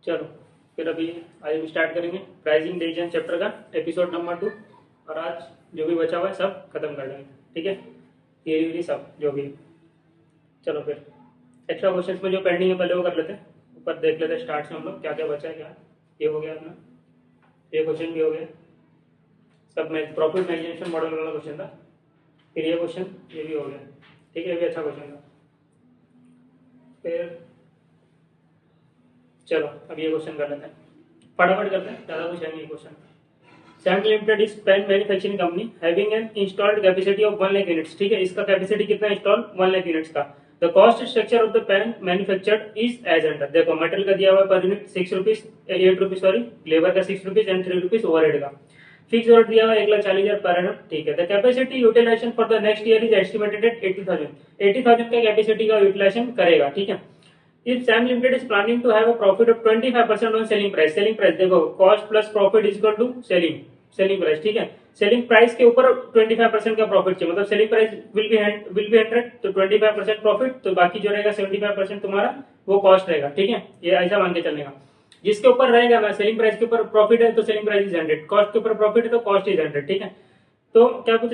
चलो फिर अभी आज हम स्टार्ट करेंगे प्राइसिंग डिसीजन चैप्टर का एपिसोड नंबर 2। और आज जो भी बचा हुआ है सब खत्म कर देंगे, ठीक है। थियरी सब जो भी है। चलो फिर एक्स्ट्रा क्वेश्चंस में जो पेंडिंग है पहले वो कर लेते हैं, ऊपर देख लेते हैं स्टार्ट से हम लोग क्या क्या बचा है। क्या ये हो गया अपना, ये क्वेश्चन भी हो गया सब में, प्रॉफिट मैनेजमेंट मॉडल वाला क्वेश्चन था। फिर ये क्वेश्चन ये भी हो गया, ठीक है, ये भी अच्छा क्वेश्चन था। फिर चलो अब ये क्वेश्चन कर लेते हैं, फटाफट करते हैं, ज़्यादा कुछ है नहीं question. Sam limited is pen manufacturing company having an installed capacity of 1 lakh units, ठीक है। इसका कैपेसिटी कितना इंस्टॉल 1 लाख यूनिट्स का। The cost structure of the pen manufactured is as under. देखो मटेरियल का दिया हुआ per unit 6 rupees 8 rupees sorry, labour का 6 रुपीज एंड 3 रुपीज ओवरहेड का। फिक्स ओवर दिया हुआ 1,40,000 पर एनम, ठीक है। The capacity utilization for the next year is estimated at 80,000 का कैपेसिटी का यूटिलाइजेशन करेगा, ठीक है। If Sam Limited is planning to have a profit of 25% on selling price, selling price देखो cost plus profit is equal to selling price, ठीक है। Selling price के ऊपर 25% का प्रॉफिट चाहिए, मतलब सेलिंग प्राइस विल बी 100 तो 25% प्रॉफिट, तो बाकी जो रहेगा 75% तुम्हारा वो कॉस्ट रहेगा, ठीक है। ये ऐसा मान के चलेगा। जिसके ऊपर रहेगा ना, सेलिंग प्राइस के ऊपर प्रॉफिट है तो सेलिंग प्राइस इज 100, कॉस्ट के ऊपर प्रॉफिट है तो कॉस्ट इज 100, ठीक है। तो क्या कुछ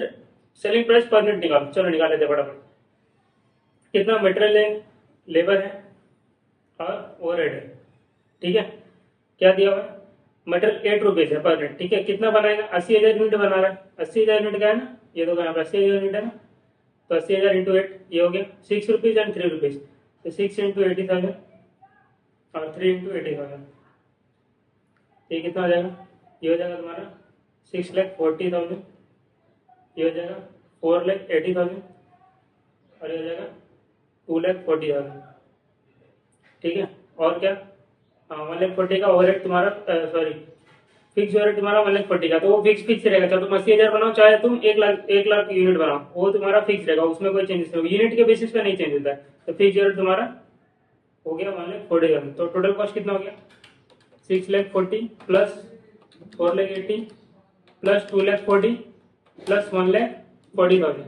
सेलिंग प्राइस पर यूनिट निकालो, चलो निकाल लेते फटाफट। कितना मटेरियल है, लेबर है और ओवरहेड है, ठीक है। क्या दिया हुआ है, मटेरियल 8 रुपीज है पर यूनिट, ठीक है। कितना बनाएगा, 80,000 यूनिट बना रहा है, 80,000 यूनिट का है ना, ये तो यहाँ पे 80,000 यूनिट है ना, तो 80,000 इंटू 8 ये हो गया 6 रुपीज एंड 3 रुपीज, तो 6 इंटू 80,000 और 3 इंटू 80,000, ये कितना हो जाएगा, ये हो जाएगा तुम्हारा 6,40,000, ये हो जाएगा 4,80,000 और ये हो जाएगा 2,40,000, ठीक है। और क्या, 1,40,000 का ओवरहेड तुम्हारा, सॉरी फिक्स ओवरहेड तुम्हारा 1,40,000 का, तो वो फिक्स रहेगा। चाहे तुम 80,000 बनाओ चाहे तुम 1 लाख यूनिट बनाओ, वो तुम्हारा फिक्स रहेगा, उसमें कोई चेंजेस नहीं, यूनिट के बेसिस पे नहीं चेंज होता है। तो फिक्स ओवरहेड तुम्हारा हो गया 1,40,000, तो टोटल कॉस्ट कितना हो गया 6,40,000 प्लस 4,80,000 प्लस 2,40,000 प्लस 1,40,000,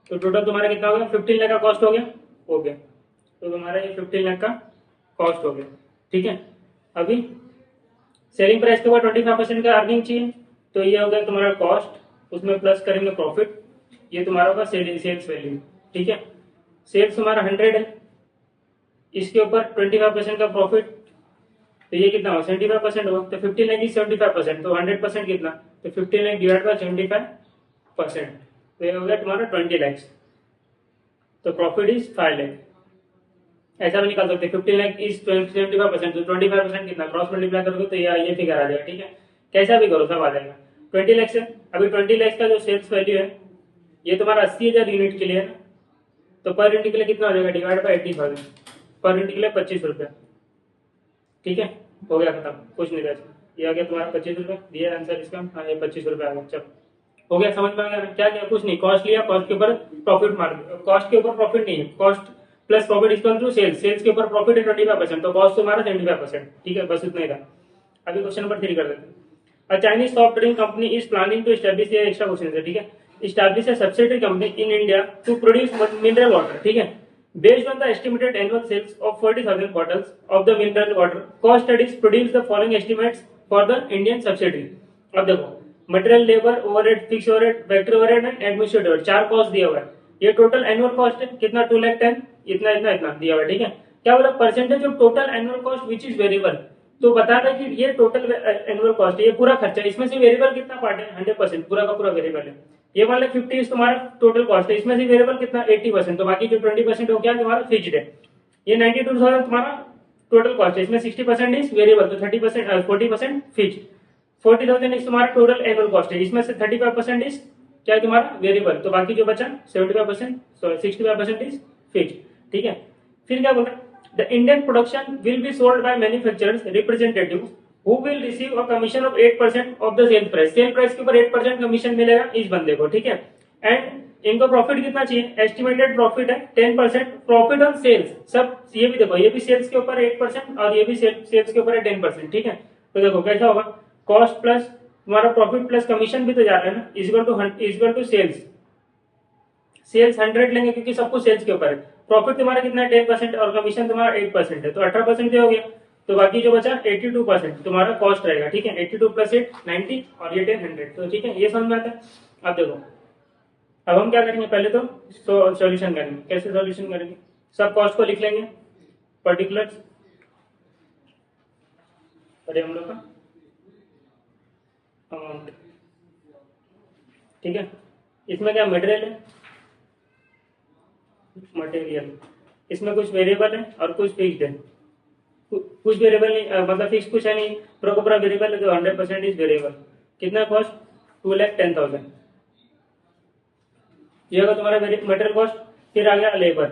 तो टोटल तुम्हारा कितना हो गया 15 लाख का कॉस्ट हो गया। तो तुम्हारा ये 15 लाख का कॉस्ट हो गया, ठीक है। अभी सेलिंग प्राइस के बाद 25% का अर्निंग चाहिए, तो ये हो गया तुम्हारा कॉस्ट, उसमें प्लस करेंगे प्रॉफिट, ये तुम्हारा होगा सेल्स वैल्यू, ठीक है। सेल्स तुम्हारा 100 है, इसके ऊपर 25% का प्रॉफिट, तो ये कितना होगा 75% होगा, तो 15 लाख की 75%, तो 100% कितना, तो 15 लाख डिवाइड बाय 75%, तो ये हो गया तुम्हारा 20 लाख, तो प्रॉफिट इज 5 लाख। ऐसा भी निकाल सकते हैं 15 लाख इज 75%, तो 25% कितना, क्रॉस मल्टीप्लाई करोगे तो ये फिगर आ जाएगा, ठीक है। कैसा भी करो सब आ जाएगा 20 लाख से। अभी 20 लाख का जो सेल्स वैल्यू है ये तुम्हारा 80,000 यूनिट के लिए है, तो पर यूनिट के लिए कितना हो जाएगा, डिवाइड बाय 80,000, पर यूनिट के लिए 25 रुपये, ठीक है। हो गया खत्म, कुछ नहीं बचा, ये आ गया तुम्हारा 25 रुपये, दिया आंसर इसका, हाँ ये 25 रुपये आ गया। चलो हो गया, समझ में आ गया क्या क्या, कुछ नहीं, कॉस्ट लिया, कॉस्ट के ऊपर प्रॉफिट मार दिया, कॉस्ट के ऊपर प्रॉफिट नहीं है, cost plus profit equal to sales, sales के ऊपर प्रॉफिट है 25%, तो कॉस्ट तुम्हारा 75%, ठीक है, बस इतना ही था। अभी क्वेश्चन नंबर 3 कर देते हैं। A Chinese soft drink company is planning to establish, ये एक्स्ट्रा क्वेश्चन है, ठीक है। Establish a subsidiary company in India to produce mineral water, ठीक है। Based on the estimated annual sales of 40,000 bottles of the mineral water, cost studies produce the following estimates for the Indian subsidiary. अब देखो material, labour, overhead, fix overhead, factory overhead and administrative overhead, 4 cost दिया हुआ है। ये total annual cost है कितना, 2,10,000, इतना इतना इतना दिया हुआ है, ठीक है। क्या बोला, percentage of total annual cost which is variable, तो बता रहे कि ये टोटल एनुअल कॉस्ट है, ये पूरा खर्चा, इसमें से वेरिएबल कितना पार्ट है, 100%, पूरा का पूरा वेरिएबल है। ये 1,50,000 तुम्हारा टोटल कॉस्ट है, इसमें से वेरिएबल कितना 80%, तो बाकी जो 20% हो गया तुम्हारा फिक्स्ड है। ये 92,000 तुम्हारा टोटल कॉस्ट है, इसमें 60% इज वेरिएबल, तो 30% 40% फिक्स्ड। 40,000 इज तुम्हारा टोटल एनुअल कॉस्ट है, इसमें से 35% इज क्या है तुम्हारा वेरिएबल, तो बाकी जो बचा 75% 65% इज फिक्स्ड, ठीक है। फिर क्या बोल रहा है, the Indian production will be sold by manufacturers representatives who will receive a commission of 8% of the sale price, sale price के ऊपर 8% कमीशन मिलेगा इस बंदे को, ठीक है। एंड इनको प्रॉफिट कितना चाहिए, एस्टिमेटेड प्रॉफिट है 10% प्रॉफिट ऑन सेल्स, सब ये भी देखो, ये भी सेल्स के ऊपर 8% और ये भी सेल्स के ऊपर है 10%, ठीक है। तो देखो कैसा होगा, कॉस्ट प्लस तुम्हारा प्रॉफिट प्लस कमीशन भी तो जा रहा है ना, इक्वल टू सेल्स, सेल्स 100 लेंगे क्योंकि सब कुछ सेल्स के ऊपर है, प्रॉफिट तुम्हारा कितना है 10% और कमीशन तुम्हारा 8% है, तो 18% हो गया। तो बाकी जो बचा 82% तुम्हारा कॉस्ट रहेगा, ठीक है। 82 प्लस 8 90 और ये 10 100, तो ठीक है, ये समझ में आता है। अब देखो, अब हम क्या करेंगे, पहले तो सॉल्यूशन करेंगे। कैसे सॉल्यूशन करेंगे, सब कॉस्ट को लिख लेंगे, पर्टिकुलर्स अरे हम लोग का अमाउंट, ठीक है। इसमें क्या मटेरियल है, मटेरियल, इसमें कुछ वेरिएबल है और कुछ फिक्स्ड है। कुछ वेरिएबल नहीं, मतलब फिक्स कुछ है नहीं, पूरा का पूरा वेरिएबल है, तो 100% इज वेरिएबल। कितना कॉस्ट, 2,10,000, ये होगा तुम्हारा मटेरियल कॉस्ट। फिर आ गया लेबर,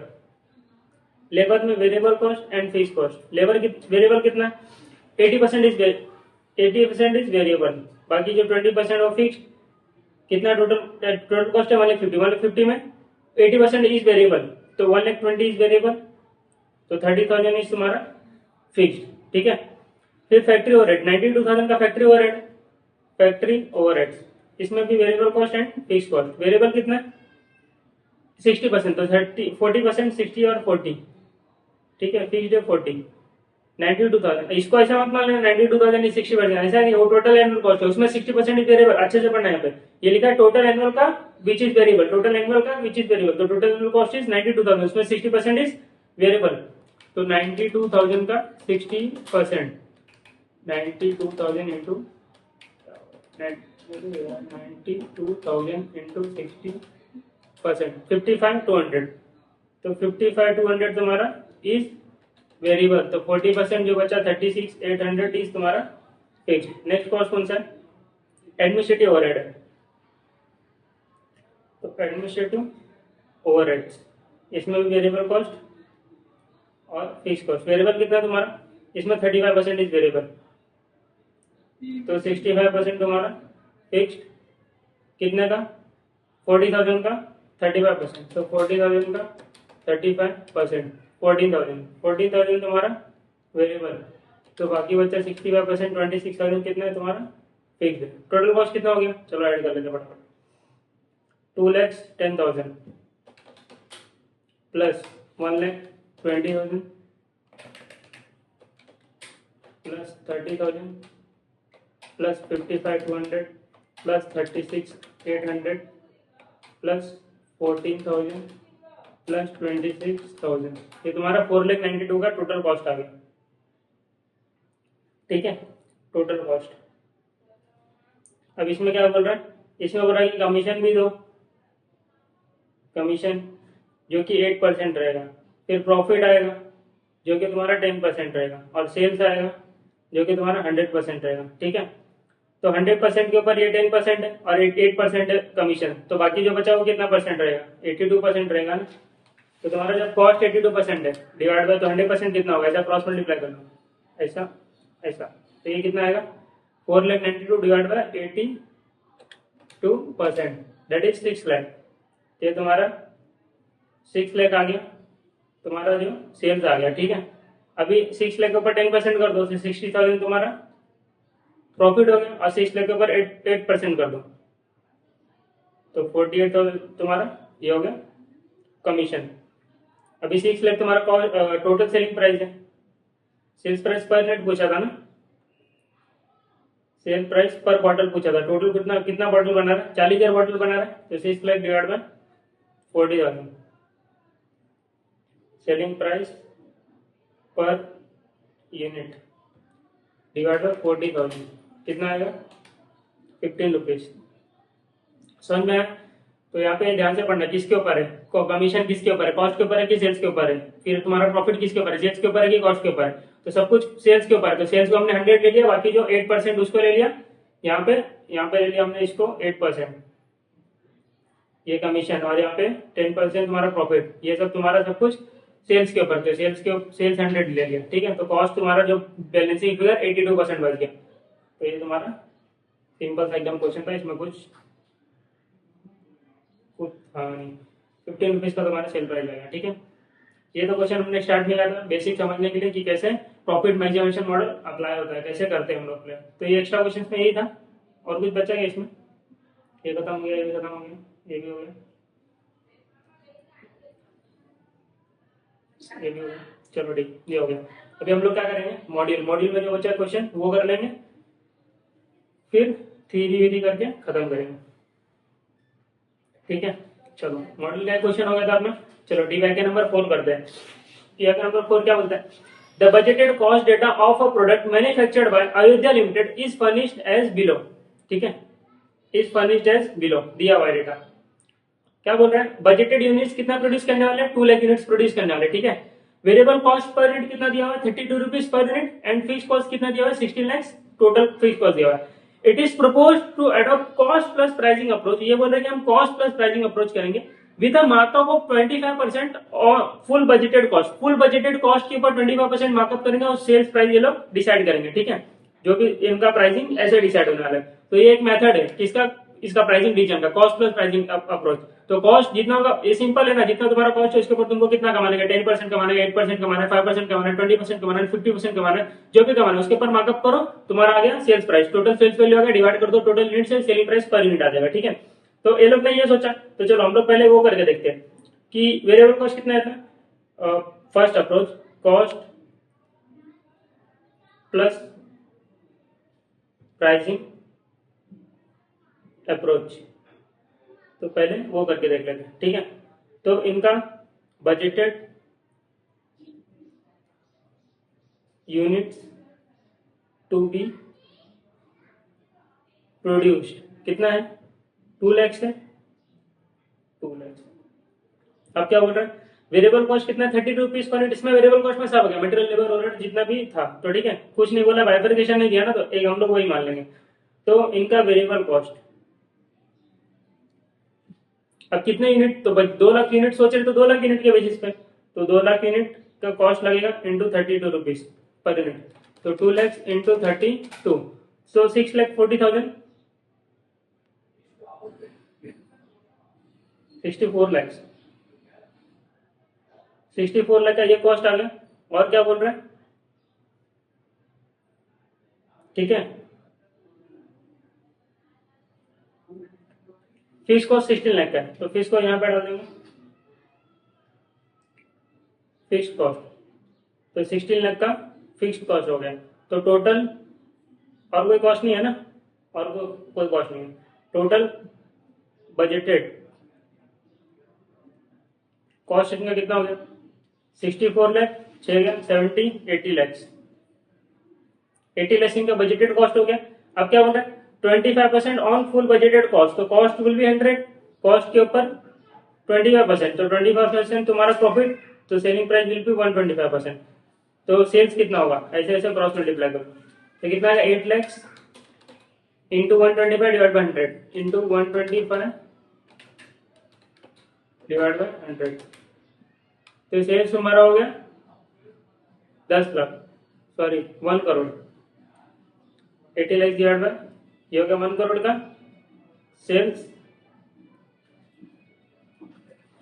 लेबर में variable cost and fix cost. Labour variable कितना, 80% इज 80% इज वेरिएबल, बाकी जो 20% वो फिक्स। कितना टोटल कॉस्ट है 150, 150 में 80% इज वेरिएबल, तो 120 इज वेरिएबल, तो 30,000 इज तुम्हारा फिक्स्ड, ठीक है। फिर फैक्ट्री ओवरहेड, 92,000 का फैक्ट्री ओवरहेड, फैक्ट्री ओवरहेड, इसमें भी variable cost and fix cost. Variable कितना 60%, तो 40%, 60 और 40, ठीक है। फिक्स्ड है 40, 92,000। इसको ऐसा मत मान लेना 92,000 60%, ऐसा नहीं, वो टोटल एनुअल कॉस्ट है, उसमें 60% इज वेरिएबल। अच्छे से पढ़ना है यहाँ पे, ये लिखा है टोटल एनुअल का which is variable, total annual का विच इज वेरिएबल, तो टोटल एनुअल कॉस्ट इज 92,000, उसमें 60% इज वेरिएबल, तो 92,000 का 60%, 92,000 इंटू 92,000 इंटू 60%, 55,200, तो 55,200 तुम्हारा इज वेरिएबल, तो 40% जो बचा 36,800 इज तुम्हारा फिक्स्ड। नेक्स्ट कॉस्ट कौन सा है, एडमिनिस्ट्रेटिव ओवरहेड है, तो एडमिनिस्ट्रेटिव ओवरहेड, इसमें भी वेरिएबल कॉस्ट और फिक्स कॉस्ट। वेरिएबल कितना तुम्हारा, इसमें 35% इज वेरिएबल, तो 65% तुम्हारा फिक्स्ड। कितने का, 40,000 का 35%, तो 40,000 का 35%, 14,000 तुम्हारा वेरिएबल, तो बाकी बच्चा 65%, 26,000 कितना है तुम्हारा फिक्स्ड। टोटल कॉस्ट कितना हो गया, चलो ऐड कर लेते फटाफट, 2,10,000 plus 1,20,000 plus 30,000 plus 55,200 plus 36,800 plus 14,000 plus 26,000, ये तुम्हारा 4,92,000 का टोटल कॉस्ट आ गया, ठीक है, टोटल कॉस्ट। अब इसमें क्या बोल रहा है, इसमें बोल रहा है कि कमीशन भी दो, कमीशन जो कि 8% रहेगा, फिर प्रॉफिट आएगा जो कि तुम्हारा 10% रहेगा, और सेल्स आएगा जो कि तुम्हारा 100% रहेगा, ठीक है। तो 100% के ऊपर ये 10% है और 8% है कमीशन, तो बाकी जो बचा वो कितना परसेंट रहेगा, 82% रहेगा ना। तो तुम्हारा जब कॉस्ट 82% है डिवाइड बाय, तो 100% कितना होगा, ऐसा क्रॉस मल्टीप्लाई कर लो, ऐसा ऐसा, तो ये कितना आएगा 4,92,000 divide by 82%, that is 6 lakh. ये तुम्हारा 6 लाख आ गया, तुम्हारा जो सेल्स आ गया, ठीक है। अभी 6 लाख के ऊपर 10% कर दो, 60,000 तुम्हारा प्रॉफिट हो गया, और 6 लाख के ऊपर 8% कर दो, तो 48,000 तुम्हारा ये हो गया कमीशन। अभी 6 लाख तुम्हारा टोटल सेलिंग प्राइस है, सेल्स प्राइस पर नेट पूछा था ना, सेल प्राइस पर बॉटल पूछा था, टोटल कितना कितना बॉटल बना रहा है, 40,000 बॉटल बना रहा है, तो 6 lakh divide by 40,000, selling price per unit divide by 40,000, कितना आएगा 15 रुपीज। समझ में आया, तो यहाँ पे ध्यान से पढ़ना, किसके ऊपर है कमीशन, किसके ऊपर है, कॉस्ट के ऊपर है कि सेल्स के ऊपर है, फिर तुम्हारा प्रॉफिट किसके ऊपर है, सेल्स के ऊपर है कि कॉस्ट के ऊपर है, तो सब कुछ सेल्स के ऊपर है, तो सेल्स को हमने 100 ले लिया, बाकी जो 8% उसको ले लिया, यहाँ पे ले लिया हमने इसको 8% ये कमीशन, और यहाँ पे 10% तुम्हारा प्रॉफिट, ये सब तुम्हारा सब कुछ सेल्स के ऊपर, तो सेल्स 100 ले लिया, ठीक है। तो कॉस्ट तुम्हारा जो बैलेंसिंग फिगर 82% बच गया, तो ये तुम्हारा सिंपल सा एकदम क्वेश्चन था, इसमें कुछ हाँ नहीं, 15 रुपीज का तुम्हारा सेल प्राइस आएगा, ठीक है। ये तो क्वेश्चन हमने स्टार्ट किया था बेसिक समझने के लिए कि कैसे प्रॉफिट मैक्सिमाइजेशन मॉडल अप्लाई होता है, कैसे करते हैं हम लोग अप्लाई, तो ये एक्स्ट्रा क्वेश्चन में यही था। और कुछ बचा है इसमें, ये खत्म हो गया, ये भी खत्म हो गया, ये भी हो गया, ये भी हो गया, चलो ठीक, ये हो गया। अभी हम लोग क्या करेंगे, मॉड्यूल मॉड्यूल में जो बचा क्वेश्चन वो कर लेंगे, फिर थ्योरी वीरी करके खत्म करेंगे, ठीक है। चलो मॉड्यूल का क्वेश्चन हो गया था अपना। चलो डी के नंबर 4 करते हैं। डी के नंबर 4 क्या बोलता है, the budgeted cost data of a product manufactured by Ayodhya limited is furnished as below, ठीक है, इज फर्निश्ड एज बिलो, दिया हुआ डेटा। क्या बोल रहा है, बजटेड यूनिट्स कितना प्रोड्यूस करने वाले हैं, 2 लाख यूनिट्स प्रोड्यूस करने वाले, ठीक है। वेरिएबल कॉस्ट पर यूनिट कितना दिया हुआ है, 32 rupees per unit, and fix cost कितना दिया हुआ है, 16 लाख टोटल फिक्स कॉस्ट दिया हुआ है। It is propose to adopt cost plus pricing approach, ये बोल रहे हैं कि हम कॉस्ट प्लस प्राइसिंग अप्रोच करेंगे विद अ मार्कअप ऑफ 25% और full budgeted cost, full budgeted cost के ऊपर 25% मार्कअप करेंगे और सेल्स प्राइस ये लोग डिसाइड करेंगे, ठीक है। जो भी इनका प्राइसिंग ऐसे डिसाइड होने वाला है। तो ये एक मेथड है किसका, इसका प्राइसिंग डिसीजन का, कॉस्ट प्लस प्राइसिंग अप्रोच। तो कॉस्ट जितना होगा, ये सिंपल है ना, जितना तुम्हारा कॉस्ट है उसके ऊपर तुमको कितना कमाने का, 10% कमाने का, 8% कमाना है, 5% कमाना है, 20% कमाना है, 50% कमाना है, जो भी कमाना है उसके ऊपर मार्कअप करो, तुम्हारा आ गया sales price, total sales value आ गया, डिवाइड कर दो टोटल यूनिट से, सेलिंग प्राइस पर यूनिट आ जाएगा, ठीक है। तो ये लोग ने ये सोचा, तो चलो हम लोग पहले वो करके देखते हैं कि वेरिएबल कॉस्ट कितना है। First approach, cost plus pricing approach, तो पहले वो करके देख लेते हैं, ठीक है। तो इनका budgeted units to be produced कितना है, 2 लाख है, 2 लाख। अब क्या बोल रहा है, वेरिएबल कॉस्ट कितना है, 30 रुपीज पर यूनिट, इसमें वेरिएबल कॉस्ट में सब हो गया, मटेरियल लेबर ओवरहेड जितना भी था, तो ठीक है, कुछ नहीं बोला, बाइफरकेशन नहीं दिया ना, तो एक हम लोग वही मान लेंगे। तो इनका वेरिएबल कॉस्ट, अब कितने यूनिट, तो 2 लाख यूनिट सोच रहे, तो 2 लाख यूनिट के बेसिस पे, तो 2 लाख यूनिट का कॉस्ट लगेगा इंटू 32 रुपीज पर यूनिट, तो 2 लाख इंटू 32, सो 6,40,000, 64 लाख, 64 लाख का ये कॉस्ट आ गया। और क्या बोल रहे हैं, ठीक है, फिक्स कॉस्ट 16 लाख का है, तो फिक्स कॉस्ट यहां पे डाल देंगे, फिक्स कॉस्ट, तो 16 लाख का फिक्स कॉस्ट हो गया। तो टोटल और कोई कॉस्ट नहीं है ना, और कोई कॉस्ट नहीं है, टोटल बजटेड कॉस्ट इनका कितना हो गया, 64 लाख, 6 गया 70, 80 लाख, 80 लाख इनका बजटेड कॉस्ट हो गया। अब क्या बोल रहा है, 25% ऑन फुल बजटेड कॉस्ट, तो कॉस्ट विल बी 100, कॉस्ट के ऊपर 25%, तो 25% तुम्हारा प्रॉफिट, तो सेलिंग प्राइस विल बी 125%, तो सेल्स कितना होगा, ऐसे ऐसे क्रॉस मल्टीप्लाई करो, तो कितना आएगा, 8 lakh into 125 divide by 100 into 125 divide by 100, तो सेल्स तुम्हारा हो गया 10 lakh, sorry 1 crore, 80 lakh divide by, ये हो गया 1 करोड़ का सेल्स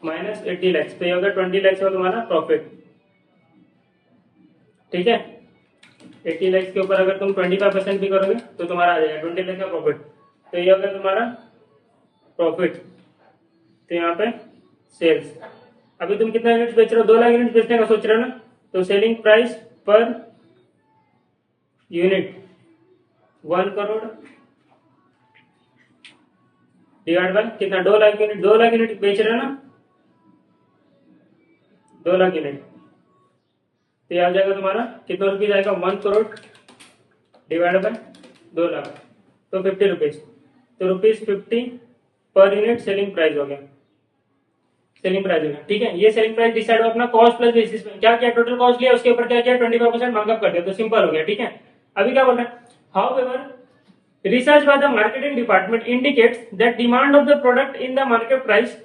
माइनस 80 लाख, तो ये होगा 20 लाख का तुम्हारा प्रॉफिट, ठीक है। 80 लाख के ऊपर अगर तुम 25% भी करोगे तो तुम्हारा आ जाएगा 20 लाख का प्रॉफिट, तो ये होगा तुम्हारा प्रॉफिट, तो यहाँ पे सेल्स। अभी तुम कितना यूनिट बेच रहे हो, 2 लाख यूनिट बेचने का सोच रहे हो ना, तो selling price per unit 1 crore divide by कितना, 2 लाख यूनिट, 2 लाख यूनिट बेच रहे हो ना, 2 लाख यूनिट, तो आ जाएगा तुम्हारा कितना रुपीज आएगा, 1 करोड़ डिवाइड बाय 2 लाख, तो 50 रुपीज, तो ₹50 पर यूनिट सेलिंग प्राइस हो गया, सेलिंग प्राइस हो गया, ठीक है। ये सेलिंग प्राइस डिसाइड हो अपना कॉस्ट प्लस बेसिस में, क्या क्या टोटल कॉस्ट लिया उसके ऊपर क्या किया, 25% मार्कअप कर दिया, तो सिंपल हो गया, ठीक है। अभी क्या बोल रहे हैं, however research by the marketing department indicates that demand of the product in the market price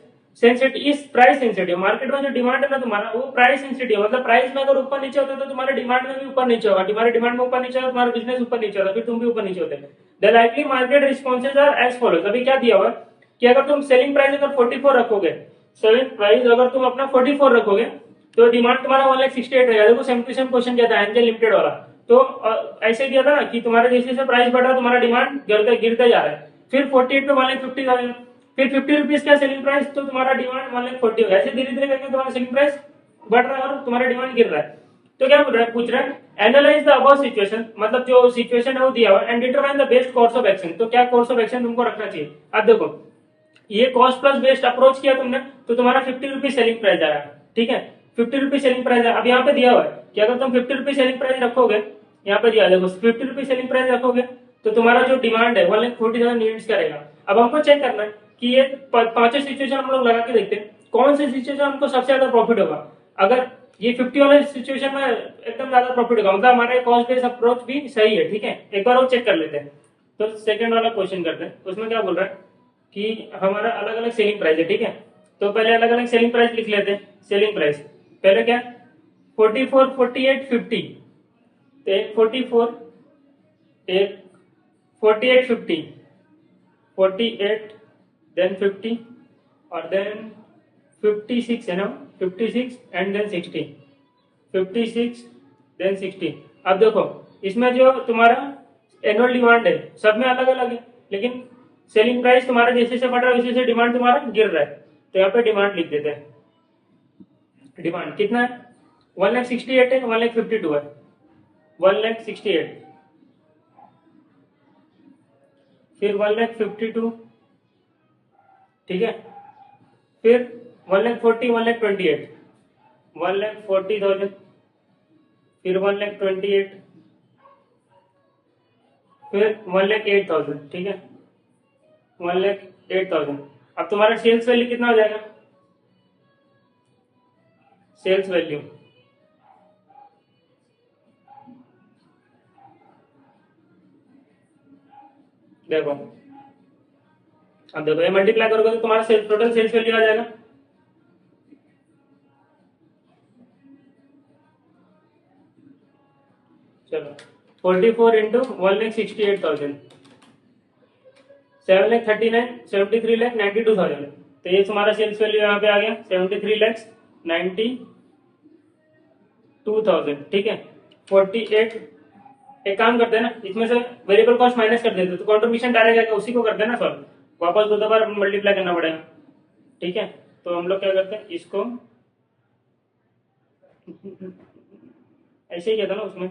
sensitive is price sensitive, market में जो डिमांड है ना तुम्हारा वो प्राइस सेंसिटिव, मतलब प्राइस में अगर ऊपर नीचे होता तो तुम्हारे डिमांड में भी ऊपर नीचे होगा, तुम्हारे डिमांड में ऊपर नीचे होगा तुम्हारा बिजनेस ऊपर नीचे होगा, फिर तुम भी ऊपर नीचे होते हैं। The likely market responses are as follows, अभी क्या दिया हुआ कि अगर तुम सेलिंग प्राइस अगर 44 रखोगे, सेलिंग प्राइस अगर तुम अपना 44 रखोगे तो डिमांड तुम्हारा 1,68 रहेगा। देखो सेम टू सेम क्वेश्चन क्या था एंजल लिमिटेड वाला, तो ऐसे दिया था ना कि तुम्हारे जैसे जैसे प्राइस बढ़ रहा है तुम्हारा डिमांड गिरते जा रहा है, फिर 48 पे 1,50,000, फिर 50 रुपीज का सेलिंग प्राइस, तो तुम्हारा डिमांड 1,40 होगा, ऐसे धीरे धीरे करके तुम्हारा सेलिंग प्राइस बढ़ रहा है और तुम्हारा डिमांड गिर रहा है। तो क्या बोल रहा है, पूछ रहा है एनालाइज द अबव सिचुएशन, मतलब जो सिचुएशन है वो दिया हुआ and determine the best course of action. तो क्या कोर्स ऑफ एक्शन तुमको रखना चाहिए। अब देखो ये कॉस्ट प्लस बेस्ट अप्रोच किया तुमने तो तुम्हारा 50 रुपीज सेलिंग प्राइस आया, ठीक है 50 रुपीज सेलिंग प्राइस है। अब यहाँ पे दिया हुआ है कि अगर तुम 50 रुपीज सेलिंग प्राइस रखोगे, यहाँ पे दिया देखो 50 रुपीज सेलिंग प्राइस रखोगे तो तुम्हारा जो डिमांड है 1,40,000 यूनिट्स का रहेगा। अब हमको चेक करना है कि ये पांचों सिचुएशन हम लोग लगा के देखते हैं कौन सी सिचुएशन हमको सबसे ज्यादा प्रॉफिट होगा। अगर ये 50 वाले सिचुएशन में एकदम ज्यादा प्रॉफिट होगा, मतलब हमारा कॉस्ट बेस्ड अप्रोच भी सही है, ठीक है एक बार वो चेक कर लेते हैं। तो सेकंड वाला क्वेश्चन करते हैं, उसमें क्या बोल रहा है कि हमारा अलग अलग सेलिंग प्राइस है, ठीक है तो पहले अलग अलग सेलिंग प्राइस लिख लेते हैं। सेलिंग प्राइस पहले क्या 44, 48, 50, तो एक 44, एक 48, 50, 48 देन 50 और देन 56 है ना, 56 एंड देन 60, 56 देन 60। अब देखो इसमें जो तुम्हारा एनुअल डिमांड है सब में अलग अलग है, लेकिन सेलिंग प्राइस तुम्हारा जैसे जैसे बढ़ रहा है वैसे वैसे डिमांड तुम्हारा गिर रहा है। तो यहाँ पे डिमांड लिख देते हैं। डिमांड कितना है 1,68,000 है, 1,52,000 है, 1,68,000 फिर 1,52,000, ठीक है फिर 1,40,000, 1,28,000, 1,40,000 फिर 1,28,000 फिर 1,08,000, ठीक है 1,08,000। अब तुम्हारा सेल्स वैल्यू कितना हो जाएगा, सेल्स वैल्यू देखो, अब देखो ये मल्टीप्लाई करोगे तो तुम्हारा सेल्स टोटल सेल्स वैल्यू आ जाएगा। चलो 44 इंटू 1,68,000, 7,39,000, 73,92,000, तो ये तुम्हारा सेल्स वैल्यू यहाँ पे आ गया 73,92,000, ठीक है 48। एक काम करते हैं ना, इसमें से वेरिएबल कॉस्ट माइनस कर देते तो कंट्रीब्यूशन डायरेक्ट आएगा, उसी को करते हैं ना सॉल्व, वापस दो बार मल्टीप्लाई करना पड़ेगा, ठीक है तो हम लोग क्या करते हैं इसको ऐसे ही किया था ना उसमें,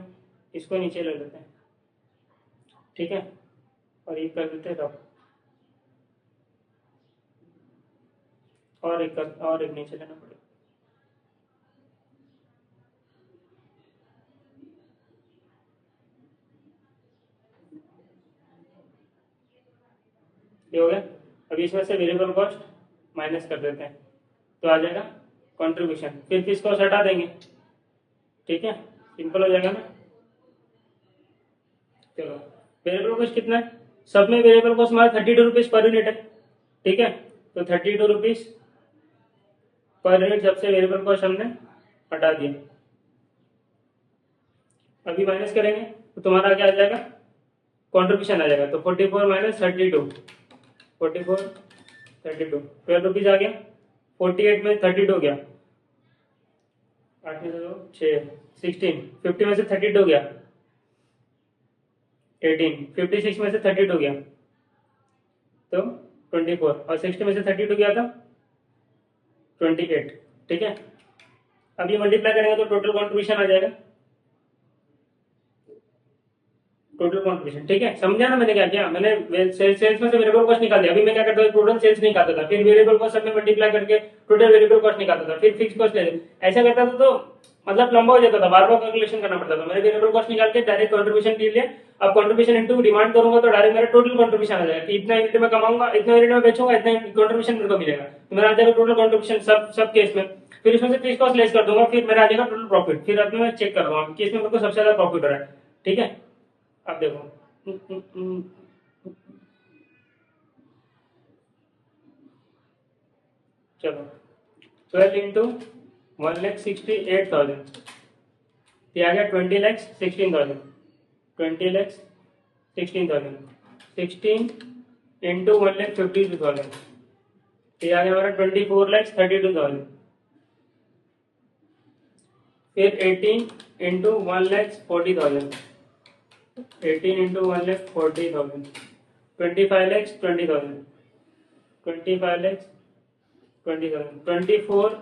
इसको नीचे ले लेते हैं, ठीक है और ये कर देते हैं रब, और एक नीचे लेना पड़ेगा। ये हो गया। अभी इसमें से वेरिएबल कॉस्ट माइनस कर देते हैं तो आ जाएगा कंट्रीब्यूशन, फिर फिक्स कॉस्ट हटा देंगे, ठीक है सिंपल हो जाएगा ना। चलो वेरिएबल कॉस्ट कितना है, सब में वेरिएबल कॉस्ट हमारा 32 रुपीज पर यूनिट है, ठीक है तो 32 रुपीज पर यूनिट सबसे वेरिएबल कॉस्ट हमने हटा दिया। अभी माइनस करेंगे तो तुम्हारा क्या आ जाएगा, कंट्रीब्यूशन आ जाएगा, तो 44 माइनस 32, 44 32 12 रुपीज आ गया, 48 में 32 गया, 8 में 2 6 16, 50 में से 32 गया 18, 56 में से 32 गया तो 24 और 60 में से 32 गया था 28, ठीक है। अब ये मल्टीप्लाई करेंगे तो टोटल कंट्रीब्यूशन आ जाएगा, टोटल कंट्रीब्यूशन, ठीक है समझा ना मैंने क्या किया, मैंने सेल्स में से वेरिएबल कॉस्ट निकाल दिया। अभी मैं क्या करता था टोटल सेल्स निकालता था, फिर वेरिएबल कॉस्ट सब में मल्टीप्लाई करके टोटल वेरिएबल कॉस्ट निकालता था, फिर फिक्स कॉस्ट ले ऐसा करता था तो मतलब लंबा हो जाता था, बार बार कैलकुलेशन करना पड़ता था। मैंने वेरिएबल कॉस्ट निकाल के डायरेक्ट कंट्रीब्यूशन ले लिया। अब कंट्रीब्यूशन इंटू डिमांड करूंगा तो डायरेक्ट मेरा टोटल कंट्रीब्यूशन आ जाएगा कि इतना यूनिट में कमाऊंगा, इतना यूनिट में बेचूंगा, इतना कंट्रीब्यूशन मेरे को मिलेगा, तो मेरा आ जाएगा टोटल कंट्रीब्यूशन सब केस में। फिर इसमें से फिक्स कॉस्ट लेस कर दूंगा, फिर मेरा आ जाएगा टोटल प्रॉफिट। फिर अब मैं चेक कर रहा हूँ कि इसमें मेरे को सबसे ज्यादा प्रॉफिट हो रहा है, ठीक है। अब देखो चलो 12 इंटू 1,68,000 आ गया 20,16,000, 20,16,000, 16 इंटू 1,52,000 आ गया हमारा 24,32,000, फिर 18 इंटू 1,40,000, 18 इंटू 1,40,000, 25,20,000, 25,20,000, 24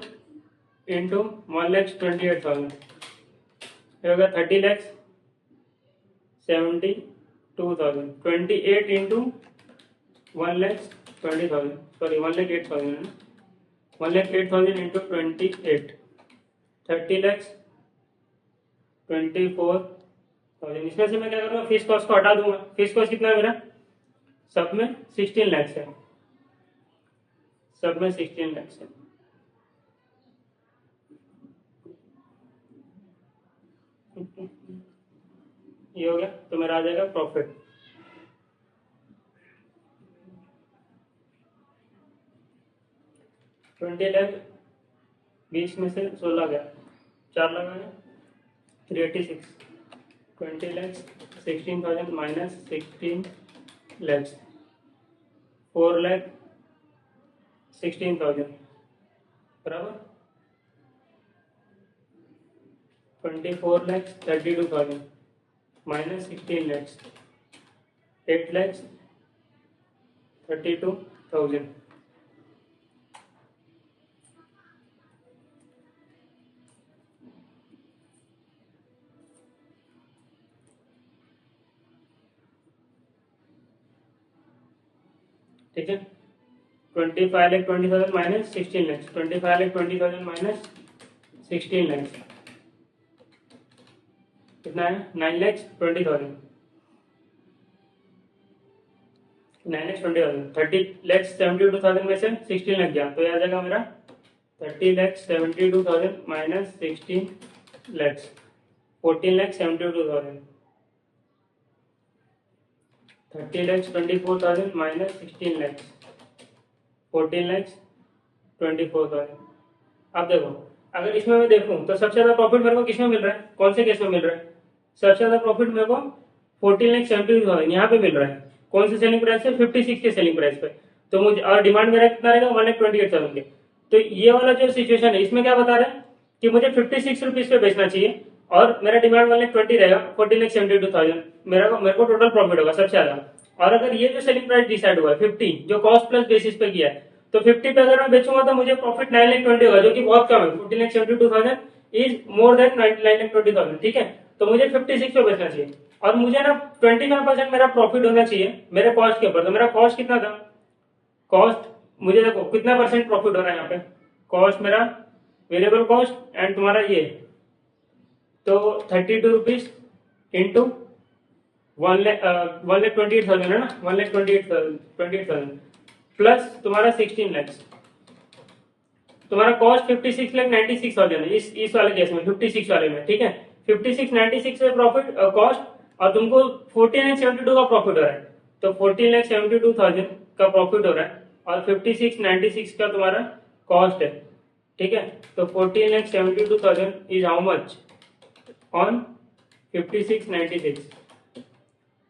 इंटू 1,28,000, ये होगा 30,72,000, 28 इंटू 1,20,000, सॉरी 1,08,000 है ना, 1,08,000 इंटू 28, 30,24,000। इसमें से मैं क्या करूँगा, फीस कॉस्ट को हटा दूंगा। फीस कॉस्ट कितना है मेरा, सब में 16 लाख है, सब में 16 लाख है। ये हो गया, तो मेरा आ जाएगा प्रॉफिट। ट्वेंटी लाख 20 में से 16 गया, 4 लगाया 386, 20 लाख 16,000 माइनस 16 lakhs, 4,16,000 बराबर 24,32,000 माइनस 16 lakhs, 8,32,000। ठीक है, 25,20,000 माइनस 16 lakhs, 25,20,000 माइनस 16 lakhs कितना है, 9,20,000, 9,20,000, 30,72,000 में से 16 लग गया, तो यह आ जाएगा मेरा 30,72,000 माइनस 16 lakhs, 14,72,000, 30,24,000 माइनस 16 lakhs, 14,24,000। अब देखो, अगर इसमें मैं देखूं तो सबसे ज्यादा प्रॉफिट मेरे को किसमें मिल रहा है, कौन से केस में मिल रहा है, सबसे ज्यादा प्रॉफिट मेरे को 14,72,000 यहाँ पे मिल रहा है। कौन से सेलिंग प्राइस है, 56 के सेलिंग प्राइस पे। तो मुझे, और डिमांड मेरा कितना रहेगा, 1,28,000 के। तो ये वाला जो सिचुएशन है, इसमें क्या बता रहा है कि मुझे 56 रुपीज पे बेचना चाहिए और मेरा डिमांड 1,20,000 रहेगा, 14,72,000 मेरे को टोटल प्रॉफिट होगा सबसे ज्यादा। और अगर ये जो सेलिंग प्राइस डिसाइड हुआ है 50, जो कॉस्ट प्लस बेसिस पे किया है, तो 50 पे अगर मैं बेचूंगा तो मुझे प्रॉफिट 9,20,000 होगा, जो कि बहुत कम है। 14,72,000 इज मोर देन 9,20,000, ठीक है। तो मुझे 56 पे बेचना चाहिए और मुझे ना 25% मेरा प्रॉफिट होना चाहिए मेरे कॉस्ट के ऊपर। तो मेरा कॉस्ट कितना था, कॉस्ट मुझे देखो कितना परसेंट प्रॉफिट हो रहा है यहाँ पे, कॉस्ट मेरा वेरिएबल कॉस्ट एंड तुम्हारा ये, तो 32 रुपीज इंटू 1,28,000 है ना, 1,28,000 प्लस तुम्हारा 16 lakhs, तुम्हारा कॉस्ट 56,96,000 है इस वाले केस में, 56 वाले में, ठीक है। 56,96 से प्रॉफिट कॉस्ट और तुमको 14,72 का प्रॉफिट हो रहा है, तो 14,72,000 का प्रॉफिट हो रहा है और 56,96 का तुम्हारा कॉस्ट है, ठीक है। तो 14,72,000 is how much on 56,96,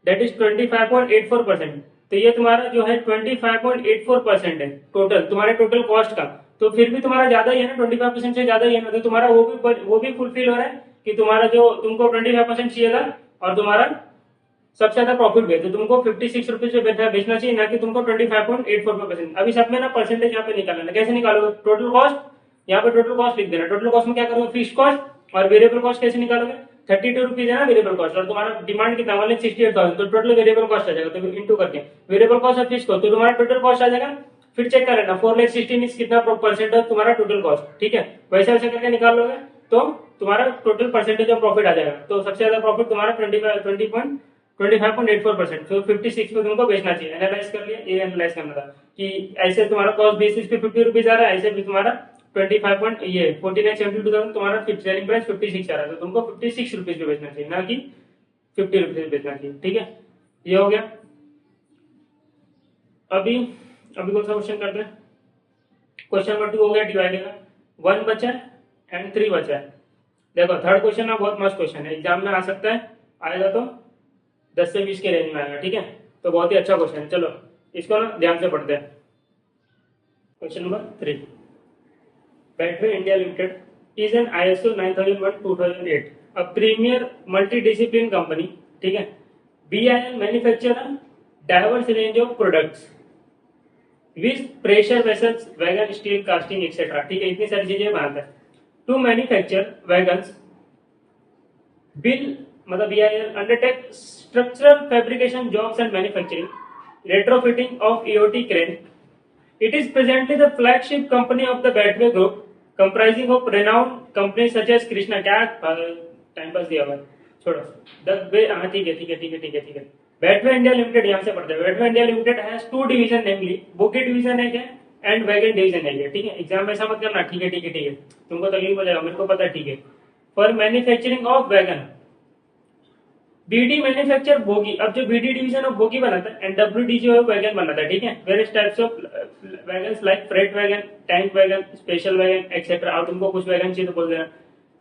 that is 25.84%। तो ये तुम्हारा जो है 25.84% है टोटल, तुम्हारे टोटल कॉस्ट का। तो फिर भी तुम्हारा ज्यादा ही है ना, 25% से ज्यादा ही है ना, तो तुम्हारा वो भी फुलफिल हो रहा है कि तुम्हारा जो तुमको 25% चाहिए था और तुम्हारा सबसे ज्यादा प्रॉफिट भी है, तो तुमको 56 रुपीज पे बेचना चाहिए, ना कि तुमको 25.84%। अभी सब में ना परसेंटेज यहाँ पे निकालना, कैसे निकालोगे, टोटल कॉस्ट, यहाँ पे टोटल कॉस्ट लिख देना। टोटल कॉस्ट में क्या करोगे, फिक्स कॉस्ट और वेरिएबल कॉस्ट कैसे निकालोगे, 32 रुपीज है ना वेरिएबल कॉस्ट, और तुम्हारा डिमांड कितना 1,68,000, तो टोटल वेरिएबल कॉस्ट आ जाएगा, तो इंटू करके वेरिएबल कॉस्ट और फिक्स कॉस्ट, तो तुम्हारा टोटल कॉस्ट आ जाएगा। फिर चेक कर लेना 4,16,000 कितना परसेंट है तुम्हारा टोटल कॉस्ट, ठीक है। वैसे वैसे करके निकाल लोगे तो तुम्हारा टोटल परसेंटेज ऑफ प्रॉफिट आ जाएगा। तो सबसे ज्यादा प्रॉफिट तुम्हारा 25.24%, तो 56 पे तुमको बेचना चाहिए। एनालाइज कर लिया, ये एनालाइज करना था कि ऐसे तुम्हारा कॉस्ट बेसिस पे 50 रुपीज आ रहा है, ऐसे भी तुम्हारा 49,72,000 तुम्हारा सेलिंग प्राइस 56 आ रहा है, तो तुमको 56 रुपीज पे बेचना चाहिए, ना कि 50 रुपीज बेचना चाहिए, ठीक है। ये हो गया। अभी कौन सा क्वेश्चन करते हैं, क्वेश्चन नंबर 2 हो गया डिवाइड का, 1 बचा एंड 3 बचा है। देखो थर्ड क्वेश्चन ना बहुत मस्त क्वेश्चन है, एग्जाम में आ सकता है, आएगा तो 10 से 20 के रेंज में आएगा, ठीक है। तो बहुत ही अच्छा क्वेश्चन है, चलो इसको ना ध्यान से पढ़ते हैं। Question number 3, Battery India Limited is an ISO 9001:2008 a premier multidiscipline company, ठीक है। BIL manufacture diverse range of products with pressure vessels, wagon, steel, casting etcetera, ठीक है। इतनी सारी चीजें बनाता है टू मैन्युफैक्चर वैगन्स बिल मतलब BIL undertake structural fabrication jobs and manufacturing, retrofitting of EOT crane. It is presently the flagship company of the Batway Group, comprising of renowned companies such as Krishna क्या time pass दिया हुआ है छोड़ो हाँ ठीक है ठीक है ठीक है ठीक है ठीक है बैटवे इंडिया लिमिटेड यहाँ से पढ़ते हैं बैटवे India limited has two division namely bogie division है क्या एंड वैगन डिवीजन है क्या ठीक है एग्जाम में ऐसा मत करना ठीक है ठीक है ठीक है तुमको तकलीफ हो जाएगा मेरे को पता है ठीक है for manufacturing of wagon BD manufacture bogie अब जो बीडी डिवीजन ऑफ बोगी बनाता है एंड डब्ल्यूडी जो है वैगन बनाता है ठीक है various types of wagons like freight wagon tank wagon special wagon etcetera और तुमको कुछ वैगन चाहिए तो बोल देना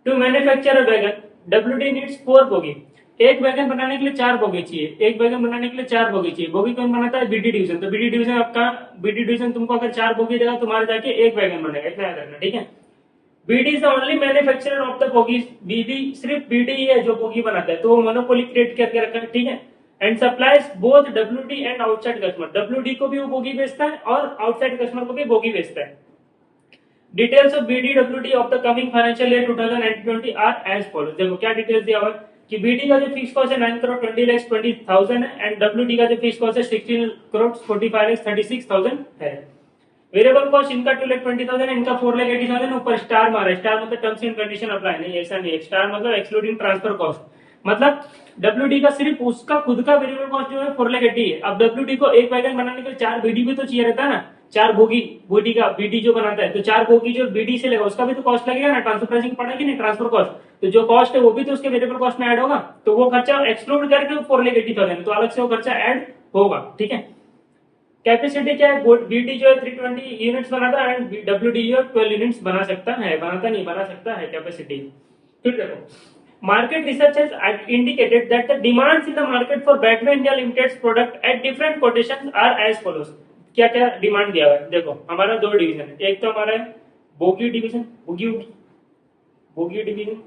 to manufacture a wagon WD needs 4 bogie एक वैगन बनाने के लिए 4 बोगी चाहिए एक वैगन बनाने के लिए 4 बोगी चाहिए बोगी कौन बनाता है बीडी डिवीजन तो बीडी डिवीजन आपका बीडी डिवीजन तुमको अगर 4 बोगी देगा तुम्हारे जाके एक वैगन बनेगा इतना याद रखना ठीक है BD is the only manufacturer of the bogies BD सिर्फ बीडी ही है जो बोगी बनाता है तो वो मोनोपोली क्रिएट करके रखा है ठीक है and supplies both WD and outside customer WD को भी वो बोगी बेचता है और आउटसाइड कस्टमर को भी बोगी बेचता है details of BD WD of the coming financial year 2020 are as follows देखो क्या डिटेल्स दिया हुआ है कि बीडी का जो फिक्स कॉस्ट है 9 करोड़ 20,20,000 है एंड डब्ल्यूडी का जो फिक्स कॉस्ट है 16 करोड़ 45,36,000 है वेरिएबल कॉस्ट इनका 2,20,000 इनका 4,80,000 ऊपर स्टार मारा स्टार मतलब टर्म्स एंड कंडीशन अप्लाई नहीं ऐसा नहीं स्टार मतलब एक्सक्लूडिंग ट्रांसफर कॉस्ट मतलब डब्ल्यूडी का सिर्फ उसका खुद का वेरिएबल कॉस्ट जो है 4,80,000 है अब डब्ल्यूडी को एक वैगन बनाने के लिए 4 बीडी भी तो चाहिए रहता है ना 4 बोगी बीडी का बीडी जो बनाता है तो 4 बोगी जो बीडी से लेगा उसका भी तो कॉस्ट लगेगा ना ट्रांसफर प्राइसिंग पड़ा कि नहीं ट्रांसफर कॉस्ट तो जो कॉस्ट है वो भी तो उसके वेरिएबल कॉस्ट में ऐड होगा तो वो खर्चा एक्सक्लूड करके 4,80,000 तो अलग से वो खर्चा ऐड होगा ठीक है कैपेसिटी क्या है बीटी जो है 320 यूनिट्स बनाता है एंड डब्ल्यूडी जो 12 यूनिट्स बना सकता है बनाता नहीं बना सकता है कैपेसिटी फिर देखो market research has indicated that the demands in the market for बैटवे India limited product at different quotations are as follows क्या क्या डिमांड दिया हुआ है देखो हमारा 2 डिवीजन है एक तो हमारा है बोगी डिवीजन बोगी डिवीजन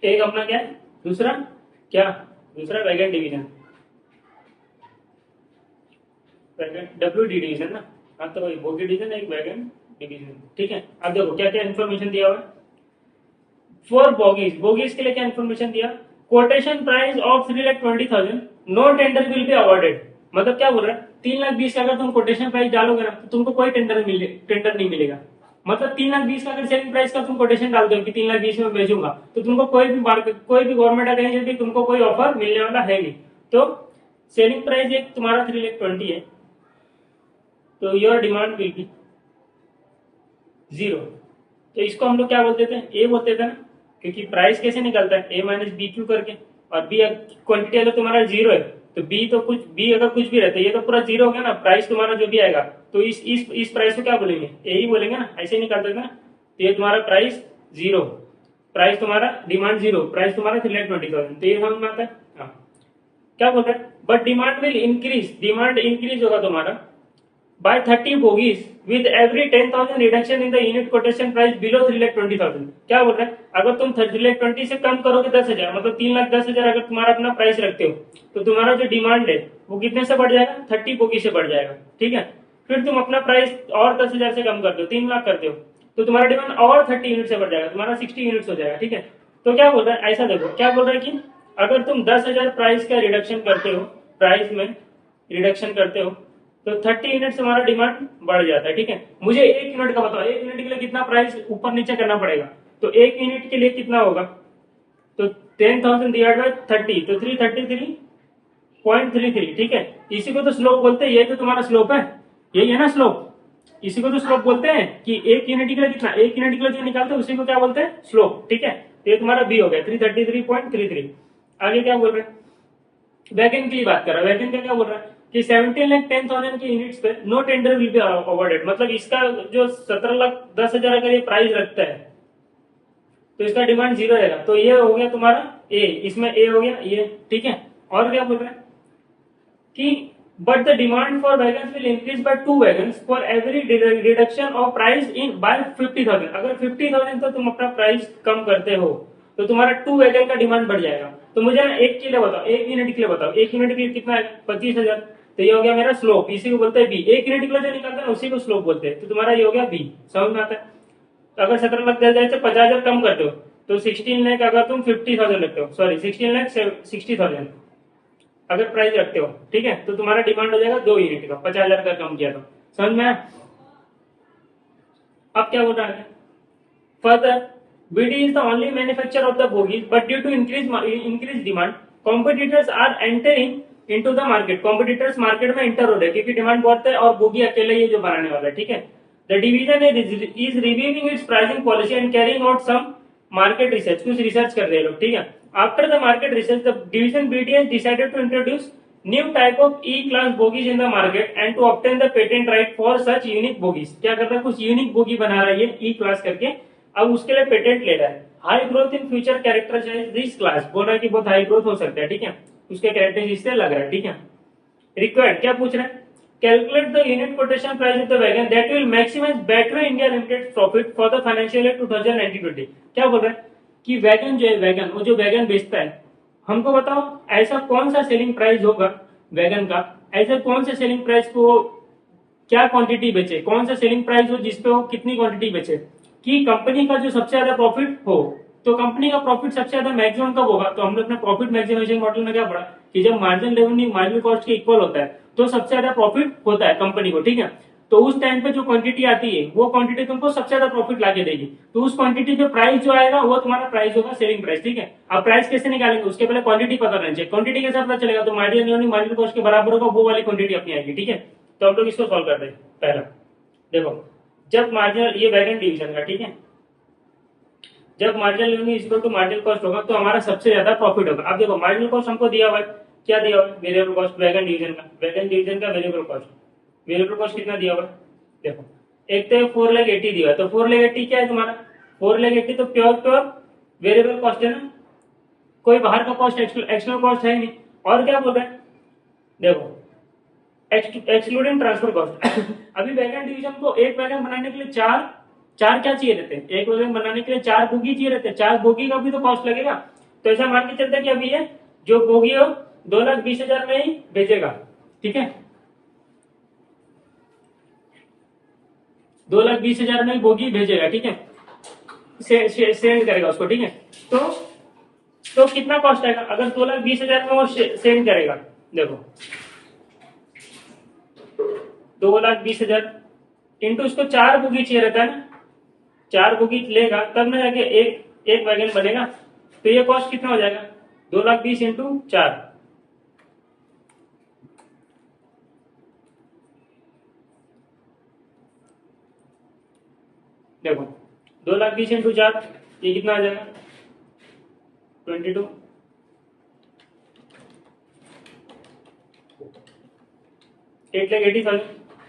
एक अपना क्या है दूसरा वैगन डिवीजन डब्ल्यूडी डिवीजन ना हाँ तो वही बोगी डिवीजन एक वैगन डिवीजन ठीक है अब देखो क्या क्या इन्फॉर्मेशन दिया हुआ है फॉर बोगीज के लिए क्या इन्फॉर्मेशन दिया quotation price of 3,20,000 no tender will be awarded मतलब क्या बोल रहा है 3,20,000 का अगर तुम कोटेशन प्राइस डालोगे ना तो तुमको कोई टेंडर नहीं मिलेगा मतलब 3,20,000 का अगर सेलिंग प्राइस का तुम कोटेशन डाल दो कि 3,20,000 में बेचूंगा तो तुमको कोई भी गवर्नमेंट का कहीं भी तुमको कोई ऑफर मिलने वाला है नहीं तो सेलिंग प्राइस एक तुम्हारा 3,20,000 है तो योर डिमांड विल बी 0 तो इसको हम लोग क्या बोलते थे ए बोलते थे ना क्योंकि प्राइस कैसे निकलता है ए माइनस बी क्यू करके और बी क्वांटिटी अगर तुम्हारा 0 है तो बी तो कुछ बी अगर कुछ भी रहता है ये तो पूरा 0 हो गया ना प्राइस तुम्हारा जो भी आएगा तो इस प्राइस को क्या बोलेंगे ए ही बोलेंगे ना ऐसे निकालते थे ना तो ये तुम्हारा प्राइस 0 प्राइस तुम्हारा डिमांड 0 प्राइस तुम्हारा 3,20,000 तो ये समझ में आता है हाँ क्या बोल रहा है but demand will increase demand increase होगा तुम्हारा by 30 bogies with every 10,000 reduction in the unit quotation price below 3,20,000 क्या बोल रहे हैं अगर तुम 3,20,000 से कम करोगे 10,000 मतलब 3,10,000 अगर तुम्हारा अपना प्राइस रखते हो तो तुम्हारा जो डिमांड है वो कितने से बढ़ जाएगा 30 बोगी से बढ़ जाएगा ठीक है फिर तुम अपना प्राइस और 10,000 से कम करते हो 3 लाख करते हो तो तुम्हारा डिमांड और 30 यूनिट से बढ़ जाएगा तुम्हारा 60 यूनिट्स हो जाएगा ठीक है तो क्या बोल रहा है ऐसा देखो क्या बोल रहा है कि अगर तुम 10,000 प्राइस का रिडक्शन करते हो प्राइस में रिडक्शन करते हो तो 30 यूनिट से हमारा डिमांड बढ़ जाता है ठीक है मुझे 1 यूनिट का बताओ 1 यूनिट के लिए कितना प्राइस ऊपर नीचे करना पड़ेगा तो 1 यूनिट के लिए कितना होगा तो 10,000 डिवाइड बाय 30 तो 333.33 ठीक है इसी को तो स्लोप बोलते हैं ये तो तुम्हारा स्लोप है यही है ना स्लोप इसी को तो स्लोप बोलते हैं कि 1 यूनिट के लिए कितना 1 यूनिट के लिए जो निकालते हैं उसी को क्या बोलते हैं स्लोप ठीक है तो ये तुम्हारा बी हो गया 333.33 आगे क्या बोल रहे हैं वैगन की बात कर रहा है वैगन का क्या बोल रहा है कि 17,10,000 के यूनिट्स पे no tender will be awarded मतलब इसका जो 17,10,000 अगर ये प्राइस रखता है तो इसका डिमांड 0 रहेगा तो ये हो गया तुम्हारा ए इसमें ए हो गया ये ठीक है और क्या बोल रहे हैं कि but the demand for wagons will increase by 2 wagons for every reduction of price in by 50,000 अगर 50,000 तो तुम अपना प्राइस कम करते हो तो तुम्हारा 2 वैगन का डिमांड बढ़ जाएगा तो मुझे ना एक के लिए बताओ 1 यूनिट के लिए बताओ 1 यूनिट के लिए कितना है 25,000 तो ये हो गया मेरा स्लोप इसी को बोलते हैं बी 1 यूनिट के लिए जो निकलता है उसी को स्लोप बोलते हैं तो तुम्हारा ये हो गया बी समझ में आता है तो अगर 17,10,000 से 50,000 कम करते हो तो 16 लाख अगर तुम 50,000 रखते हो, सॉरी 16 लाख 60,000 अगर प्राइस रखते हो, ठीक है, तो तुम्हारा डिमांड हो जाएगा 2 यूनिट का, 50,000 का कम किया तो। समझ में आया? अब क्या बोल रहा है? Further, BD is the only manufacturer of the bogies, but due to increased demand, competitors are entering into the market. Competitors market में एंटर हो रहे हैं क्योंकि डिमांड बहुत है और बोगी अकेले ये जो बनाने वाला है, ठीक है। The division is reviewing its pricing policy and carrying out some market research. कुछ रिसर्च कर रहे हैं लोग, ठीक है। After the market research, the division BD has decided to introduce new type of E-class bogies in the market and to obtain the patent right for such unique bogies. क्या कर रहा है? कुछ यूनिक बोगी बना रहा है ये E-class करके, अब उसके लिए पेटेंट ले रहा है। High growth in future characterize this class, बोल रहा है कि बहुत हाई ग्रोथ हो सकता है, ठीक है, उसके कैरेक्टरिस्टिक से लग रहा है, ठीक है। रिक्वायर्ड क्या पूछ रहे हैं? Calculate the unit quotation price of the wagon that will maximize battery India limited profit for the financial year 2019-20। क्या बोल रहा है कि वैगन जो है, वैगन वो जो वैगन बेचता है, हमको बताओ ऐसा कौन सा सेलिंग प्राइस होगा वैगन का, ऐसा कौन सा सेलिंग प्राइस को क्या क्वांटिटी बेचे, कौन सा सेलिंग प्राइस हो जिसपे वो कितनी क्वांटिटी बेचे, कि कंपनी का जो सबसे ज्यादा प्रॉफिट हो। तो कंपनी का प्रॉफिट सबसे ज्यादा मैक्सिमम कब होगा? तो हम लोग अपने प्रॉफिट मैक्सिमाइजेशन मॉडल में क्या पढ़ा कि जब मार्जिन रेवेन्यू मार्जिनल कॉस्ट के इक्वल होता है तो सबसे ज्यादा प्रॉफिट होता है कंपनी को, ठीक है। तो उस टाइम पे जो क्वांटिटी आती है वो क्वांटिटी तुमको सबसे ज्यादा प्रॉफिट लाके देगी, तो उस क्वांटिटी पे प्राइस जो आएगा वो तुम्हारा प्राइस होगा सेलिंग प्राइस, ठीक है। अब प्राइस कैसे निकालेंगे? उसके पहले क्वांटिटी पता रहना चाहिए। क्वांटिटी कैसे पता चलेगा? तो मार्जिन रेवेन्यू मार्जिनल कॉस्ट के बराबर होगा, वो वाली क्वांटिटी अपनी आएगी, ठीक है। तो हम लोग इसको सॉल्व करते हैं। पहला देखो, जब मार्जिनल, ये वैगन डिवीजन का, ठीक है, जब marginal revenue equal to marginal cost होगा तो हमारा सबसे ज्यादा प्रॉफिट होगा। अब देखो मार्जिनल कॉस्ट हमको दिया हुआ है, क्या दिया हुआ है? वेरिएबल कॉस्ट, वैगन डिवीजन का, वैगन डिवीजन का वेरिएबल कॉस्ट कितना दिया हुआ है? देखो, एक तो 4,80,000 दिया है, तो 4,80,000 क्या है तुम्हारा? 4,80,000 तो प्योर वेरिएबल कॉस्ट है ना, कोई बाहर का कॉस्ट एक्सटर्नल कॉस्ट है नहीं। और क्या बोल रहे हैं? देखो, एक्सक्लूडिंग ट्रांसफर कॉस्ट। अभी वैगन डिवीजन को एक वैगन बनाने के लिए चार क्या चाहिए रहते हैं? एक वैगन बनाने के लिए 4 बोगी चाहिए रहते हैं, 4 बोगी का भी तो कॉस्ट लगेगा। तो ऐसा मान के चलते हैं कि अभी ये जो बोगी है 2,20,000 में ही बेचेगा, ठीक है, 2,20,000 में ही बोगी भेजेगा, ठीक है, सेंड करेगा उसको, ठीक है। तो कितना कॉस्ट आएगा अगर 2,20,000 में वो सेंड करेगा? देखो 2,20,000 इंटू उसको 4 बोगी चाहिए रहता है ना, 4 बोगी लेगा तब ना जाके एक वैगन बनेगा। तो ये कॉस्ट कितना हो जाएगा? 2,20,000 इंटू 4, देखो 2,20,000 इंटू 4 ये कितना आ जाएगा? 22, 8,80,000।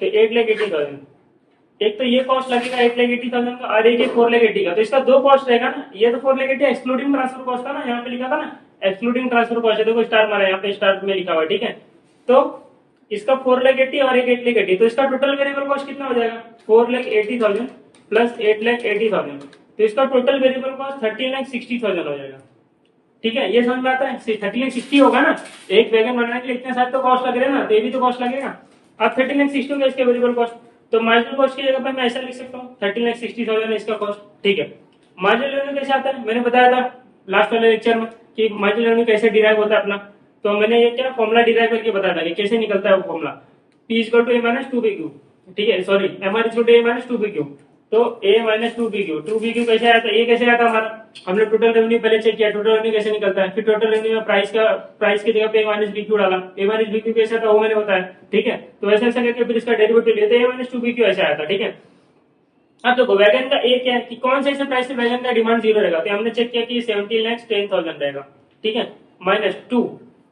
तो 8,80,000, एक तो ये कॉस्ट लगेगा 8,80,000 का और एक 4,80,000 का, तो इसका 2 कॉस्ट रहेगा ना। ये तो 4,80,000 एक्सक्लूडिंग ट्रांसफर कॉस्ट था ना, यहाँ पे लिखा था ना एक्सक्लूडिंग ट्रांसफर कॉस्ट है, देखो स्टार मारा यहाँ पे, स्टार में लिखा हुआ, ठीक है। तो इसका 4,80,000 और एक 8,80,000, तो इसका टोटल वेरिएबल कॉस्ट कितना हो जाएगा? 4,80,000 प्लस 8,80,000, तो इसका टोटल वेरिएबल कॉस्ट 13,60,000 हो जाएगा, ठीक है। ये समझ में आता है? 13,60 होगा ना, एक वैगन बनाने के लिए इतने सारे तो कॉस्ट लग रहे हैं ना, तो ये भी तो कॉस्ट लगेगा। अब 13,60 होगा इसके वेरिएबल कॉस्ट, तो मार्जिनल कॉस्ट की जगह पर मैं ऐसा लिख सकता हूँ 13,60,000 है इसका कॉस्ट, ठीक है। मार्जिनल रेवेन्यू कैसे आता है? मैंने बताया था लास्ट वाले लेक्चर में कि मार्जिनल रेवेन्यू कैसे डिराइव होता है अपना, तो मैंने ये क्या फॉर्मुला डिराइव करके बताया था कि कैसे निकलता है वो फॉर्मुला, P = A - 2BQ, ठीक है, सॉरी MR = A - 2BQ। तो A - 2BQ कैसे आया था? ये कैसे आया था हमारा? हमने टोटल रेवेन्यू पहले चेक किया, टोटल रेवेन्यू कैसे निकलता है, फिर टोटल रेवेन्यू में प्राइस की जगह पे A - BQ डाला, A - BQ कैसे था वो मैंने बताया, ठीक है। तो ऐसा करके फिर इसका डेरिवेटिव लेते हैं, A - 2BQ ऐसे आया था, ठीक है। अब देखो वैगन का एक है कि कौन से ऐसे प्राइस से वैगन का डिमांड 0 रहेगा, तो हमने चेक किया कि 17,10,000 रहेगा, ठीक है, -2।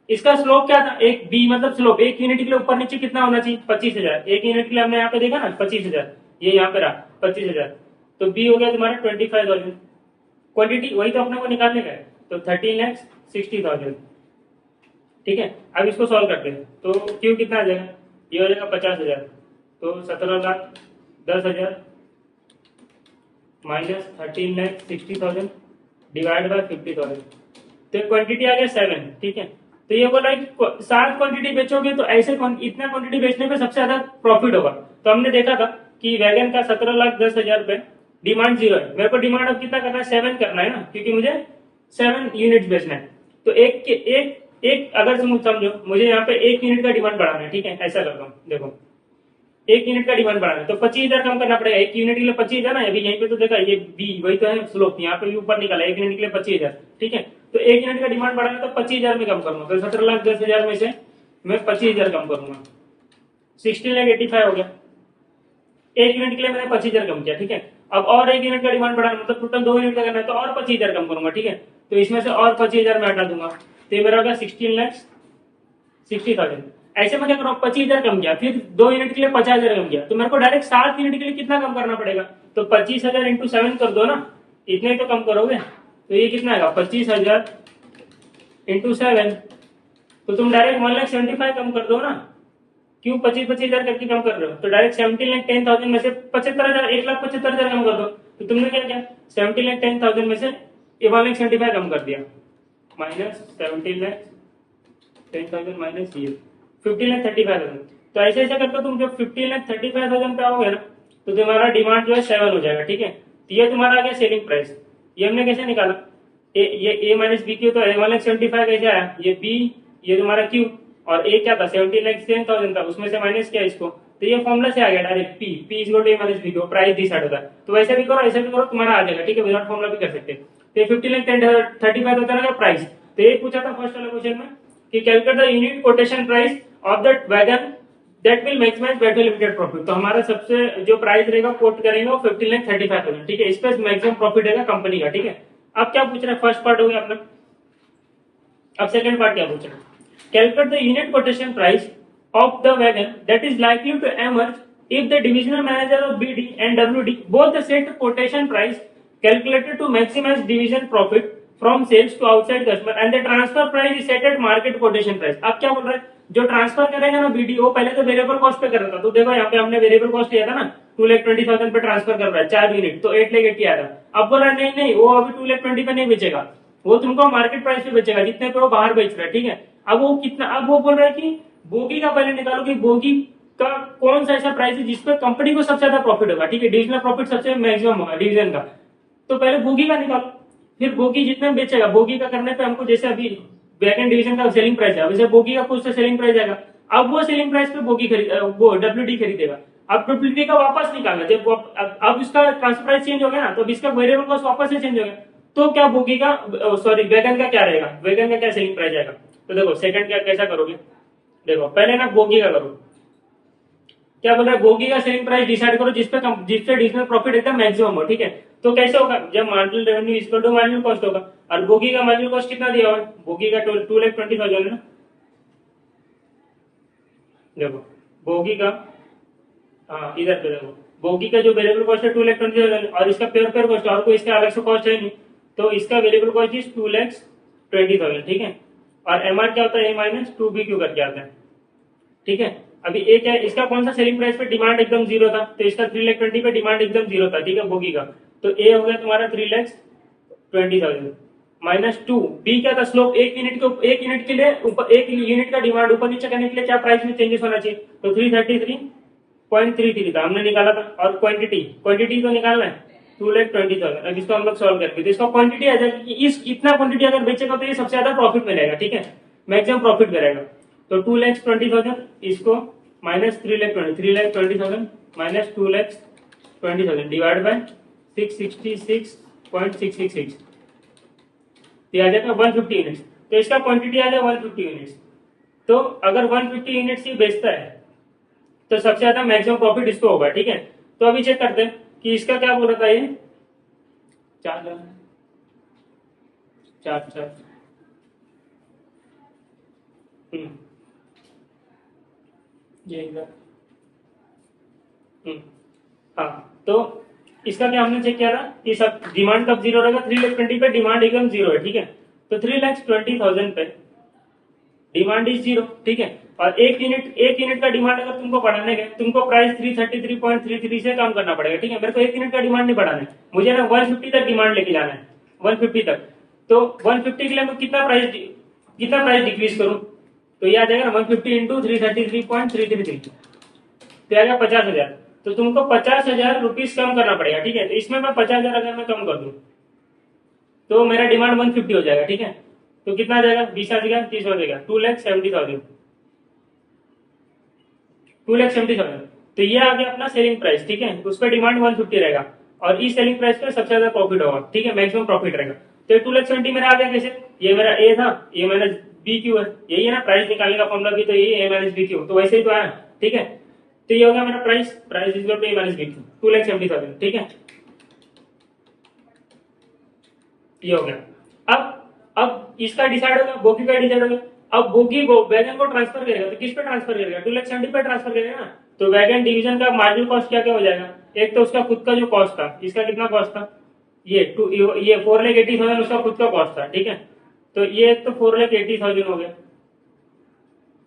इसका स्लोप क्या था? एक बी मतलब स्लोप, एक यूनिट के लिए ऊपर नीचे कितना होना चाहिए? 25,000। एक यूनिट के लिए हमने यहाँ पे देखा ना 25,000, ये यहाँ पे रहा 25,000, तो बी हो गया तुम्हारा 25,000। क्वांटिटी वही तो अपने को निकालने का है, तो 13,60,000, ठीक है। अब इसको सॉल्व करते हैं, तो क्यू कितना आ जाएगा? ये हो जाएगा 50,000, तो 17,10,000 माइनस 13,60,000 डिवाइड बाय 50,000, तो क्वांटिटी आ गया 7, ठीक है। तो ये बोला कि 7 क्वांटिटी बेचोगे तो ऐसे इतना क्वांटिटी बेचने पे सबसे ज्यादा प्रॉफिट होगा। तो हमने देखा था कि वैगन का 17,10,000 रुपए डिमांड 0 है, मेरे को डिमांड अब कितना करना है, 7 करना है ना, क्योंकि मुझे 7 यूनिट बेचना है। तो एक अगर समझो मुझे यहाँ पे 1 यूनिट का डिमांड बढ़ाना है, ठीक है, ऐसा करता हूँ, देखो 1 यूनिट का डिमांड बढ़ाना है तो 25,000 कम करना पड़ेगा। 1 यूनिट के लिए 25,000 ना, अभी यहीं पे तो देखा ये बी वही तो है स्लोप, यहाँ पे भी ऊपर निकाला 1 यूनिट के लिए 25,000, ठीक है। तो 1 यूनिट का डिमांड बढ़ाना तो 25,000 में कम करूंगा, तो 17,10,000 में से मैं 25,000 कम करूंगा, 16,85,000 हो गया। 1 यूनिट के लिए मैंने 25,000 कम किया, ठीक है। अब और 1 यूनिट का डिमांड बढ़ाना मतलब टोटल 2 यूनिट का करना है तो और 25,000 कम करूंगा, ठीक है। तो इसमें से और 25,000 मैं हटा दूंगा, तो ये मेरा होगा 16,60,000। ऐसे में क्या करूँ, 25,000 कम किया, फिर 2 यूनिट के लिए 50,000 कम किया, तो मेरे को डायरेक्ट 7 यूनिट के लिए कितना कम करना पड़ेगा, तो 25,000 इंटू 7 कर दो ना, इतने ही तो कम करोगे। तो ये कितना आएगा, 25,000 इंटू 7, तो तुम डायरेक्ट 1,75,000 कम कर दो ना, क्यों 25,000 करके कम कर रहे हो, तो डायरेक्ट 17,10,000 में से 75,000 1,75,000 कम कर दो। तो तुमने क्या किया, 17,10,000 में से 1,75,000 कम कर दिया, माइनस 17,10,000 माइनस ये 15,35,000। तो ऐसे ऐसे करके तुम जब 15,35,000 पे आओगे ना, तो तुम्हारा डिमांड जो है 7 हो जाएगा, ठीक है। तो ये तुम्हारा आ गया सेलिंग प्राइस। ये हमने कैसे निकाला, ये ए माइनस बी क्यू, तो 1,75,000 कैसे आया, ये बी ये तुम्हारा क्यू, और ए क्या था 17,10,000 था, उसमें से माइनस किया इसको, तो ये फॉर्मुला से आ गया direct P is equal to A minus B Q, price decide होता है। तो वैसे भी करो ऐसे भी करो, तुम्हारा आ जाएगा, ठीक है, विदाउट फॉर्मुला भी कर सकते हैं। तो ये 15,35,000 होता है प्राइस। तो ये पूछा था फर्स्ट वाले क्वेश्चन में कि calculate the unit quotation price of that wagon that will maximize battery limited profit. तो हमारा सबसे जो प्राइस रहेगा कोट करेंगे वो 15,35,000, ठीक है, इस पर मैक्सिमम प्रॉफिट रहेगा कंपनी का, ठीक है। अब क्या पूछ रहे हैं, फर्स्ट पार्ट हो गया अपना, अब सेकंड पार्ट क्या पूछ रहे हैं, calculate the unit quotation price of the wagon that is likely to emerge if the divisional manager of BD and WD both set quotation price calculated to maximize division profit from sales to outside customer and the transfer price is set at market quotation price। अब क्या बोल रहा है, जो transfer करेगा ना BD, वो पहले तो वेरिएबल कॉस्ट पे कर रहा था, तो देखो यहाँ पे हमने वेरिएबल कॉस्ट लिया था ना, 2,20,000 पे ट्रांसफर कर रहा है 4 यूनिट, तो 8,80,000 आ रहा। अब बोल रहा नहीं नहीं, वो अभी 2,20,000 पे नहीं बेचेगा, वो तुमको मार्केट प्राइस पे बेचेगा जितने पे वो बाहर बेच रहा है, ठीक है। अब वो कितना, अब वो बोल रहा है कि बोगी का पहले निकालो कि बोगी का कौन सा ऐसा प्राइस है जिसपे कंपनी को सबसे ज्यादा प्रॉफिट होगा, ठीक है, डिविजनल प्रॉफिट सबसे मैक्सिमम होगा डिवीजन का। तो पहले बोगी का निकालो, फिर बोगी जितने में बेचेगा, बोगी का करने पे हमको जैसे अभी वैगन डिवीजन का सेलिंग प्राइस है, वैसे बोगी का कुछ तो सेलिंग प्राइस आएगा। अब वो सेलिंग प्राइस पे बोगी वो डब्ल्यूडी खरीदेगा। अब डब्ल्यूडी का वापस निकालना, जब अब इसका ट्रांसफर प्राइस चेंज हो गया ना, तो इसका वेरिएबल कॉस्ट वापस से चेंज हो गया, तो क्या बोगी का सॉरी वैगन का क्या रहेगा, वैगन का क्या सेलिंग प्राइस आएगा। तो देखो सेकंड क्या कैसा करोगे, देखो पहले ना बोगी का करो, क्या बोल रहा है, बोगी का सेलिंग प्राइस डिसाइड करो जिसपे एडिशनल प्रॉफिट एकदम मैक्सिमम हो, ठीक है। तो कैसे होगा, जब marginal revenue equal to marginal cost होगा, और बोगी का मार्जिनल कॉस्ट कितना दिया हुआ है, बोगी का 2,20,000 है ना, देखो बोगी का, हाँ इधर पे देखो, बोगी का जो वेरिएबल कॉस्ट है 2,20,000 और इसका पेयर कॉस्ट और कोई इसका अलग से कॉस्ट है नहीं, तो इसका वेरिएबल कॉस्ट इज 2,20,000, ठीक है। और एमआर क्या होता है, ए माइनस 2BQ करके आता है, ठीक है। अभी ए क्या है, इसका कौन सा सेलिंग प्राइस पे डिमांड एकदम 0 था, तो इसका 3,20,000 पे डिमांड एकदम 0 था, ठीक है, बोगी का। तो ए हो गया तुम्हारा 3,20,000 माइनस 2, बी क्या था स्लोप, एक यूनिट के लिए ऊपर 1 यूनिट का डिमांड ऊपर नीचे करने के लिए क्या प्राइस में चेंजेस होना चाहिए, तो 333.33 था हमने निकाला था, और क्वांटिटी तो निकालना है 2,20,000। अब इसको हम लोग सॉल्व करके, तो इसका क्वांटिटी आ जाएगी कि इस इतना क्वांटिटी अगर बेचेगा तो ये सबसे ज्यादा प्रॉफिट मिलेगा, ठीक है, मैक्सिमम प्रॉफिट करेगा। तो 2,20,000 इसको माइनस 3,20,000 माइनस 2,20,000 डिवाइड बाय 666.666, आ जाएगा 150 यूनिट्स। तो इसका क्वांटिटी आ जाएगा 150 यूनिट्स। तो अगर 150 यूनिट्स ही बेचता है तो सबसे ज्यादा मैक्सिमम प्रॉफिट इसको होगा, ठीक है। तो अभी चेक करते हैं कि इसका क्या बोल रहा था, ये 4 ये हाँ, तो इसका क्या हमने चेक किया था कि सब डिमांड कब 0 रहेगा, 3,20,000 पे डिमांड एकदम 0 है, ठीक है। तो 3,20,000 पे डिमांड इज 0, ठीक है। और एक यूनिट का डिमांड अगर तुमको बढ़ाने का, तुमको प्राइस 333.33 से कम करना पड़ेगा, ठीक है। मेरे को 1 यूनिट का डिमांड नहीं बढ़ाना है, मुझे ना 150 तक डिमांड लेके जाना है, 150 तक। तो 150 के लिए मैं कितना प्राइस डिक्रीज करूं, तो ये आ जाएगा 150 इंटू 333.333, तो आ गया 50,000। तो तुमको 50,000 रुपीज कम करना पड़ेगा, ठीक है। तो इसमें मैं 50,000 अगर मैं कम कर दूं तो मेरा डिमांड 150 हो जाएगा, ठीक है। तो कितना आ जाएगा, 20 आ जाएगा, 30 हो जाएगा, 2,70,000, 2,70,000। तो ये आ गया अपना सेलिंग प्राइस, ठीक है। उस पर डिमांड 150 रहेगा और इस सेलिंग प्राइस पे सबसे ज्यादा प्रॉफिट होगा, ठीक है, मैक्सिमम प्रॉफिट रहेगा। तो 2,70,000 मेरा आ गया कैसे, ये मेरा ए था, ये माइनस बी क्यू है, यही है ना प्राइस निकालने का फॉर्मूला भी, तो ये ए माइनस बी क्यू, तो वैसे ही तो आया, ठीक है। तो ये हो गया मेरा price, price is A minus B Q, 2,70,000, ठीक है। ये हो गया। अब इसका डिसाइड होगा, बोगी का डिसाइड होगा। अब बोगी वैगन को ट्रांसफर करेगा तो किस पे ट्रांसफर करेगा, 2,70,000 पे ट्रांसफर करेगा ना। तो वैगन डिवीजन का मार्जिनल कॉस्ट क्या क्या हो जाएगा, एक तो उसका खुद का जो कॉस्ट था, इसका कितना कॉस्ट था, ये 4,80,000 उसका खुद का कॉस्ट था, ठीक है। तो ये एक तो 4,80,000 हो गया,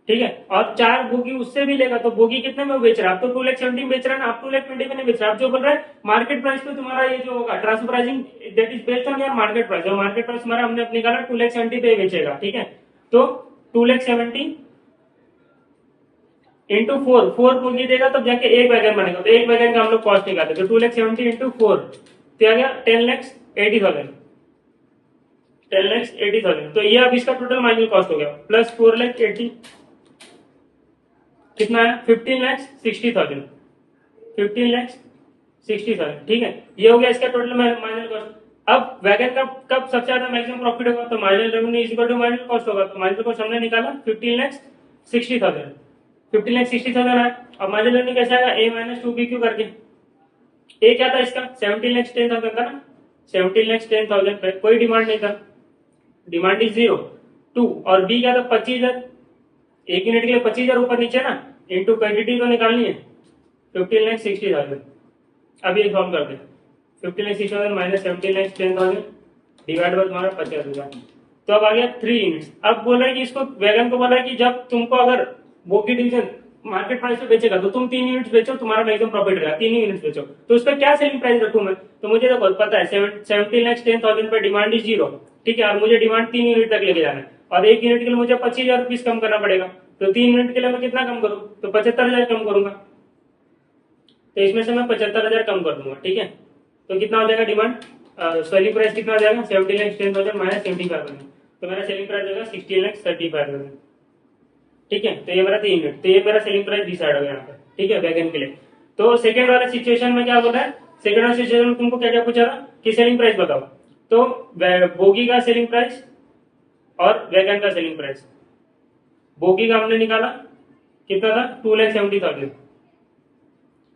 ठीक है। और 4 बोगी उससे भी लेगा, तो बोगी कितने में बेच रहा है, आप तो 2,70,000 बेच रहा है ना, आप 2,20,000 में नहीं बेच रहा, आप जो बोल रहा है मार्केट प्राइस पे तुम्हारा ये जो होगा transfer pricing that is based on your market price, और मार्केट प्राइस हमारा हमने अपने निकाला 2,70,000 पे बेचेगा, ठीक है। तो 2,70,000 इंटू 4 बोगी देगा तब जाके एक वैगन बनेगा, तो एक वैगन का हम लोग कॉस्ट निकालते, तो 2,70,000 इंटू 4 तो आ गया 10,80,000, 10,80,000। तो ये अब इसका टोटल मार्जिनल कॉस्ट हो गया, प्लस 4,80,000 कितना है, 15,60,000, 15,60,000, ठीक है। ये हो गया इसका टोटल मार्जिनल कॉस्ट। अब वैगन का कब सबसे ज्यादा मैक्सिमम प्रॉफिट होगा, तो marginal revenue is equal to marginal cost होगा, तो मार्जिनल कॉस्ट हमने निकाला 15,60,000, 15,60,000 है। अब मार्जिनल रेवेन्यू कैसे आएगा, ए माइनस 2BQ करके, ए क्या था इसका 17,10,000 था ना, 17,10,000 पे कोई डिमांड नहीं था, डिमांड इज 0 2, और बी क्या था 25,000, एक यूनिट के लिए 25,000 ऊपर नीचे ना, इंटू क्वांटिटी तो निकालनी है, 15,60,000। अब ये सॉल्व कर दे, 15,60,000 माइनस 17,10,000 डिवाइड बाय तुम्हारा 50,000। तो अब आ गया 3 यूनिट्स। अब बोल रहा है कि इसको वैगन को बोल रहा है कि जब तुमको अगर बोगी डिवीजन मार्केट प्राइस पे बेचेगा तो तुम 3 यूनिट्स बेचो, तुम्हारा मैक्सिमम प्रॉफिट रहेगा, 3 यूनिट्स बेचो। तो उसका क्या सेलिंग प्राइस रखूं मैं, तो मुझे तो पता है 17,10,000 पे डिमांड इज 0, ठीक है, और मुझे डिमांड 3 यूनिट तक लेके जाना है, और एक यूनिट के लिए मुझे 25,000 रुपीज कम करना पड़ेगा। तो 3 यूनिट के लिए मैं कितना कम करूं, तो 75,000 कम करूंगा, तो इसमें से मैं 75,000 कम कर दूंगा, ठीक है। तो कितना हो जाएगा डिमांड, सेलिंग प्राइस कितना हो जाएगा, 17,10,000 माइनस 75,000, तो मेरा सेलिंग प्राइस होगा 16,35,000, ठीक है। तो ये मेरा 3 यूनिट, तो ये मेरा सेलिंग प्राइस डिसाइड हो गया यहाँ पे, ठीक है, वैगन के लिए। तो सेकंड वाला सिचुएशन में क्या बोल रहा है, सेकंड वाला सिचुएशन में तुमको क्या क्या पूछा था कि सेलिंग प्राइस बताओ, तो बोगी का सेलिंग प्राइस और वैगन का सेलिंग प्राइस। बोगी का हमने निकाला कितना था 2,70,000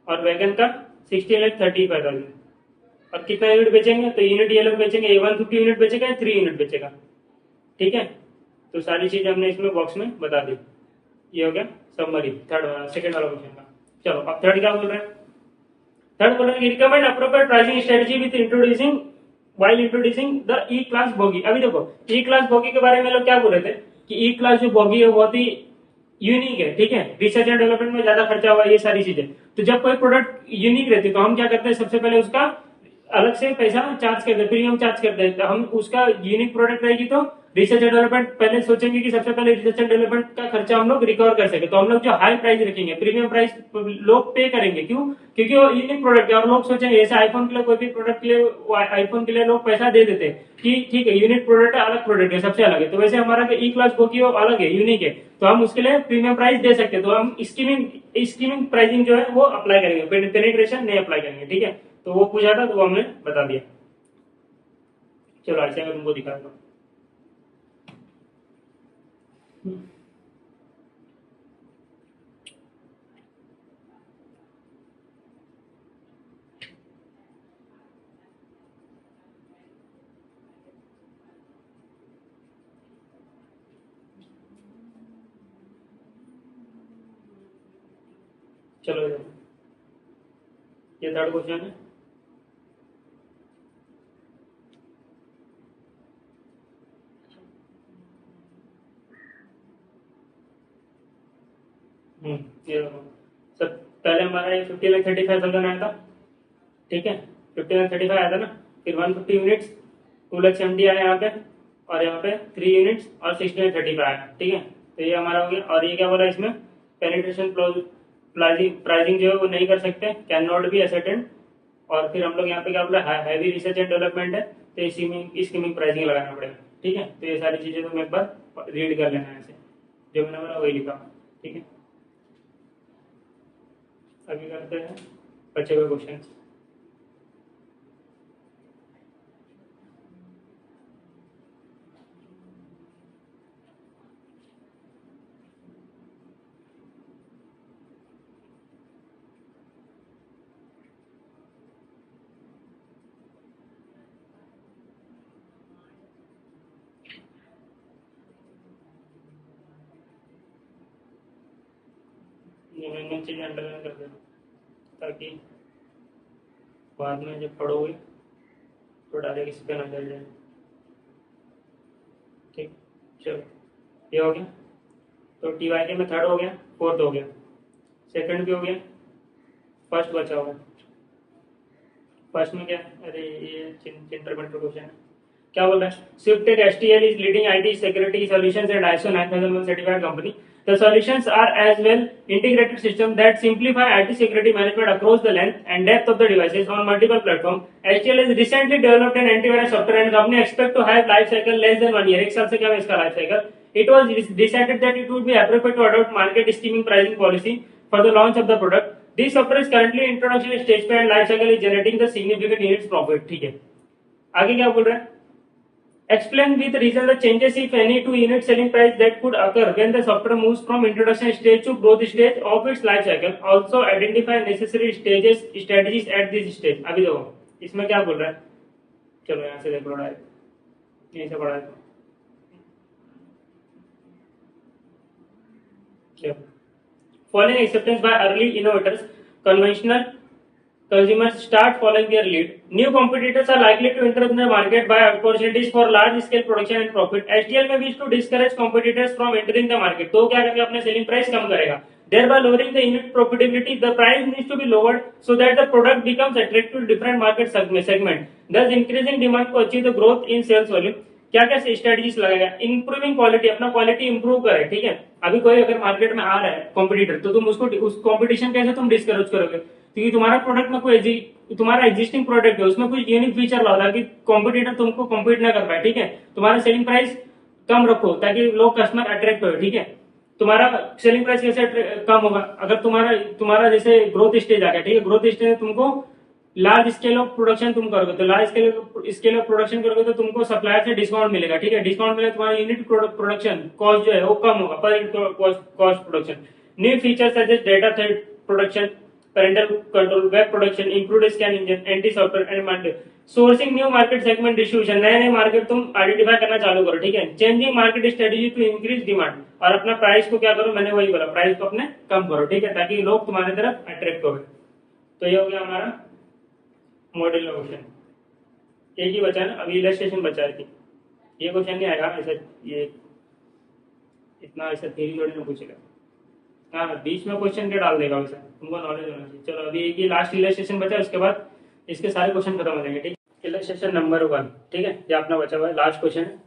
और वैगन का 16,35,000, और कितना यूनिट बेचेंगे, तो यूनिट ये लोग बेचेंगे, 150 यूनिट बेचेगा या 3 यूनिट बेचेगा, ठीक है। तो सारी चीजें हमने इसमें बॉक्स में बता दी। ये हो गया समरी सेकंड वाला क्वेश्चन का। चलो अब थर्ड क्या बोल रहे हैं, थर्ड बोल रहे हैं recommend appropriate pricing strategy with introducing while introducing the E class bogie. अभी देखो ई क्लास बोगी के बारे में लोग क्या बोल रहे थे कि ई क्लास जो बोगी है बहुत ही यूनिक है, ठीक है, रिसर्च एंड डेवलपमेंट में ज्यादा खर्चा हुआ, ये सारी चीजें। तो जब कोई प्रोडक्ट यूनिक रहती है तो हम क्या करते हैं, सबसे पहले उसका अलग से पैसा चार्ज करते हैं, प्रीमियम चार्ज करते हैं। तो हम उसका यूनिक प्रोडक्ट रहेगी तो रिसर्च एंड डेवलपमेंट पहले सोचेंगे कि सबसे पहले रिसर्च एंड डेवलपमेंट का खर्चा हम लोग रिकवर कर सके, तो हम लोग जो हाई प्राइस रखेंगे, प्रीमियम प्राइस लोग पे करेंगे, क्यों, क्योंकि वो यूनिक प्रोडक्ट है। और लोग सोचेंगे जैसे आईफोन के लिए, कोई भी प्रोडक्ट के लिए, आईफोन के लिए लोग पैसा दे देते हैं कि ठीक है यूनिक प्रोडक्ट है, अलग प्रोडक्ट है, सबसे अलग है। तो वैसे हमारा ई क्लास बोगी वो अलग है, यूनिक है, तो हम उसके लिए प्रीमियम प्राइस दे सकते हैं। तो हम स्कीमिंग प्राइसिंग जो है वो अप्लाई करेंगे, पेनिट्रेशन नहीं अप्लाई करेंगे, ठीक है। तो वो पूछा था तो वो हमने बता दिया। चलो ऐसे मैं तुमको दिखा दूँ। चलो ये थर्ड क्वेश्चन है। ये देखो सब पहले हमारा ये 50,35,000 आया था, ठीक है, 50,35 आया था ना, फिर 150 यूनिट्स 2,70,000 आया यहाँ पे, और यहाँ पे 3 यूनिट्स और 16,35 आया, ठीक है। तो ये हमारा हो गया। और ये क्या बोला इसमें पेनिट्रेशन क्लोज प्राइसिंग जो है वो नहीं कर सकते, कैन नॉट बी असर्टेन। और फिर हम लोग यहाँ पे क्या बोल रहे हैं, हैवी रिसर्च एंड डेवलपमेंट है, तो स्कीमिंग प्राइसिंग लगाना पड़ेगा। ठीक है, तो ये सारी चीजें तुम एक बार रीड कर लेना ऐसे, जो मैंने बोला वही लिखा। ठीक है, अभी करते हैं बचे हुए क्वेश्चन। मैं चीजें अंडरलाइन कर देना, ताकि बाद में जब पढ़ोगे तो डायरेक्ट इस पे नजर जाए। ठीक, चलो ये हो गया। तो टी वाई के में थर्ड हो गया, फोर्थ हो गया, सेकंड भी हो गया, फर्स्ट बचा हुआ। फर्स्ट में क्या है? अरे ये चिंटर बंटर क्वेश्चन है। क्या बोल रहा है? Swiftech STL is leading IT security solutions and ISO 9001 certified company. The solutions are as well integrated systems that simplify IT security management across the length and depth of the devices on multiple platforms. HTL has recently developed an antivirus software and company expect to have life cycle less than 1 year. एक साल से क्या है इसका life cycle? It was decided that it would be appropriate to adopt market scheming pricing policy for the launch of the product. This software is currently in introduction stage पे and life cycle is generating the significant units profit. ठीक है, आगे क्या बोल रहा है? Explain with reason the changes, if any, to unit selling price that could occur when the software moves from introduction stage to growth stage of its life cycle. Also identify necessary strategies at this stage. अभी देखो इसमें क्या बोल रहा है, चलो यहाँ से देख लो डायरेक्ट, यहीं से पढ़ा है। Following acceptance by early innovators, conventional consumers start following their lead. New competitors are likely to enter the market by opportunities for large scale production and profit. HTL may wish to discourage competitors from entering the market. तो क्या करेगा, अपने selling price कम करेगा, thereby lowering the unit profitability. The price needs to be lowered so that the product becomes attractive to different market segment, thus increasing demand to achieve the growth in sales volume. क्या क्या strategies लगाएगा? Improving quality, अपना quality improve करे। ठीक है, अभी कोई अगर मार्केट में आ रहा है कॉम्पिटिटर, तो तुम उसको उस कॉम्पिटिशन कैसे तुम डिस्करेज करोगे? क्योंकि तुम्हारा प्रोडक्ट में कोई तुम्हारा एग्जिस्टिंग प्रोडक्ट है, उसमें कुछ यूनिक फीचर लाओ ताकि कॉम्पिटिटर तुमको कॉम्पीट ना कर पाए। ठीक है, तुम्हारा सेलिंग प्राइस कम रखो ताकि लोग कस्टमर अट्रैक्ट हो। ठीक है, तुम्हारा सेलिंग प्राइस कैसे कम होगा? अगर तुम्हारा जैसे ग्रोथ स्टेज आ गया, ठीक है, ग्रोथ स्टेज में तुमको लार्ज स्केल ऑफ प्रोडक्शन तुम करोगे, तो लार्ज स्केल ऑफ प्रोडक्शन करोगे तो तुमको सप्लायर से डिस्काउंट मिलेगा। ठीक है, डिस्काउंट मिले, तुम्हारा यूनिट प्रोडक्शन कॉस्ट जो है वो कम होगा, पर cost production. New features such as data thread production, parental control, web production, improved scan engine, anti software and market sourcing, new market segment distribution, नए नए मार्केट तुम आइडेंटिफाई करना चालू करो। ठीक है, changing market strategy to increase demand, और अपना प्राइस को क्या करो, मैंने वही बोला, प्राइस को अपने कम करो। ठीक है, ताकि लोग तुम्हारी तरफ अट्रैक्ट हो। तो ये हो गया हमारा मॉडल का क्वेश्चन। एक ही बचा ना, अभी इलस्ट्रेशन बचा है। ये क्वेश्चन नहीं आएगा ऐसा, ये इतना ऐसा थ्योरी थोड़ी ना पूछेगा। हाँ, बीच में क्वेश्चन क्या डाल देगा वैसा, तुमको नॉलेज होना चाहिए। चलो अभी एक ही लास्ट इलस्ट्रेशन बचा है, उसके बाद इसके सारे क्वेश्चन खत्म हो जाएंगे। ठीक, इलस्ट्रेशन नंबर 1। ठीक है, ये अपना बचा हुआ है, लास्ट क्वेश्चन है,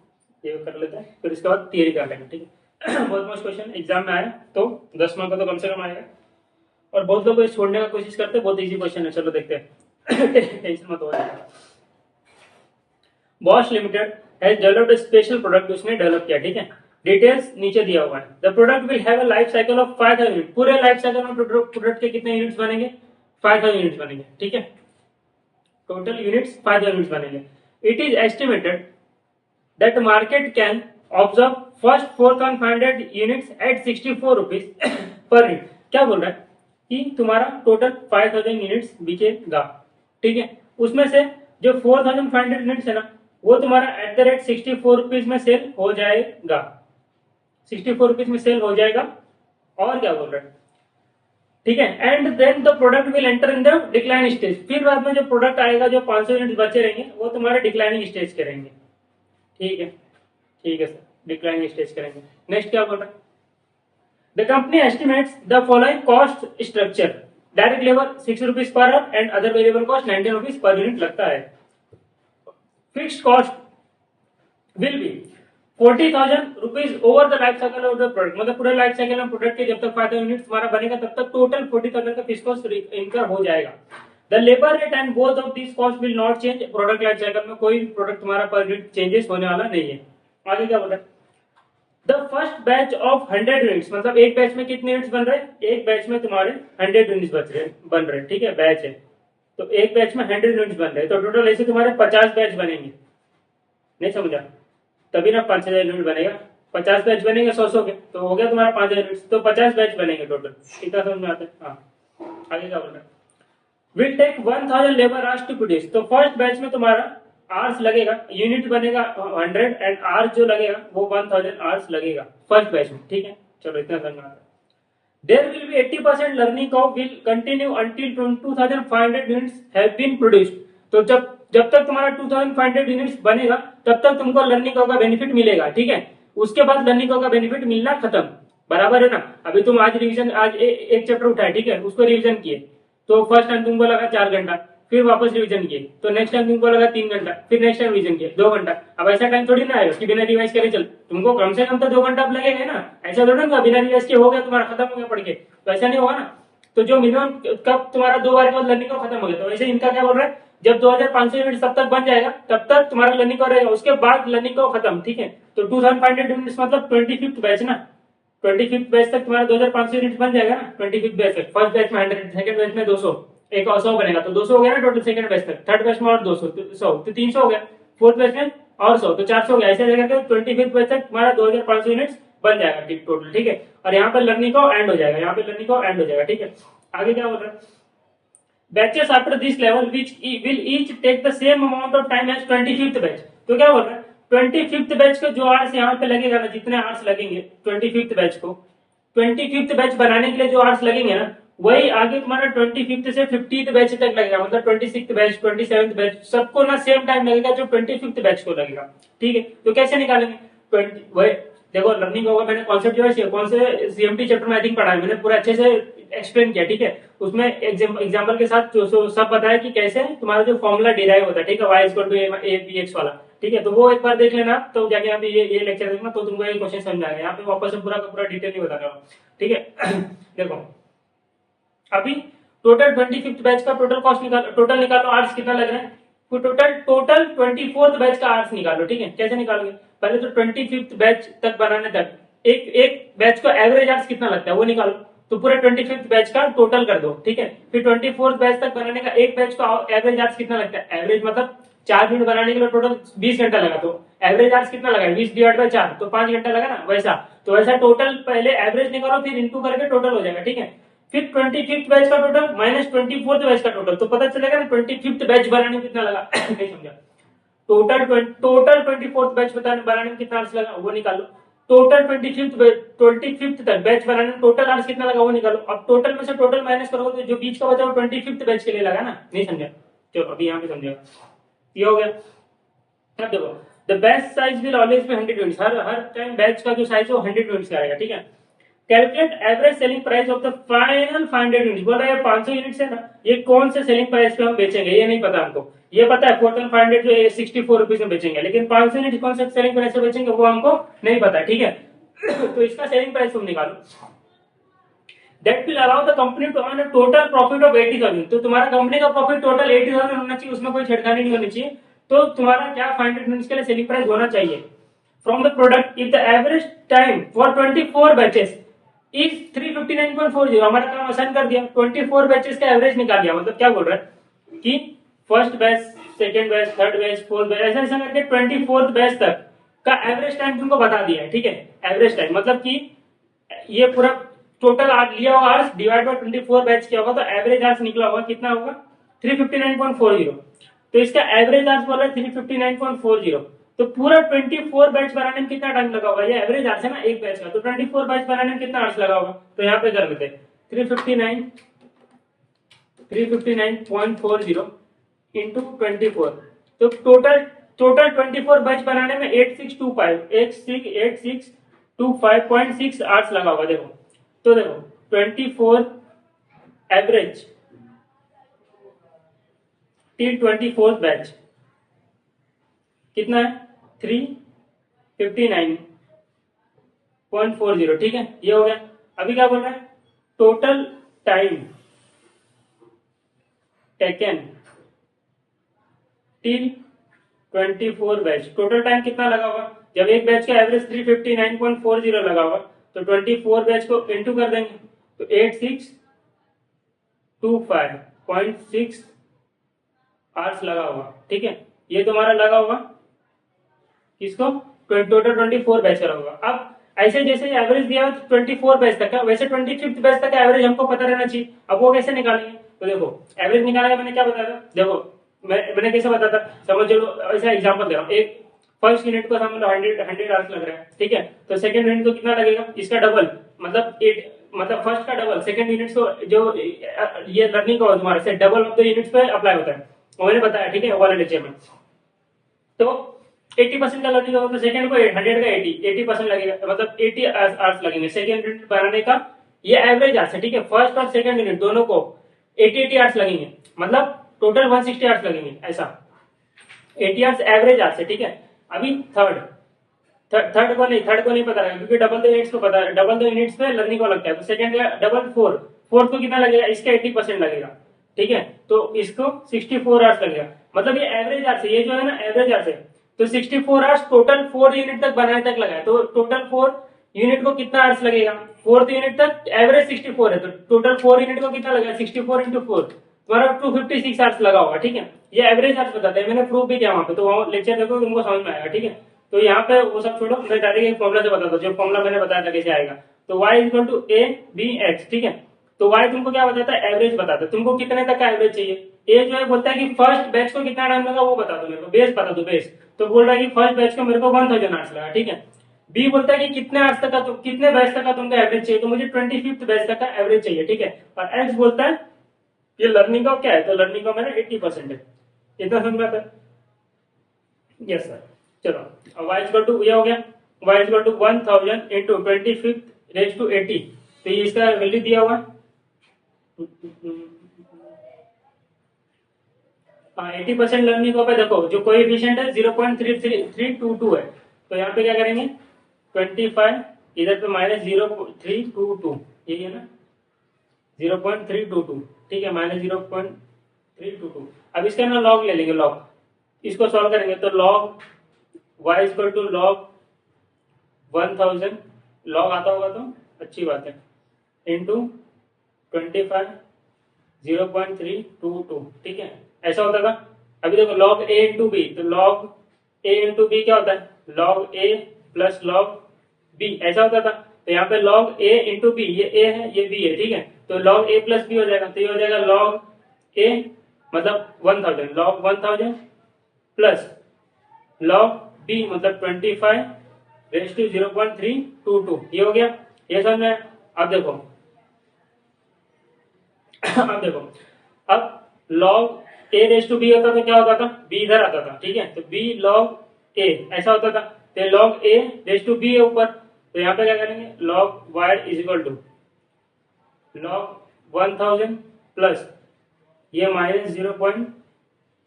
ये कर लेते हैं, फिर इसके बाद थियरी कर लेंगे। ठीक है, बहुत मोस्ट क्वेश्चन एग्जाम में आए तो 10 मार्क का तो कम से कम आएगा, और बहुत लोग छोड़ने का कोशिश करते हैं, बहुत ईजी क्वेश्चन है। चलो देखते हैं, टेंशन मत हो जाएगा। Bosch limited has developed special product, उसने डेवलप किया। ठीक है, डिटेल्स नीचे दिया हुआ है। The product will have a life cycle of 5000 unit. पूरे लाइफ साइकिल में प्रोडक्ट के कितने यूनिट्स बनेंगे? 5000 यूनिट्स बनेंगे। ठीक है, टोटल यूनिट्स 5000 यूनिट्स बनेंगे। It is estimated that market can observe first 4500 units at 64 rupees per unit. क्या बोल रहा है कि तुम्हारा टोटल 5000 यूनिट्स बिकेगा। ठीक है, उसमें से जो 4500 यूनिट्स है ना, वो तुम्हारा एट द रेट 64 रुपीज में सेल हो जाएगा। 64 रुपीज में सेल हो जाएगा। और क्या बोल रहा है? ठीक है, and then the product will enter in the decline stage. फिर बाद में जो प्रोडक्ट आएगा, जो 500 यूनिट बचे रहेंगे, वो तुम्हारे डिक्लाइनिंग स्टेज के रहेंगे। ठीक है, ठीक है सर, डिक्लाइनिंग स्टेज करेंगे। नेक्स्ट क्या बोल रहा है? The company estimates the following cost structure. Direct labour 6 rupees per hour and other variable cost 19 rupees per unit लगता है। Fixed cost will be 40,000 rupees over the life cycle of the product, मतलब पूरे life cycle में product के जब तक 5,000 unit तुम्हारा बनेगा तब तक टोटल 40,000 का फिक्स कॉस्ट इनकर हो जाएगा। The labour rate and both of this cost will not change, product life cycle में कोई प्रोडक्ट तुम्हारा पर यूनिट चेंजेस होने वाला नहीं है। आगे क्या बोल रहा है, the first batch of 100 units, मतलब एक बैच में कितने यूनिट्स बन रहे हैं, एक बैच में तुम्हारे 100 यूनिट्स बन रहे हैं, ठीक है, बैच है तो एक बैच में 100 यूनिट्स बन रहे हैं, तो टोटल ऐसे तुम्हारे 50 बैच बनेंगे। नहीं समझा, तभी ना 5,000 यूनिट बनेगा, 50 बैच बनेंगे 100 के, तो हो गया तुम्हारा 5,000 यूनिट, तो 50 बैच बनेंगे टोटल। इतना समझ में आता है। हाँ आगे क्या बोल रहा है, will take 1,000 labour hours to produce, तो फर्स्ट बैच में तुम्हारा आवर्स लगेगा, यूनिट बनेगा 100 एंड आवर्स जो लगेगा वो 1,000 आवर्स लगेगा फर्स्ट बैच में, ठीक है। चलो इतना समझ में आता है। There will be 80% learning curve will continue until 2,500 units have been produced, तो जब जब तक तुम्हारा 2,500 यूनिट्स बनेगा तब तक तुमको लर्निंग कर्व का बेनिफिट मिलेगा, ठीक है। उसके बाद लर्निंग कर्व का बेनिफिट मिलना खत्म, बराबर है ना। अभी तुम आज रिवीजन, आज एक चैप्टर उठाए, ठीक है, उसको रिवीजन किए, तो फर्स्ट टाइम तुमको लगा 4 घंटा, फिर वापस रिवीजन किए, तो नेक्स्ट टाइम तुमको लगा 3 घंटा, फिर नेक्स्ट टाइम रिवीजन किए 2 घंटा। अब ऐसा टाइम थोड़ी ना आएगा कि बिना रिवाइज करे चल, तुमको कम से कम तो 2 घंटा अब लगेगा ना, ऐसा थोड़ा ना बिना रिवाइज के हो गया तुम्हारा खत्म हो गया पढ़ के, तो ऐसा नहीं होगा ना। तो जो मिनिमम कब तुम्हारा 2 बार के बाद लर्निंग को खत्म हो गया, तो वैसे इनका क्या बोल रहा है, जब 2,500 यूनिट तब तक बन जाएगा तब तक तुम्हारा लर्निंग को रहेगा, उसके बाद लर्निंग को खत्म, ठीक है। तो 2,500 यूनिट मतलब 25th बैच ना, 25th बैच तक तुम्हारा 2,500 यूनिट बन जाएगा ना, 25th बैच तक। फर्स्ट बैच में 100, सेकंड बैच में 200, एक और 100 बनेगा, तो 200 हो गया ना टोटल सेकंड बैच तक, थर्ड बैच में और 200, तो 100, तो 300 हो गया, फोर्थ बैच में और 100, तो 400 हो गया। ऐसे जगह 25th बैच तक तुम्हारा 2,500 यूनिट बन जाएगा टोटल, ठीक है। और यहाँ पर लर्निंग को एंड हो जाएगा, यहाँ पे लर्निंग को एंड हो जाएगा, ठीक है। आगे क्या बोल रहा है, batches after this level which will each take the same amount of time as 25th batch, तो क्या बोल रहा है, 25th बैच का जो आवर्स यहाँ पे लगेगा ना, जितने आवर्स लगेंगे 25th बैच को, 25th बैच बनाने के लिए जो आवर्स लगेंगे ना, वही आगे तुम्हारा 25th से 50th बैच तक लगेगा, मतलब 26th बैच 27th बैच सबको ना सेम टाइम लगेगा जो 25th बैच को लगेगा, ठीक है। तो कैसे निकालेंगे, 20 वही देखो लर्निंग होगा, मैंने कॉन्सेप्ट जो है कौन से सीएमटी चैप्टर में आई थिंक पढ़ा है मैंने, पूरा अच्छे से एक्सप्लेन किया, ठीक है। उसमें एग्जांपल के साथ जो सब बताया कि कैसे तुम्हारा जो फॉर्मूला डिराइव होता है, ठीक है, y equal to A B X वाला, ठीक है। तो वो एक बार देख लेना, तो जाके यहाँ पे ये लेक्चर देखना, तो तुमको ये क्वेश्चन समझ आएगा। यहाँ पे वापस से पूरा का पूरा डिटेल नहीं बता रहा हूँ, ठीक है। देखो अभी टोटल 25th बैच का टोटल कॉस्ट निकालो, टोटल निकालो, आर्ट्स कितना लग रहा है, तो टोटल 24th बैच का आर्ट्स निकालो, ठीक है। कैसे निकालोगे, पहले तो 25th बैच तक बनाने तक एक एक बैच को एवरेज आर्ट्स कितना लगता है वो निकालो, तो पूरे 25th बैच का टोटल कर दो, ठीक है। फिर 24th बैच तक बनाने का एक बैच का एवरेज आर्ट्स कितना लगता है, एवरेज मतलब 4 यूनिट बनाने के लिए टोटल 20 घंटा लगा, तो एवरेज आर्ट्स कितना लगा, 20 डिवाइड बाय 4, तो 5 घंटा लगा ना, वैसा। तो वैसा टोटल पहले एवरेज निकालो, फिर इंटू करके टोटल हो जाएगा, ठीक है। फिर 25th बैच का टोटल माइनस 24th बैच का टोटल, तो पता चलेगा ना 25th बैच बनाने में कितना लगा। नहीं समझा, टोटल 24th बैच बनाने में कितना आवर्स लगा वो निकालो, टोटल 25th तक बैच बनाने में टोटल आवर्स कितना लगा वो निकालो। अब टोटल में से टोटल माइनस करोगे तो जो बीच का बचा वो 25th बैच के लिए लगा ना। नहीं समझा, चलो अभी यहाँ पे समझेगा, ये हो गया। अब देखो the batch size will always be 100 units, her time batch का जो साइज है वो 100 यूनिट्स का आएगा, ठीक है। Calculate average selling price of the final 500 units, बोल रहा है 500 यूनिट्स है ना, ये कौन से सेलिंग प्राइस पे हम बेचेंगे ये नहीं पता हमको, ये पता है 4,500 जो 64 रुपीज में बेचेंगे, लेकिन 500 यूनिट कौन से सेलिंग प्राइस पे बेचेंगे वो हमको नहीं पता, ठीक है। तो इसका सेलिंग प्राइस तुम निकालो, that will allow the company to earn a total profit of 80,000, तो तुम्हारा कंपनी का प्रॉफिट टोटल 80,000 होना चाहिए, उसमें कोई छेड़खानी नहीं होनी चाहिए। तो तुम्हारा क्या 500 यूनिट्स के लिए सेलिंग प्राइस होना चाहिए from the product if the average time for 24 batches is 359.40, हमारा काम आसान कर दिया, 24 बैचेस का एवरेज निकाल दिया। मतलब क्या बोल रहा है कि first batch, second batch, third batch, fourth batch, ऐसा ऐसा करके 24th बैच तक का एवरेज टाइम तुमको बता दिया है, ठीक है। एवरेज टाइम मतलब कि ये पूरा टोटल लिया होगा आवर्स डिवाइड बाय 24 बैच किया होगा, तो एवरेज आवर्स निकला होगा कितना होगा 359.40, तो इसका एवरेज आवर्स बोला 359.40, तो पूरा 24 बैच बनाने में कितना टाइम लगा होगा, ये एवरेज आवर्स है ना एक बैच का, तो 24 बैच बनाने में कितना आवर्स लगा होगा, तो यहाँ पे कर लेते हैं 359.40 इंटू 24, तो टोटल 24 बैच बनाने में 8625 आवर्स लगा होगा। देखो तो देखो 24 एवरेज टिल 24 बैच कितना है 359.40, 59.40, ठीक है, ये हो गया। अभी क्या बोल रहा है, total time taken till 24 batch, total time कितना लगा होगा, जब एक बैच का एवरेज 359.40 लगा होगा तो 24 बैच को इंटू कर देंगे तो 8625.6 आवर्स लगा होगा, ठीक है, ये तुम्हारा लगा होगा किसको, टोटल 24 बैच का होगा। अब ऐसे जैसे एवरेज दिया 24 बैच तक का, वैसे 25th बैच तक का एवरेज हमको पता रहना चाहिए। अब वो कैसे निकालेंगे, तो देखो एवरेज निकालने मैंने क्या बताया था, देखो मैंने कैसे बताया था, समझ लो ऐसा एग्जांपल दे रहा हूँ, एक फर्स्ट यूनिट को समझ लो 100 आवर्स लग रहा है, ठीक है, तो सेकंड यूनिट को कितना लगेगा, इसका डबल, मतलब 8, मतलब फर्स्ट का डबल, सेकंड यूनिट को जो ये लर्निंग का तुम्हारा से डबल ऑफ द यूनिट्स पे अप्लाई होता है, वो मैंने बताया, ठीक है, वाले लेक्चर में। तो 80% का लर्निंग होगा तो सेकंड को 100 का 80% लगेगा, मतलब 80 आवर्स लगेंगे सेकंड यूनिट बनाने का, ये एवरेज आवर्स है, ठीक है, फर्स्ट और सेकंड यूनिट दोनों को 80 आवर्स लगेंगे, मतलब टोटल 160 आवर्स लगेंगे, ऐसा 80 आवर्स एवरेज आवर्स है, ठीक है। अभी थर्ड को नहीं पता है, क्योंकि डबल द यूनिट्स को पता है, डबल द यूनिट्स पे लर्निंग को लगता है, तो सेकंड का डबल फोर्थ को कितना लगेगा, इसका 80% लगेगा, ठीक है, तो इसको 64 आवर्स लगेगा, मतलब ये एवरेज आवर्स है, ये जो है ना एवरेज आवर्स है, तो 64 आवर्स टोटल 4 यूनिट तक बनाने तक लगा है, तो टोटल 4 यूनिट को कितना आवर्स लगेगा, फोर्थ यूनिट तक एवरेज 64 है, तो टोटल 4 यूनिट को कितना लगेगा, 64 इंटू 4, तुम्हारा 256 आवर्स लगा होगा, ठीक है, ये एवरेज आवर्स बताते हैं, मैंने प्रूफ भी किया वहां पे, तो वहां लेक्चर देखो तुमको समझ में आएगा, ठीक है। तो यहाँ पे वो सब छोड़ो, मैं डायरेक्ट एक फॉर्मुला से बताता हूँ, जो फॉर्मुला मैंने बताया था कैसे आएगा, तो y equal to A B X, ठीक है, तो y तुमको क्या बताता है, एवरेज बताता है, तुमको कितने तक का एवरेज चाहिए, ए जो है बोलता है कि फर्स्ट बैच को कितना टाइम लगा वो बता दो मेरे को, बेस बता दो बेस, तो बोल रहा है कि फर्स्ट बैच को मेरे को 1000 आवर्स लगा, ठीक है। बी बोलता है कि कितने आवर्स तक का, तो कितने बैच तक का तुमको एवरेज चाहिए, तो मुझे 25th बैच तक का एवरेज चाहिए, ठीक है, और एक्स बोलता है ये लर्निंग का क्या है, तो लर्निंग का मेरा 80% है, इतना समझ में आता है, यस सर। चलो अब y इक्वल टू ये हो गया, y equal to 1000 into 25 raise to 80, तो ये इसका वैल्यू दिया हुआ है, हाँ 80% लर्निंग को पे देखो जो कोएफिशिएंट है 0.3322 है, तो यहाँ पे क्या करेंगे 25 इधर पे माइनस 0.322, यही है ना 0.322, ठीक है, माइनस 0.322। अब इसका ना लॉग ले लेंगे, लॉग इसको सॉल्व करेंगे तो log y equal to log 1000, log आता होगा तो अच्छी बात है, इंटू 25 0.322, ठीक है, ऐसा होता था। अभी देखो लॉग a इंटू बी, तो लॉग a इंटू बी क्या होता है, log a plus log b, ऐसा होता था, तो यहाँ पे लॉग a इंटू बी, ये a है ये b है, ठीक है, तो लॉग a प्लस b हो जाएगा, तो ये हो जाएगा लॉग a मतलब 1000, लॉग 1000 प्लस लॉग b मतलब 25 रेज टू 0.322, ये हो गया, ये समझ में। अब देखो अब log a raise to b होता तो क्या होता था, b इधर आता था, ठीक है, तो b लॉग a ऐसा होता था, तो log a raise to b है ऊपर, तो यहाँ पे क्या करेंगे log y is equal to log 1000 plus ये माइनस 0.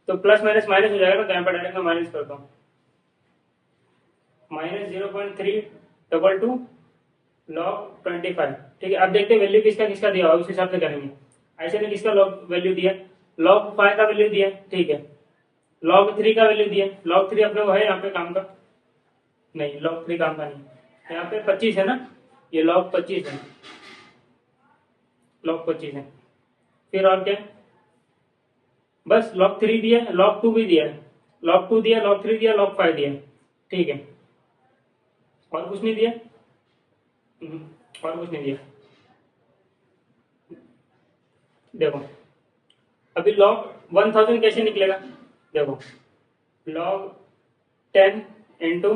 तो प्लस माइनस माइनस हो जाएगा ना, तो यहाँ पर डायरेक्ट मैं माइनस करता हूँ, माइनस 0.322 लॉग 25, ठीक है। अब देखते हैं वैल्यू किसका किसका दिया होगा, उस हिसाब से करेंगे, ऐसे ने किसका लॉग वैल्यू दिया, लॉग 5 का वैल्यू दिया, ठीक है, लॉग 3 का वैल्यू दिया, लॉग 3 अपने को है यहाँ पे काम का, नहीं लॉग 3 काम का नहीं, यहाँ पे 25 है ना, ये लॉग 25 है, लॉग 25 है, फिर और क्या, बस लॉग 3 दिया, लॉग 2 भी दिया, लॉग 2 दिया, लॉग 3 दिया, लॉग 5 दिया, ठीक है, और कुछ नहीं दिया, और कुछ नहीं दिया। देखो अभी लॉग 1000 कैसे निकलेगा, देखो log 10 into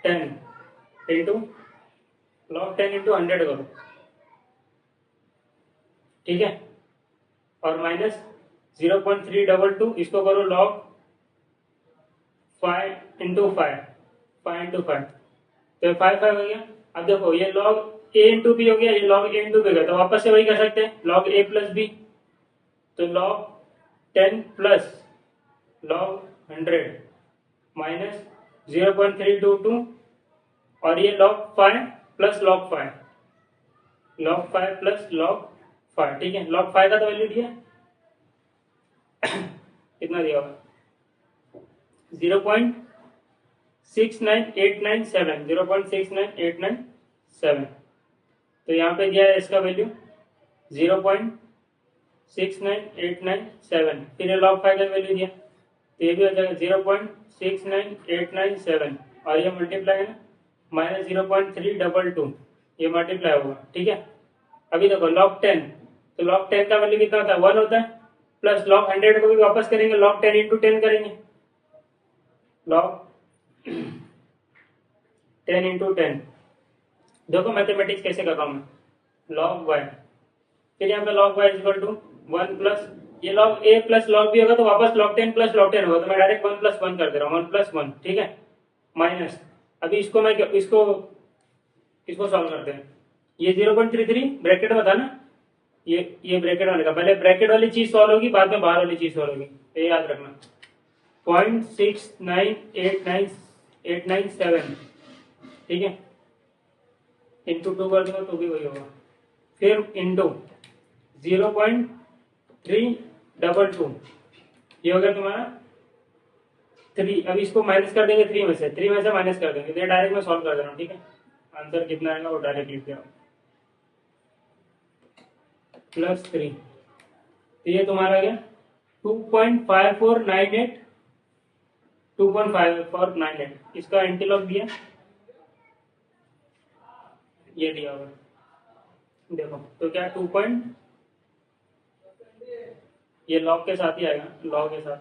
10 into log 10 into 100 करो, ठीक है, और माइनस 0.322 इसको करो लॉग 5 इंटू 5 इंटू 5, तो 5 हो गया। अब देखो ये लॉग a इंटू बी हो गया, ये लॉग a इंटू बी हो गया, तो वापस से वही कर सकते हैं लॉग a प्लस बी, तो लॉग 10 प्लस लॉग 100 माइनस 0.322 और ये log 5 plus log 5, log 5 plus log 5, ठीक है। log 5 का तो वैल्यू दिया कितना दिया होगा 0.69897, 0.69897। तो यहाँ पे दिया है इसका वैल्यू 0.69897, फिर ये log 5 का वैल्यू दिया तो ये भी हो जाएगा 0.69897 और ये मल्टीप्लाई है ना -0.322, ये मल्टीप्लाई होगा, ठीक है। अभी देखो log 10, तो log 10 का वैल्यू कितना होता है 1 होता है, प्लस log 100 को भी वापस करेंगे log 10 इंटू 10 करेंगे, log 10 इंटू 10। देखो मैथमेटिक्स कैसे कर रहा हूँ मैं, log y, फिर यहाँ पे log y equal to 1 plus ये log a plus log b होगा तो वापस log 10 प्लस log 10 होगा, तो मैं डायरेक्ट 1 प्लस 1 कर दे रहा हूँ, 1 प्लस 1, ठीक है। माइनस अभी इसको मैं इसको सॉल्व करते हैं। ये 0.33 ब्रैकेट में था ना, ये ब्रैकेट वाले का, पहले ब्रैकेट वाली चीज सॉल्व होगी बाद में बाहर वाली चीज सॉल्व होगी, ये याद रखना। 0.69897, ठीक है, इंटू 2 कर दूंगा तो भी वही होगा, फिर इंटू 0.322, ये हो गया तुम्हारा 3। अब इसको माइनस कर देंगे 3 में से माइनस कर देंगे, तो डायरेक्ट मैं सॉल्व कर दे रहा हूँ, ठीक है। आंसर कितना आएगा वो डायरेक्ट लिख दे रहा हूँ, +3, तो ये तुम्हारा गया 2.5498, 2.5498। इसका एंटीलॉग दिया, ये दिया होगा, देखो तो क्या 2. ये लॉग के साथ ही आएगा, लॉग के साथ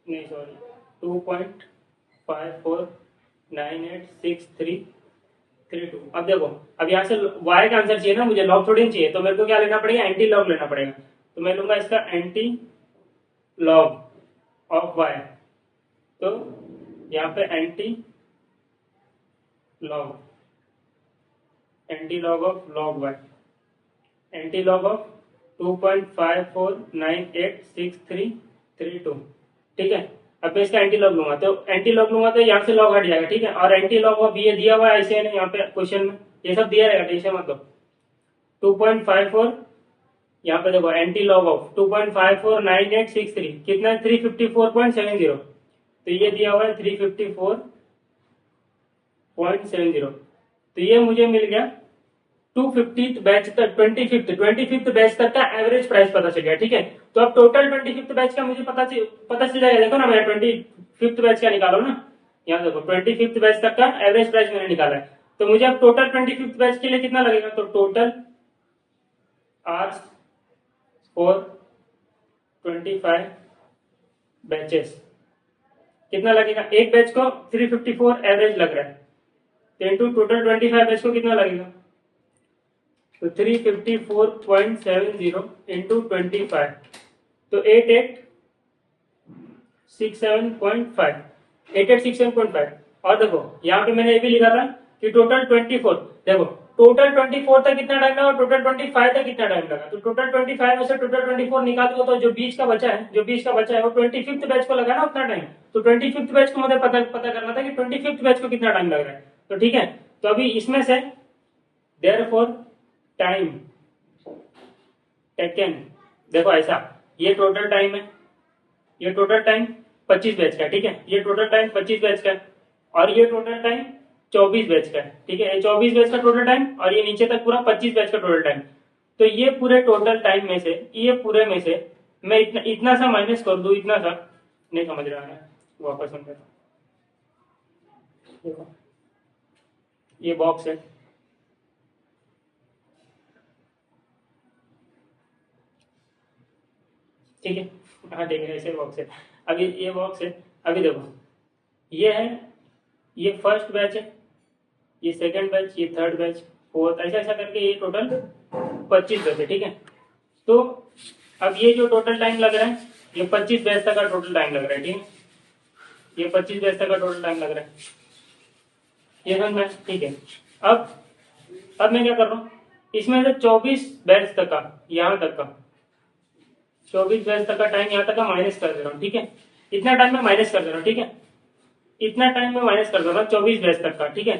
नहीं, सॉरी 2.54986332। अब देखो, अब यहाँ से y का आंसर चाहिए ना मुझे, लॉग थोड़ी नहीं चाहिए, तो मेरे को क्या लेना पड़ेगा एंटी लॉग लेना पड़ेगा, तो मैं लूंगा इसका एंटी लॉग ऑफ y। तो यहाँ पे anti log of log y, anti log of 2.54986332, ठीक है। अब मैं इसका एंटी लॉग लूंगा तो यहाँ से लॉग हट जाएगा, ठीक है। और एंटी लॉग ऑफ ये दिया हुआ है ऐसे है ना, यहाँ पे क्वेश्चन में ये सब दिया रहेगा, टेंशन मत लो। 2.54, यहाँ पे देखो एंटी लॉग ऑफ 2.549863 कितना है 354.70, तो ये दिया हुआ है 354.70, तो ये मुझे मिल गया 250th बैच तक, 25th बैच तक का एवरेज प्राइस पता चल गया, ठीक है। तो अब टोटल 25th बैच का मुझे पता चल जाएगा, देखो ना मैं 25th बैच का निकालो ना, यहाँ देखो 25th बैच तक का एवरेज प्राइस मैंने निकाला है, तो मुझे अब टोटल 25th बैच के लिए कितना लगेगा, तो टोटल आवर्स फॉर 25 बैचेस कितना लगेगा, एक बैच को 354 एवरेज लग रहा है, तो इंटू टोटल 25 बैच को कितना लगेगा, तो 354.70 इंटू 25, तो 8867.5। और देखो यहाँ पे मैंने ये भी लिखा था कि टोटल 24, देखो टोटल 24 तक कितना टाइम लगा, टोटल 25 तक कितना टाइम लगा, तो टोटल 25 में से टोटल 24 निकाल दो, तो जो बीच का बचा है वो 25th बैच को लगा ना उतना टाइम, तो 25th बैच को मुझे पता करना था कि 25th बैच को कितना टाइम लग रहा है, तो ठीक है। तो अभी इसमें से देयरफॉर टाइम टेकन, देखो ऐसा, ये टोटल टाइम है, ये टोटल टाइम 25 बैच का, ठीक है, ये टोटल टाइम 25 बैच का, और ये टोटल टाइम 24 बैच का, ठीक है, ये 24 बैच का टोटल टाइम, और ये नीचे तक पूरा 25 बैच का टोटल टाइम। तो ये पूरे टोटल टाइम में से, ये पूरे में से मैं इतना सा माइनस कर दूं, इतना सा नहीं समझ रहा है, वापस समझ, देखो ये बॉक्स है, ठीक है, हाँ देख रहे हैं ऐसे बॉक्स है, अभी ये बॉक्स है, अभी देखो ये है, ये फर्स्ट बैच है, ये सेकंड बैच, ये थर्ड बैच, फोर्थ, ऐसा ऐसा करके ये टोटल 25 बैच है, ठीक है। तो अब ये जो टोटल टाइम लग रहा है, ये 25 बैच तक का टोटल टाइम लग रहा है, ठीक है, ये 25 बैच तक का टोटल टाइम लग रहा है, ये समझ में, ठीक है। अब मैं क्या कर रहा हूँ, इसमें से 24 बैच तक का, यहाँ तक का 24 बैच तक का टाइम यहाँ तक का माइनस कर दे रहा हूँ, ठीक है, इतना टाइम में माइनस कर दे रहा हूँ, ठीक है। इतना टाइम मैं माइनस करता था 24 बैच तक का, ठीक है।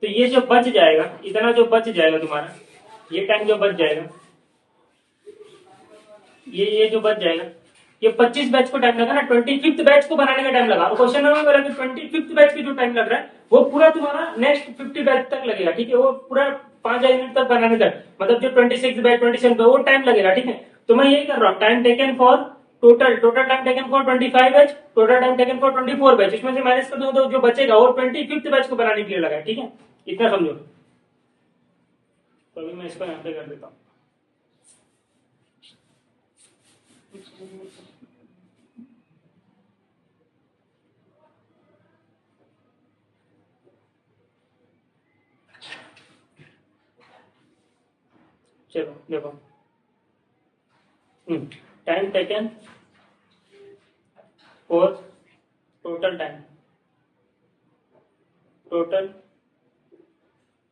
तो ये जो बच जाएगा, इतना जो बच जाएगा तुम्हारा, ये टाइम जो बच जाएगा, ये जो बच जाएगा, ये 25 बैच को टाइम लगा ना, 25th बैच को बनाने का टाइम लगा। और क्वेश्चन में बोला कि 25th बैच की जो टाइम लग रहा है वो पूरा तुम्हारा नेक्स्ट 50 बैच तक लगेगा, ठीक है। वो पूरा 5,000 यूनिट तक बनाने तक, मतलब जो 26 बैच 27 वो टाइम लगेगा, ठीक है। तो मैं यही कर रहा हूँ, time taken for total time taken for 25 batch, total time taken for 24 batch, इसमें से माइनस कर दूं तो जो बचेगा वो 25th बैच को बनाने के लिए लगा है, ठीक है। इतना समझो। तो अभी मैं इसको यहाँ पे कर देता हूँ। चलो देखो, time taken for total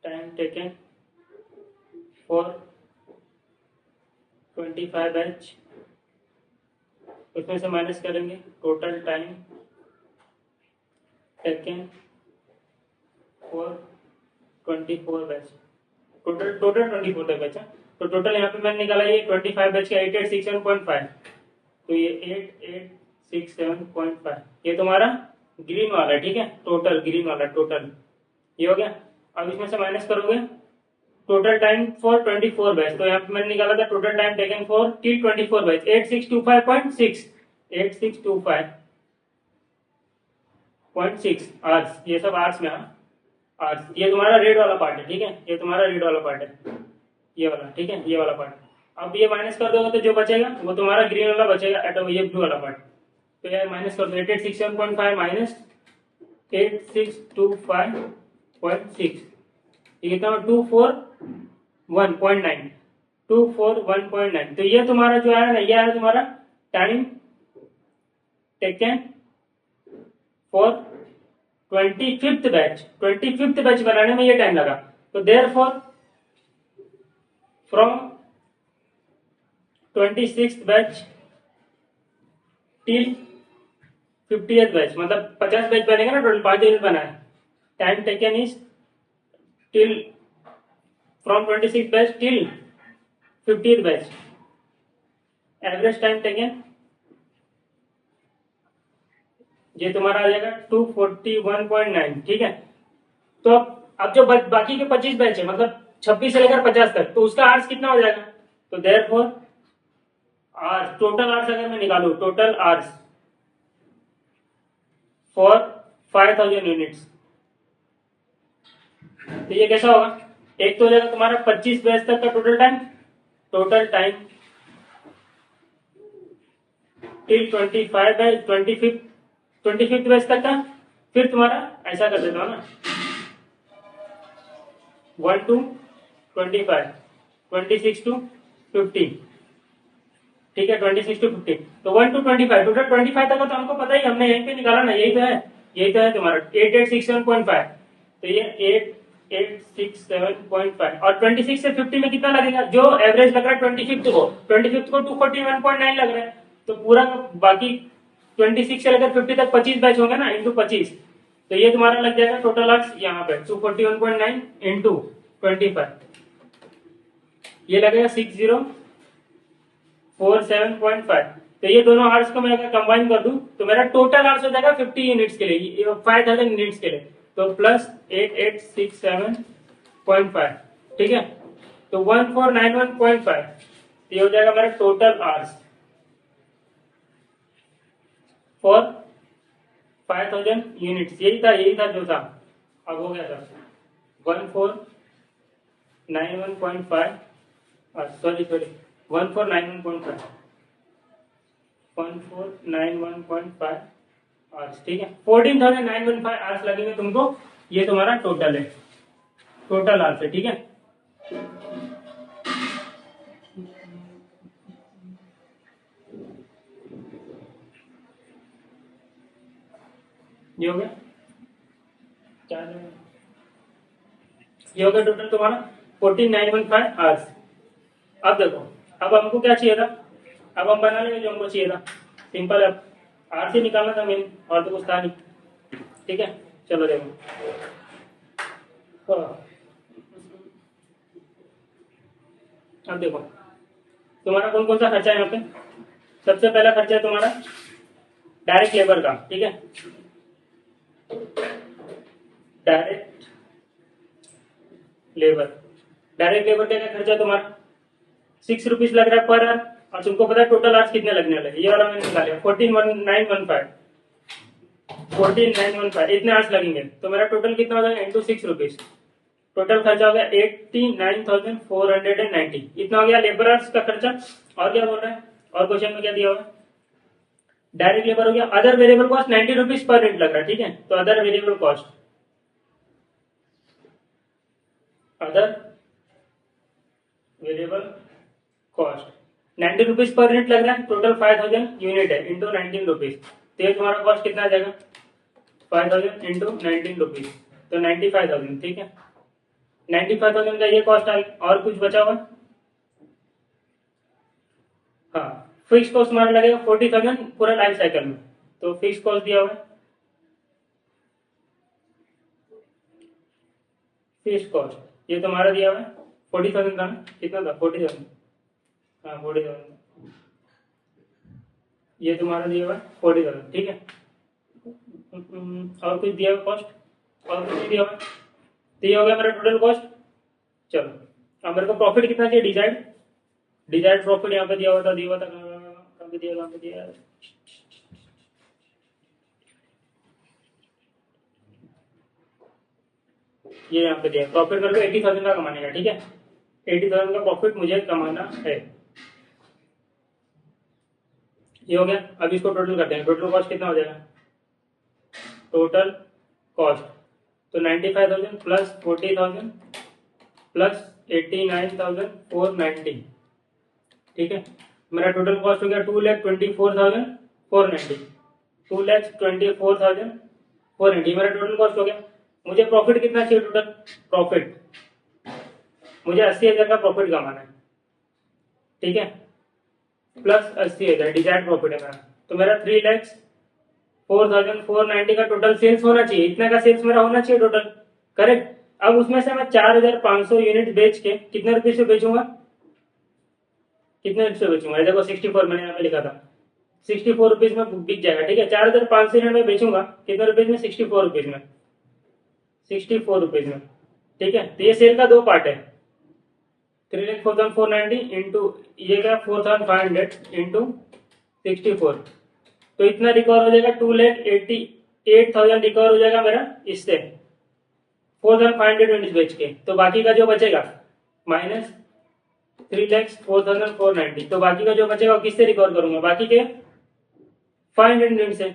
time taken for 25 batch, उसमें से माइनस करेंगे total time taken for 24 batch, total 24 batch है। तो टोटल यहाँ पे मैंने निकाला ये 25 बैच का 8867.5, तो ये 8867.5 ये तुम्हारा ग्रीन वाला है, ठीक है। टोटल ग्रीन वाला टोटल ये हो गया। अब इसमें से माइनस करोगे टोटल टाइम फॉर 24 बैच, तो यहाँ पे मैंने निकाला था total time taken for till 24 batch 8625.6, 8625.6 hours, ये सब आवर्स में आवर्स। ये तुम्हारा रेड वाला पार्ट है, ठीक है। ये तुम्हारा रेड वाला पार्ट है, ये वाला, ठीक है, ये वाला पार्ट। अब ये माइनस कर दोगे तो जो बचेगा वो तुम्हारा ग्रीन वाला बचेगा, ये ब्लू वाला पार्ट। तो यार माइनस कर दो, 8867.5 माइनस 8625.6, ये कितना 241.9, 241.9। तो ये तुम्हारा जो है ना, ये है तुम्हारा time taken for 25th batch बनाने में ये टाइम लगा। तो therefore from 26th batch till 50th batch, मतलब 50 बैच बनेगा ना, टोटल 5 यूनिट बना है। Time taken is till from 26th batch till 50th batch, average time taken ये तुम्हारा आ जाएगा 241.9, ठीक है। तो अब जो बाकी के 25 बैच है, मतलब 26 से लेकर 50 तक, तो उसका आर्स कितना हो जाएगा। तो देयरफॉर आर्स, टोटल आर्स अगर मैं निकालू, टोटल आर्स फॉर 5000 यूनिट्स, तो ये कैसा होगा। एक तो हो जाएगा तुम्हारा 25 बैच तक का total time till 25th batch तक का। फिर तुम्हारा ऐसा कर देता हूँ ना, 1 to 25, 26 to 50, ठीक है, 26 to 50। तो 1 to 25, टोटल 25 तक का तो हमको पता ही, हमने यहीं पे निकाला ना, यही तो है तुम्हारा 8867.5। तो ये 8867.5 और 26 से 50 में कितना लगेगा, जो एवरेज लग रहा है 25th को 241.9 लग रहा है। तो पूरा बाकी 26 से लेकर 50 तक 25 बैच होंगे ना, इंटू 25, तो ये तुम्हारा लग जाएगा टोटल आवर्स यहाँ पे 241.9 इंटू 25, ये लगेगा 6047.5। तो ये दोनों आवर्स को मैं अगर कंबाइन कर दूं तो मेरा टोटल आवर्स हो जाएगा 50 यूनिट्स के लिए, 5000 यूनिट्स के लिए, तो प्लस 8867.5, ठीक है। तो 1491.5 ये हो जाएगा मेरा टोटल आवर्स फॉर 5000 यूनिट्स। यही था जो था, अब हो गया था 1491.5, सॉरी 1491.5 आवर्स, ठीक है। 14,915 आवर्स लगेंगे तुमको, ये तुम्हारा टोटल है, टोटल आवर्स है, ठीक है। ये हो गया, ये हो गया टोटल तुम्हारा 14,915 आवर्स। अब देखो, अब हमको क्या चाहिए था, अब हम बना लेंगे जो हमको चाहिए था, सिंपल। अब आर से निकालना था मेन, और तो कुछ था नहीं। ठीक है, चलो देखो। हाँ, अब देखो तुम्हारा कौन कौन सा खर्चा है यहाँ पे। सबसे पहला खर्चा है तुम्हारा डायरेक्ट लेबर का, ठीक है। डायरेक्ट लेबर, डायरेक्ट लेबर का क्या खर्चा है तुम्हारा, 6 रुपीज लग रहा है पर आवर। और तुमको पता है टोटल आवर्स कितने लगने वाले, ये वाला मैंने निकाला 14,915 इतने आवर्स लगेंगे। तो मेरा टोटल कितना हो जाएगा इंटू 6 रुपीज, टोटल खर्चा हो गया 89,490, इतना हो गया लेबर आवर्स का खर्चा। और क्या बोल रहा है, और क्वेश्चन में क्या दिया हुआ, डायरेक्ट लेबर हो गया। Other variable cost 90 rupees per unit लग रहा है, ठीक है। तो other variable cost, other variable cost 90 rupees per unit लग रहा है, टोटल 5000 यूनिट है इंटू 19 रुपीज। तो ये तुम्हारा कॉस्ट कितना आ जाएगा, 5000 इंटू 19 रुपीज, तो 95,000, ठीक है। 95,000 का ये कॉस्ट आ गया। और कुछ बचा हुआ, हाँ फिक्स कॉस्ट हमारा लगेगा 40,000 पूरा लाइफ साइकिल में। तो फिक्स कॉस्ट दिया हुआ है, फिक्स कॉस्ट ये तुम्हारा दिया हुआ है 40,000 था ना, कितना था 40,000, हाँ 40,000, ये तुम्हारा दिया हुआ है 40,000, ठीक है। और कुछ दिया हुआ कॉस्ट, और कुछ नहीं दिया हुआ, तो ये हो गया मेरा टोटल कॉस्ट। चलो अब मेरे को प्रॉफिट कितना चाहिए, डिजाइड, डिजाइड प्रॉफिट यहाँ पे दिया हुआ था, कहाँ पे दिया, कहाँ पे दिया, ये यहाँ पे दिया प्रॉफिट मेरे को 80,000 का कमाने का, ठीक है। 80,000 का प्रॉफिट मुझे कमाना है, ये हो गया। अब इसको टोटल करते हैं, टोटल कॉस्ट कितना हो जाएगा, टोटल कॉस्ट तो 95,000 प्लस 40,000 प्लस 89,490, ठीक है। मेरा टोटल कॉस्ट हो गया 2,24,490, 2,24,490 मेरा टोटल कॉस्ट हो गया। मुझे प्रॉफिट कितना चाहिए, टोटल प्रॉफिट मुझे 80,000 का प्रॉफिट कमाना है, ठीक है, प्लस 80,000 डिजाइड प्रॉफिट है मेरा। तो मेरा 3,04,490 का टोटल सेल्स होना चाहिए, इतना का सेल्स मेरा होना चाहिए टोटल, करेक्ट। अब उसमें से मैं 4,500 यूनिट बेच के कितने रुपए से बेचूंगा, कितने रुपए से बेचूंगा, देखो 64 मैंने यहाँ पे लिखा था, 64 रुपीज में बिक जाएगा, ठीक है। 4,500 यूनिट में बेचूंगा कितने रुपीज में, 64 रुपीज में, 64 रुपीज में, ठीक है। तो ये सेल का दो पार्ट है, 3,04,490 इंटू ये क्या 4,500 इंटू 64, तो इतना रिकवर हो जाएगा 2,88,000 रिकवर हो जाएगा मेरा इससे 4,500 यूनिट बेच के। तो बाकी का जो बचेगा माइनस 3,04,490, तो बाकी का जो बचेगा वो किससे रिकवर करूंगा, बाकी के 500 यूनिट से।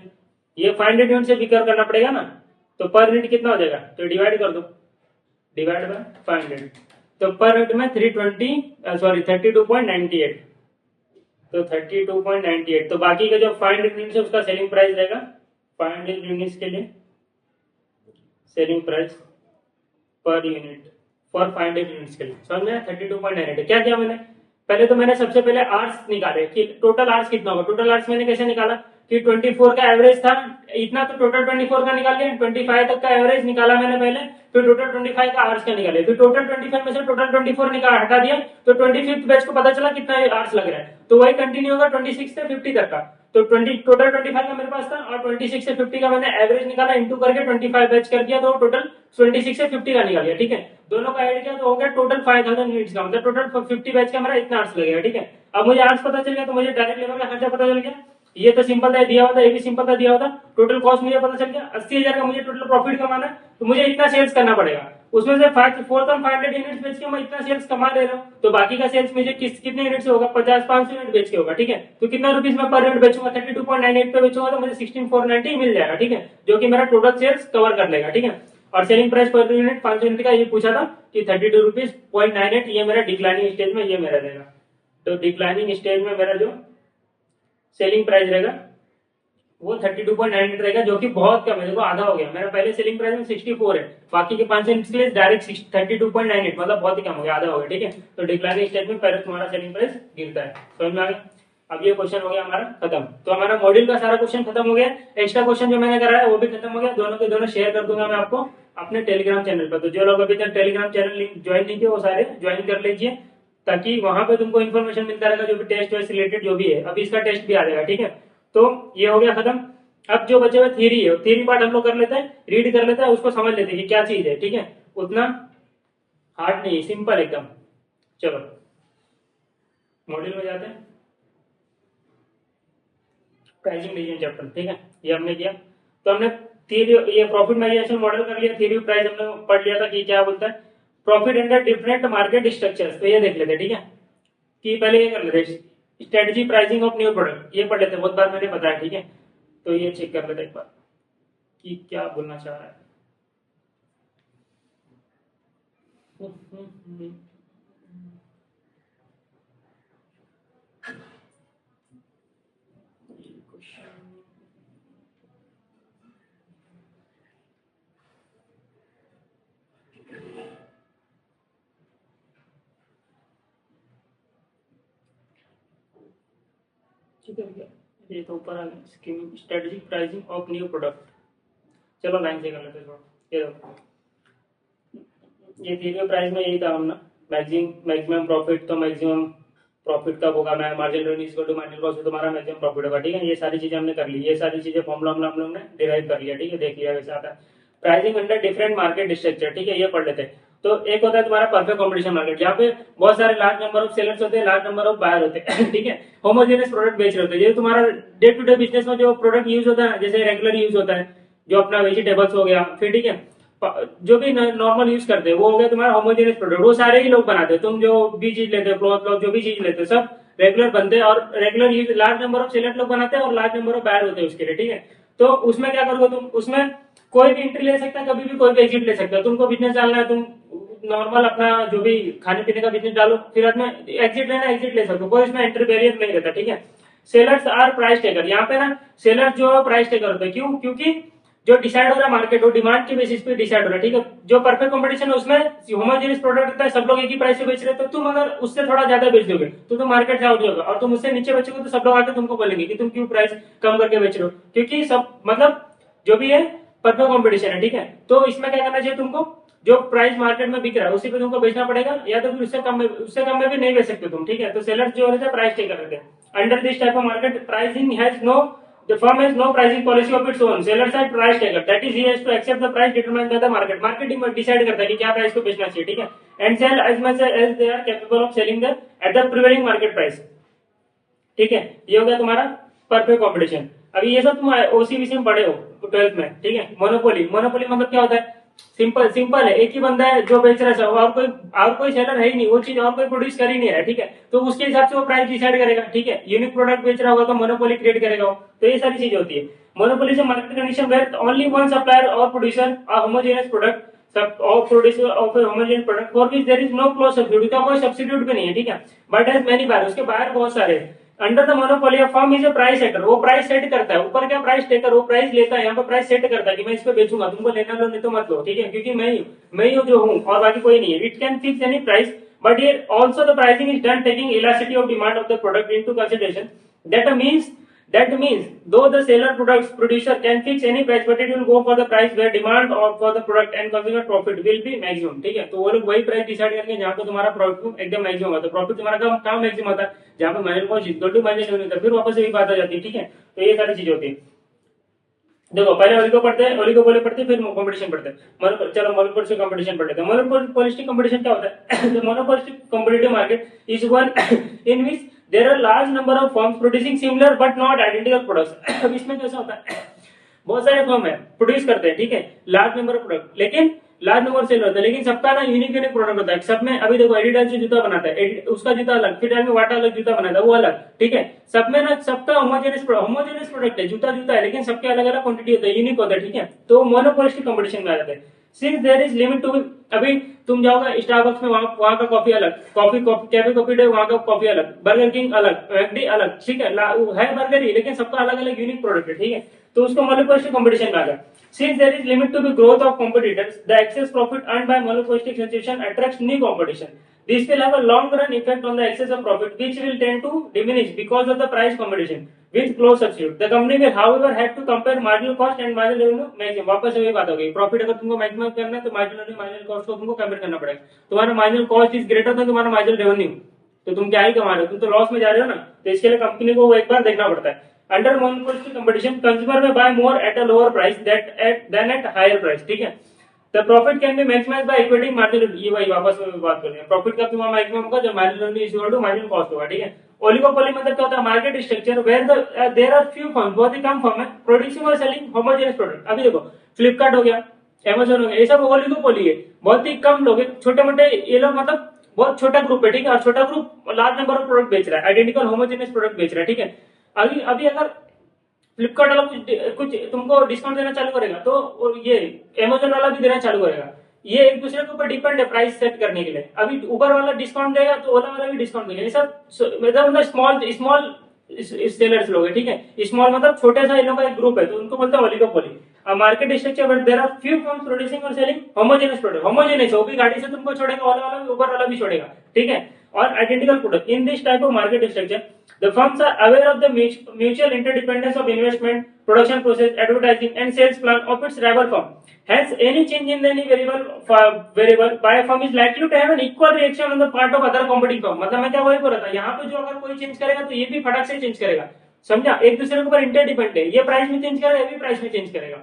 ये 500 यूनिट से रिकवर करना पड़ेगा ना, तो पर यूनिट कितना हो जाएगा, तो डिवाइड कर दो, डिवाइड बाय 500, तो पर यूनिट में 32.98, तो 32.98, तो बाकी का जो 500 यूनिट है उसका सेलिंग प्राइस रहेगा, 500 यूनिट्स के लिए selling price per unit for 500 units के लिए, समझ में 32.98। क्या किया मैंने, पहले तो मैंने सबसे पहले आर्स निकाले कि टोटल आर्स कितना होगा। टोटल आर्स मैंने कैसे निकाला कि 24 का एवरेज था इतना, तो टोटल 24 का निकाल लिया, 25 तक का एवरेज निकाला मैंने पहले, फिर टोटल 25 का आर्स का निकाले, फिर टोटल 25 में से टोटल 24 निकाल हटा दिया, तो 25th बैच को पता चला कितना आर्स लग रहा है, तो वही कंटिन्यू होगा 26 से 50 तक का। तो टोटल 25 का मेरे पास था और 26 से 50 का मैंने एवरेज निकाला, इंटू करके 25 बैच कर दिया, तो टोटल 26 से 50 का निकाल लिया, ठीक है। दोनों का ऐड किया तो हो गया टोटल 5,000 यूनिट्स का, मतलब टोटल 50 बैच का मेरा इतना आर्स लगेगा, ठीक है। अब मुझे आर्स पता चल गया, तो मुझे डायरेक्ट लेबर का खर्चा पता चल गया, ये तो सिंपल था दिया हुआ था, ये भी सिंपल था दिया हुआ था। टोटल कॉस्ट मुझे पता चल गया, 80,000 का मुझे टोटल प्रॉफिट कमाना है, तो मुझे इतना सेल्स करना पड़ेगा। उसमें से 4,500 यूनिट्स बेच के मैं इतना सेल्स कमा ले रहा हूँ, तो बाकी का सेल्स मुझे कितने यूनिट से होगा, 50-500 यूनिट बेच के होगा, ठीक है। तो कितना रुपीज में पर यूनिट बेचूंगा, 32.98 पे बेचूंगा, तो मुझे 16,490 मिल जाएगा, ठीक है, जो कि मेरा टोटल सेल्स कवर कर लेगा, ठीक है। और selling price per unit 500 unit का ये पूछा था कि 32 रुपीज 0.98, ये मेरा डिक्लाइनिंग स्टेज में ये मेरा रहेगा। तो डिक्लाइनिंग स्टेज में मेरा जो सेलिंग प्राइस रहेगा वो 32.98 रहेगा, जो कि बहुत कम है, देखो आधा हो गया। मेरा पहले सेलिंग प्राइस में 64 है, बाकी के 500 यूनिट्स के लिए डायरेक्ट 32.98, मतलब बहुत ही कम हो गया, आधा हो गया, ठीक है। तो डिक्लाइनिंग स्टेज में पहले तुम्हारा सेलिंग प्राइस गिरता है, समझ में आ गया। अब ये क्वेश्चन हो गया हमारा खत्म। तो हमारा मॉड्यूल का सारा क्वेश्चन खत्म हो गया। एक्स्ट्रा क्वेश्चन जो मैंने करा है वो भी खत्म हो गया। दोनों के दोनों शेयर कर दूंगा मैं आपको अपने टेलीग्राम चैनल पर। तो जो लोग अभी तक टेलीग्राम चैनल लिंक ज्वाइन नहीं किए वो सारे ज्वाइन कर लीजिए, ताकि वहां पे तुमको इन्फॉर्मेशन मिलता रहेगा जो भी टेस्ट वेस्ट रिलेटेड जो भी है। अभी इसका टेस्ट भी आ जाएगा, ठीक है। तो ये हो गया खत्म। अब जो बचे हुए थ्योरी है, थ्योरी पार्ट हम लोग कर लेते हैं, रीड कर लेते हैं, उसको समझ लेते हैं कि क्या चीज है, ठीक है। उतना हार्ड नहीं, सिंपल एकदम। चलो मॉड्यूल में जाते हैं। प्राइसिंग डिसीजन चैप्टर, ठीक है, ये हमने किया। तो हमने थियरी, ये प्रॉफिट मैनेजमेंट मॉडल कर लिया, थियरी प्राइस हमने पढ़ लिया था कि क्या बोलता है profit under different market structures. तो ये देख लेते, ठीक है, कि पहले ये कर लेते strategy pricing of new product, ये पढ़ लेते, बहुत बार मैंने बताया, ठीक है। तो ये चेक कर लेते एक बार कि क्या बोलना चाह रहा है। ठीक है भैया, ये तो ऊपर आ गया scheme strategic pricing of new product. चलो लाइन से कर लेते हैं। ये देखो, ये थ्योरी प्राइस में यही था हमने, मैक्सिमम प्रॉफिट, तो मैक्सिमम प्रॉफिट कब होगा, मैं margin revenue equal to marginal cost, तुम्हारा मैक्सिमम प्रॉफिट होगा, ठीक है। ये सारी चीजें हमने कर ली, ये सारी चीजें फॉर्मूला हम लोग ने डिराइव कर लिया, ठीक है, देख लिया वैसे आता है। Pricing under different market structure, ठीक है, ये पढ़ लेते हैं। तो एक होता है तुम्हारा परफेक्ट कॉम्पिटिशन मार्केट, जहाँ पे बहुत सारे लार्ज नंबर ऑफ सेलर्स होते हैं, लार्ज नंबर ऑफ बायर होते हैं, ठीक है। होमोजेनियस प्रोडक्ट बेच रहे होते हैं, ये तुम्हारा डे टू डे बिजनेस में जो प्रोडक्ट यूज होता है, जैसे रेगुलर यूज होता है, जो अपना वेजिटेबल्स हो गया, फिर ठीक है, जो भी नॉर्मल यूज करते हैं वो हो गया तुम्हारा होमोजेनियस प्रोडक्ट, वो सारे ही लोग बनाते हैं। तुम जो भी चीज लेते हो, क्लॉथ जो भी चीज लेते हो, सब रेगुलर बनते हैं, और regular use large number of select लोग बनाते हैं और लार्ज नंबर ऑफ बायर होते हैं उसके लिए, ठीक है। तो उसमें क्या करोगे तुम, उसमें कोई भी एंट्री ले सकता है, कभी भी कोई भी एग्जिट ले सकता है। तुमको बिजनेस डालना है, तुम नॉर्मल अपना जो भी खाने पीने का बिजनेस डालो, फिर में एग्जिट लेना एग्जिट ले सकते हो, कोई इसमें एंट्री बैरियर नहीं रहता, ठीक है। सेलर्स आर प्राइस टेकर, यहाँ पे ना सेलर जो प्राइस टेकर होता है, क्यों, क्योंकि जो डिसाइड हो रहा है मार्केट, वो डिमांड के बेसिस पे डिसाइड हो रहा है, ठीक है। जो परफेक्ट कंपटीशन है उसमें होमोजेनियस प्रोडक्ट होता है, सब लोग एक ही प्राइस पे बेच रहे हैं, तो तुम अगर उससे थोड़ा ज्यादा बेच दोगे तो तुम मार्केट से आउट होगा, और तुम उससे नीचे बेचोगे तो सब लोग आके तुमको बोलेंगे कि तुम क्यों प्राइस कम करके बेच रहे हो, क्योंकि सब मतलब जो भी है परफेक्ट कंपटीशन है, ठीक है। तो इसमें क्या करना चाहिए तुमको, जो प्राइस मार्केट में बिक रहा है उसी पे तुमको बेचना पड़ेगा, या तो फिर उससे कम में भी नहीं बेच सकते तुम, ठीक है। तो सेलर जो रहते हैं प्राइस टेकर रहते हैं। Under this type of market pricing has no, the firm has no pricing policy of its own, sellers are price taker, that is he has to accept the price determined by the market, market decide करता है कि क्या price को बेचना चाहिए, ठीक है। and sell as much as they are capable of selling the at the prevailing market price, ठीक है। ये हो गया तुम्हारा परफेक्ट कॉम्पिटिशन। अभी ये सब तुम ओसीबीसी में पढ़े हो 12th में, ठीक है। मोनोपोली, मोनोपोली मतलब क्या होता है, सिंपल सिंपल है, एक ही बंदा है जो बेच रहा है, और कोई सेलर है ही नहीं, वो चीज और कोई प्रोड्यूस कर ही नहीं रहा है, ठीक है। तो उसके हिसाब से वो प्राइस डिसाइड करेगा, ठीक है। यूनिक प्रोडक्ट बेच रहा होगा तो मोनोपोली क्रिएट करेगा वो। तो ये सारी चीज होती है मोनोपोली से। Market condition where only one supplier or producer a homogeneous product, सब or producer of a homogeneous product for which there is no close substitute, का कोई सब्स्टिट्यूट भी नहीं है, ठीक है। बट हैज मेनी बायर, उसके बायर बहुत सारे। Under the monopoly of firm is a price setter, वो प्राइस सेट करता है, ऊपर क्या प्राइस टेकर, वो प्राइस लेता है, यहाँ पे प्राइस सेट करता है कि मैं इस पे बेचूंगा, तुमको लेना लो नहीं तो मत लो, ठीक है, क्योंकि मैं ही जो हूँ और बाकी कोई नहीं है। It can fix any price but ये also the pricing is done taking elasticity of demand of the product into consideration. That means though the seller producer can fix any price but it will go for the price where demand or for the product and consumer profit will be maximum, ठीक है। तो वो लोग वही price decide करेंगे जहाँ पे तुम्हारा प्रॉफिट एकदम मैक्सिमम होता है। प्रॉफिट तुम्हारा कहाँ मैक्सिमम होता है, जहाँ पे marginal cost equal to marginal revenue होता है। फिर वापस यही बात आ जाती है, ठीक है। तो ये सारी चीजें होती है। देखो पहले ओलिगो पढ़ते हैं, ओलिगोपोली पढ़ते हैं, फिर कंपटीशन पढ़ते हैं। चलो मोनोपोलिस्टिक कंपटीशन पढ़ लेते हैं। मोनोपोलिस्टिक कंपटीशन क्या होता है, the monopolistic competitive market is one in which there are large number of firms producing similar but not identical products. अब इसमें कैसा होता है, बहुत सारे फर्म है प्रोड्यूस करते हैं, ठीक है, लार्ज नंबर ऑफ प्रोडक्ट, लेकिन लार्ज नंबर सेल होता है, लेकिन सबका ना यूनिक प्रोडक्ट होता है सब में। अभी देखो एडिडास जो जूता बनाता है, उसका जूता अलग, फिर में वाटा अलग जूता बनाता है, वो अलग, ठीक है। सब में ना सबका होमोजेनियस प्रोडक्ट है, जूता है, लेकिन सबके अलग अलग क्वांटिटी होता है, यूनिक होता है, ठीक है। तो मोनोपोलिस्टिक कंपटीशन में आ जाते हैं। Since there is limit too, अभी तुम जाओगे स्टारबक्स में, वहां का कॉफी अलग, कैफे कॉफी डे वहां का कॉफी अलग, बर्गर किंग अलग, मैकडी अलग, ठीक है, है बर्गर ही, लेकिन सबका अलग अलग यूनिक प्रोडक्ट है, ठीक है। तो उसको मोनोपोलिस्टिक कंपटीशन में आ गया। Since there is limit to the growth of competitors, the excess profit earned by monopolistic situation attracts new competition. This will have a long run effect on the excess of profit, which will tend to diminish because of the price competition with close substitute. The company will, however, have to compare marginal cost and marginal revenue maximum. वापस वही बात हो गई, profit अगर तुमको maximum करना है तो मार्जिनल कॉस्ट को तुमको कंपेयर करना पड़ेगा। तुम्हारा marginal cost is greater than तुम्हारा मार्जिनल रेवेन्यू, तो तुम क्या ही कमा रहे हो, तुम तो लॉस में जा रहे हो ना। तो इसके लिए कंपनी को वो एक बार देखना पड़ता है। अंडर मोनोपोलिस्टिक कंपटीशन कंज्यूमर में buy more at a lower price than at higher price, ठीक है। The profit can be maximize by equating marginal, ये भाई वापस में बात कर रहे हैं, प्रॉफिट का तुम्हारा मैक्सिमम होगा जब marginal is equal to marginal cost होगा, ठीक है। ओलिगोपोली मतलब क्या होता है, market structure where there are few firm, बहुत ही कम फर्म है, प्रोड्यूसिंग और सेलिंग होमोजेनियस प्रोडक्ट। अभी देखो फ्लिपकार्ट हो गया, अमेज़न हो गया, ये सब ओलिगोपोली है, बहुत ही कम लोग हैं, छोटे मोटे ये लोग, मतलब बहुत छोटा ग्रुप है, ठीक है। और छोटा group large number of product बेच रहा है, आइडेंटिकल होमोजेनियस प्रोडक्ट बेच रहा है, ठीक है। अभी अभी अगर फ्लिपकार्ट वाला कुछ तुमको डिस्काउंट देना चालू करेगा तो ये अमेज़न वाला भी देना चालू करेगा, ये एक दूसरे के ऊपर डिपेंड है प्राइस सेट करने के लिए। अभी उबर वाला डिस्काउंट देगा तो ओला वाला भी डिस्काउंट देगा, ये सब मतलब स्मॉल स्मॉल सेलर्स लोग है, ठीक है। स्मॉल मतलब छोटे सा इन लोगों का एक ग्रुप है, तो उनको बोलते हैं oligopoly. Market structure but there are few firms producing और सेलिंग होमोजेनियस प्रोडक्ट, होमोजेनियस वो भी गाड़ी से तुमको छोड़ेगा, ओला वाला भी उबर वाला भी छोड़ेगा, ठीक है। और identical product in this type of market structure the firms are aware of the mutual interdependence of investment, production process, advertising and sales plan of its rival firm. Hence any change in any variable by a firm is likely to have an equal reaction on the part of other competing firm। मतलब मैं क्या वही बोल रहा था, यहाँ पे जो अगर कोई चेंज करेगा तो ये भी फटाक से चेंज करेगा, समझा, एक दूसरे के ऊपर इंटरडिपेंडेंट है, ये प्राइस में चेंज करेगा, ये भी प्राइस में चेंज करेगा।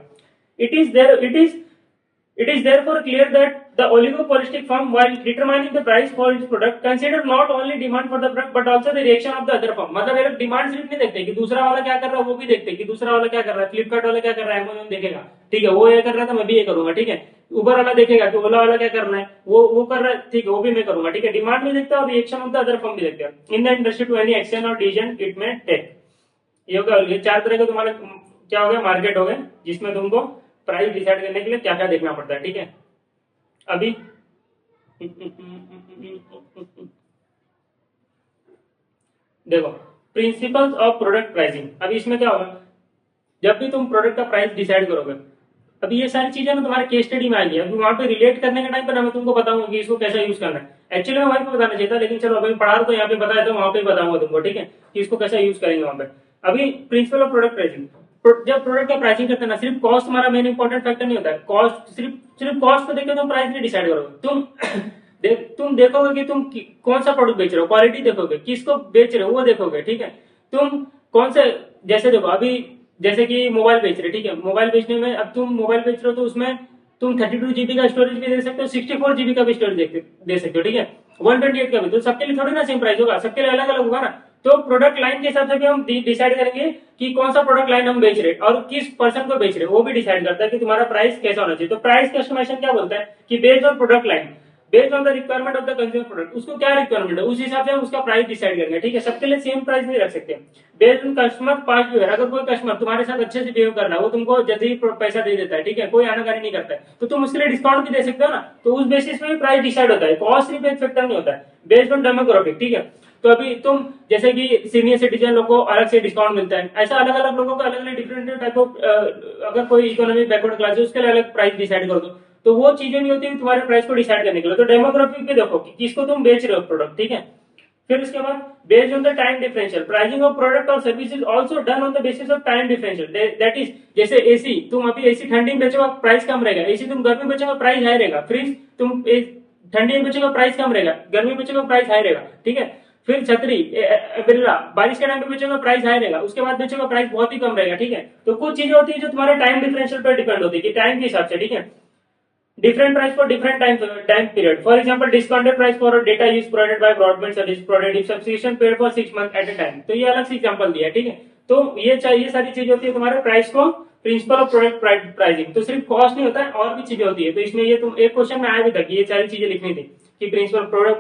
It is therefore clear that the oligopolistic firm, while determining the price for its product, consider not only demand for the product but also the reaction of the other firm। मतलब ये लोग demand सिर्फ नहीं देखते कि दूसरा वाला क्या कर रहा है, वो भी देखते कि दूसरा वाला क्या कर रहा है, फ्लिपकार्ट वाला क्या कर रहा है, अमेज़न देखेगा, ठीक है, वो ये कर रहा है तो मैं भी ये करूंगा, ठीक है। उबर वाला देखेगा कि ओला वाला क्या करना है, वो कर रहा है, ठीक है, वो भी मैं करूंगा, ठीक है। डिमांड भी देखता है और reaction of the other firm भी देखते हैं in the industry to any action और डिसीजन इट में टेक। ये होगा, ये चार तरह का तुम्हारा क्या हो गया, मार्केट हो गए, जिसमें तुमको प्राइस डिसाइड करने के लिए क्या क्या देखना पड़ता है, ठीक है। अभी देखो प्रिंसिपल्स ऑफ प्रोडक्ट प्राइसिंग, अभी इसमें क्या होगा, जब भी तुम प्रोडक्ट का प्राइस डिसाइड करोगे, अभी ये सारी चीजें ना तुम्हारे केस स्टडी में आएगी, अभी वहां पे रिलेट करने के टाइम पर मैं तुमको बताऊंगा कि इसको कैसा यूज करना है। एक्चुअली मैं वहीं पे बताना चाहिए था, लेकिन चलो अभी पढ़ा तो यहाँ पे बताया तो वहां पे बताऊंगा तुमको, ठीक है, कि इसको कैसा यूज करेंगे वहां पे। अभी प्रिंसिपल ऑफ प्रोडक्ट प्राइसिंग, जब प्रोडक्ट का प्राइसिंग करते हैं ना, सिर्फ कॉस्ट हमारा मेन इंपॉर्टेंट फैक्टर नहीं होता है, कॉस्ट सिर्फ कॉस्ट को देखकर तुम प्राइस नहीं डिसाइड करोगे, तुम देखोगे कि तुम कौन सा प्रोडक्ट बेच रहे हो, क्वालिटी देखोगे, किसको बेच रहे हो वो देखोगे, ठीक है। तुम कौन से, जैसे देखो अभी जैसे कि मोबाइल बेच रहे, ठीक है, मोबाइल बेचने में अब तुम मोबाइल बेच रहे हो तो उसमें तुम 32 GB का स्टोरेज भी दे सकते हो, 64 GB का भी स्टोरेज दे सकते हो, ठीक है, 128 का भी, तो सबके लिए थोड़ी ना सेम प्राइस होगा, सबके लिए अलग अलग होगा ना। तो प्रोडक्ट लाइन के हिसाब से भी हम डिसाइड करेंगे कि कौन सा प्रोडक्ट लाइन हम बेच रहे हैं और किस पर्सन को बेच रहे हैं, वो भी डिसाइड करता है कि तुम्हारा प्राइस कैसा होना चाहिए। तो प्राइस कस्टमाइजेशन क्या बोलता है कि based on product line, based on the requirement of the consumer product, उसको क्या रिक्वायरमेंट है उस हिसाब से हम उसका प्राइस डिसाइड करेंगे, ठीक है। सबके लिए सेम प्राइस नहीं रख सकते। Based on customer past behaviour, अगर कोई कस्टमर तुम्हारे साथ अच्छे से बिहेव कर रहा है, वो तुमको जल्दी पैसा दे देता है, ठीक है, कोई आनाकानी नहीं करता है, तो तुम उसके लिए डिस्काउंट भी दे सकते हो ना, तो उस बेसिस पे भी प्राइस डिसाइड होता है। कॉस्ट सिर्फ एक फैक्टर नहीं होता है, बेस्ड ऑन डेमोग्राफिक, ठीक है। तो अभी तुम जैसे कि सीनियर सिटीजन लोगों को अलग से डिस्काउंट मिलता है, ऐसा अलग अलग लोगों को अलग अलग डिफरेंट टाइप ऑफ, अगर कोई इकोनॉमी बैकवर्ड क्लास है उसके लिए अलग प्राइस डिसाइड कर दो, तो वो चीजें नहीं होती तुम्हारे प्राइस को डिसाइड करने के लिए। तो डेमोग्राफिक पे देखो कि किसको तुम बेच रहे हो प्रोडक्ट, ठीक है। फिर उसके बाद based on the time differential, pricing of product और services also done on the basis of time differential, that is जैसे एसी, तुम अभी एसी ठंडी में बेचोगे प्राइस कम रहेगा, एसी तुम गर्मी में बेचोगे प्राइस हाई रहेगा, फ्रिज तुम ठंडी में बेचोगे प्राइस कम रहेगा, गर्मी में बेचोगे प्राइस हाई रहेगा, ठीक है। फिर छतरी बिरला बारिश के टाइम पे बेचोगे प्राइस हाई रहेगा, उसके बाद बेचोगे प्राइस बहुत ही कम रहेगा, ठीक है। तो कुछ चीजें होती है जो तुम्हारे टाइम डिफरेंशियल पर डिपेंड होती है कि टाइम के हिसाब से, ठीक है, different price for different time period. For example, discounted price for data use provided by broadband service provided if subscription paid for 6 months at a time। तो ये अलग से एग्जांपल दिया है, ठीक है। तो ये सारी चीजें होती है तुम्हारे प्राइस को, प्रिंसिपल ऑफ प्रोडक्ट प्राइसिंग। तो सिर्फ कॉस्ट नहीं होता है, और भी चीजें होती है। तो इसमें ये तुम एक क्वेश्चन में आया भी था कि ये सारी चीजें लिखनी थी कि प्रिंसिपल प्रोडक्ट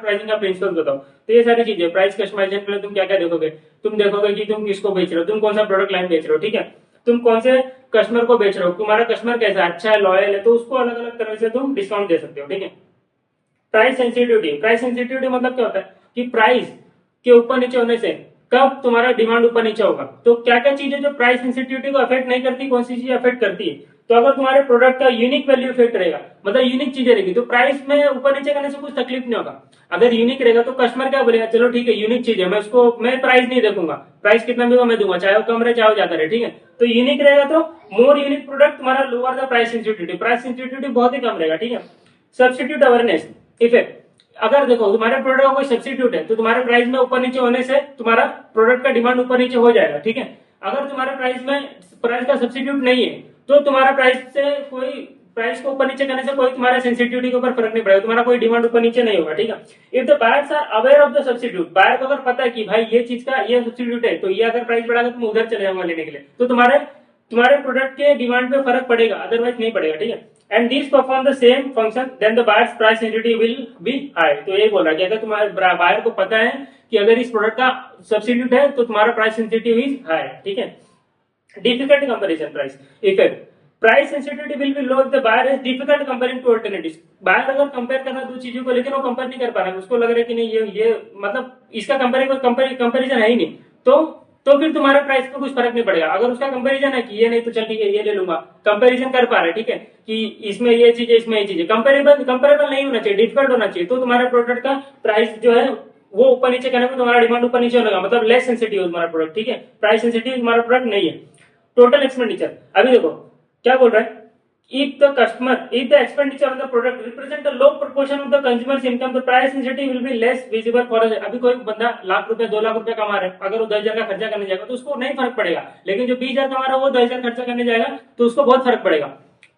प्राइसिंग का प्रिंसिपल बताओ। तो ये सारी चीजें प्राइस कस्टमाइजेशन के लिए तुम क्या क्या देखोगे, तुम देखोगे कि तुम किसको बेच रहे हो, तुम कौन सा प्रोडक्ट लाइन बेच रहे हो, ठीक है, तुम कौन से कस्टमर को बेच रहे हो, तुम्हारा कस्टमर कैसा है, अच्छा है, लॉयल है, तो उसको अलग अलग तरह से तुम डिस्काउंट दे सकते हो, ठीक है। प्राइस सेंसिटिविटी, प्राइस सेंसिटिविटी मतलब क्या होता है कि प्राइस के ऊपर नीचे होने से कब तुम्हारा डिमांड ऊपर नीचे होगा। तो क्या क्या चीजें जो प्राइस सेंसिटिविटी को अफेक्ट नहीं करती, कौन सी चीज अफेक्ट करती है। तो अगर तुम्हारे प्रोडक्ट का यूनिक वैल्यू इफेक्ट रहेगा, मतलब यूनिक चीजें रहेगी, तो प्राइस में ऊपर नीचे करने से कुछ तकलीफ नहीं होगा। अगर यूनिक रहेगा तो कस्टमर क्या बोलेगा, चलो ठीक है यूनिक चीज है, मैं प्राइस नहीं देखूंगा, प्राइस कितना भी होगा मैं दूंगा, चाहे वो कम रहे चाहे वो ज्यादा रहे, ठीक है। तो यूनिक रहेगा तो मोर यूनिक प्रोडक्ट तुम्हारा lower the price sensitivity, price sensitivity बहुत ही कम रहेगा, ठीक है। सब्स्टिट्यूट अवेयरनेस इफेक्ट, अगर देखो तुम्हारे प्रोडक्ट का कोई सब्स्टिट्यूट है तो तुम्हारे प्राइस में ऊपर नीचे होने से तुम्हारा प्रोडक्ट का डिमांड ऊपर नीचे हो जाएगा, ठीक है। अगर तुम्हारे प्राइस का सब्स्टिट्यूट नहीं है तो तुम्हारा प्राइस को ऊपर नीचे करने से कोई तुम्हारे सेंसिटिविटी के ऊपर फर्क नहीं पड़ेगा, तुम्हारा कोई डिमांड ऊपर नीचे नहीं होगा, ठीक है। If the buyers are aware of the substitute, buyer को अगर पता है कि भाई ये चीज का ये सब्स्टिट्यूट है, तो ये अगर प्राइस बढ़ाएगा तो मैं उधर चले जाऊंगा लेने के लिए, तो तुम्हारे प्रोडक्ट के डिमांड पे फर्क पड़ेगा, अदरवाइज नहीं पड़ेगा, ठीक है। And this perform the same function then the buyers price sensitivity will be high. तो ये बोल रहा है कि अगर तुम्हारे बायर को पता है कि अगर इस प्रोडक्ट का सब्स्टिट्यूट है तो तुम्हारा प्राइस सेंसिटिव इज हाई, ठीक है। Difficult comparison price effect, price sensitivity will be low if the buyer is difficult comparing to alternatives. Buyer अगर कंपेयर करना दो चीजों को, लेकिन वो कंपेयर नहीं कर पा रहा है, उसको लग रहा है कि नहीं ये मतलब इसका कंपेरिजन है ही नहीं, तो फिर तुम्हारे प्राइस पे कुछ फर्क नहीं पड़ेगा। अगर उसका कंपैरिजन है कि ये नहीं तो चल ठीक है ये ले लूंगा, कंपैरिजन कर पा रहा है, ठीक है, कि इसमें ये चीज है इसमें ये चीज है, कंपेरेबल नहीं होना चाहिए, डिफिकल्ट होना चाहिए, तो तुम्हारे प्रोडक्ट का प्राइस जो है वो ऊपर नीचे करने में तुम्हारा डिमांड ऊपर नीचे होगा, मतलब लेस सेंसिटिव तुम्हारा प्रोडक्ट, ठीक है, प्राइस सेंसिटिव तुम्हारा प्रोडक्ट नहीं है। टोटल एक्सपेंडिचर, अभी देखो क्या बोल रहा है, if the expenditure on the product represent a low proportion of the consumer's income, the price sensitivity will be less visible for us। अभी कोई बंदा लाख रुपए 2 लाख रुपए कमा रहा है, अगर वो 10,000 का खर्चा करने जाएगा तो उसको नहीं फर्क पड़ेगा, लेकिन जो 20,000 कमा रहा है वो 10,000 खर्चा करने जाएगा तो उसको बहुत फर्क पड़ेगा।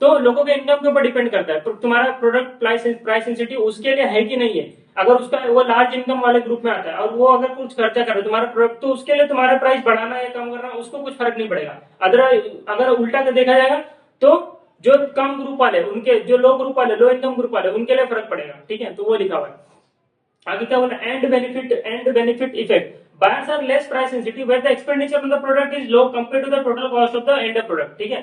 तो लोगों के इनकम के ऊपर डिपेंड करता है, तो तुम्हारा प्रोडक्ट प्राइस सेंसिटिव उसके लिए है कि नहीं है। अगर उसका वो लार्ज इनकम वाले ग्रुप में आता है और वो अगर कुछ खर्चा करे तुम्हारा प्रोडक्ट, तो उसके लिए तुम्हारा प्राइस बढ़ाना या कम करना उसको कुछ फर्क नहीं पड़ेगा। अगर उल्टा के देखा जाएगा तो जो कम ग्रुप वाले उनके, जो लो इनकम ग्रुप वाले उनके लिए फर्क पड़ेगा, ठीक है। तो वो लिखा हुआ है आगे क्या बोला, and benefit effect, buyers are less price sensitive where the expenditure on the product is low compared to the total cost of the end product, ठीक है।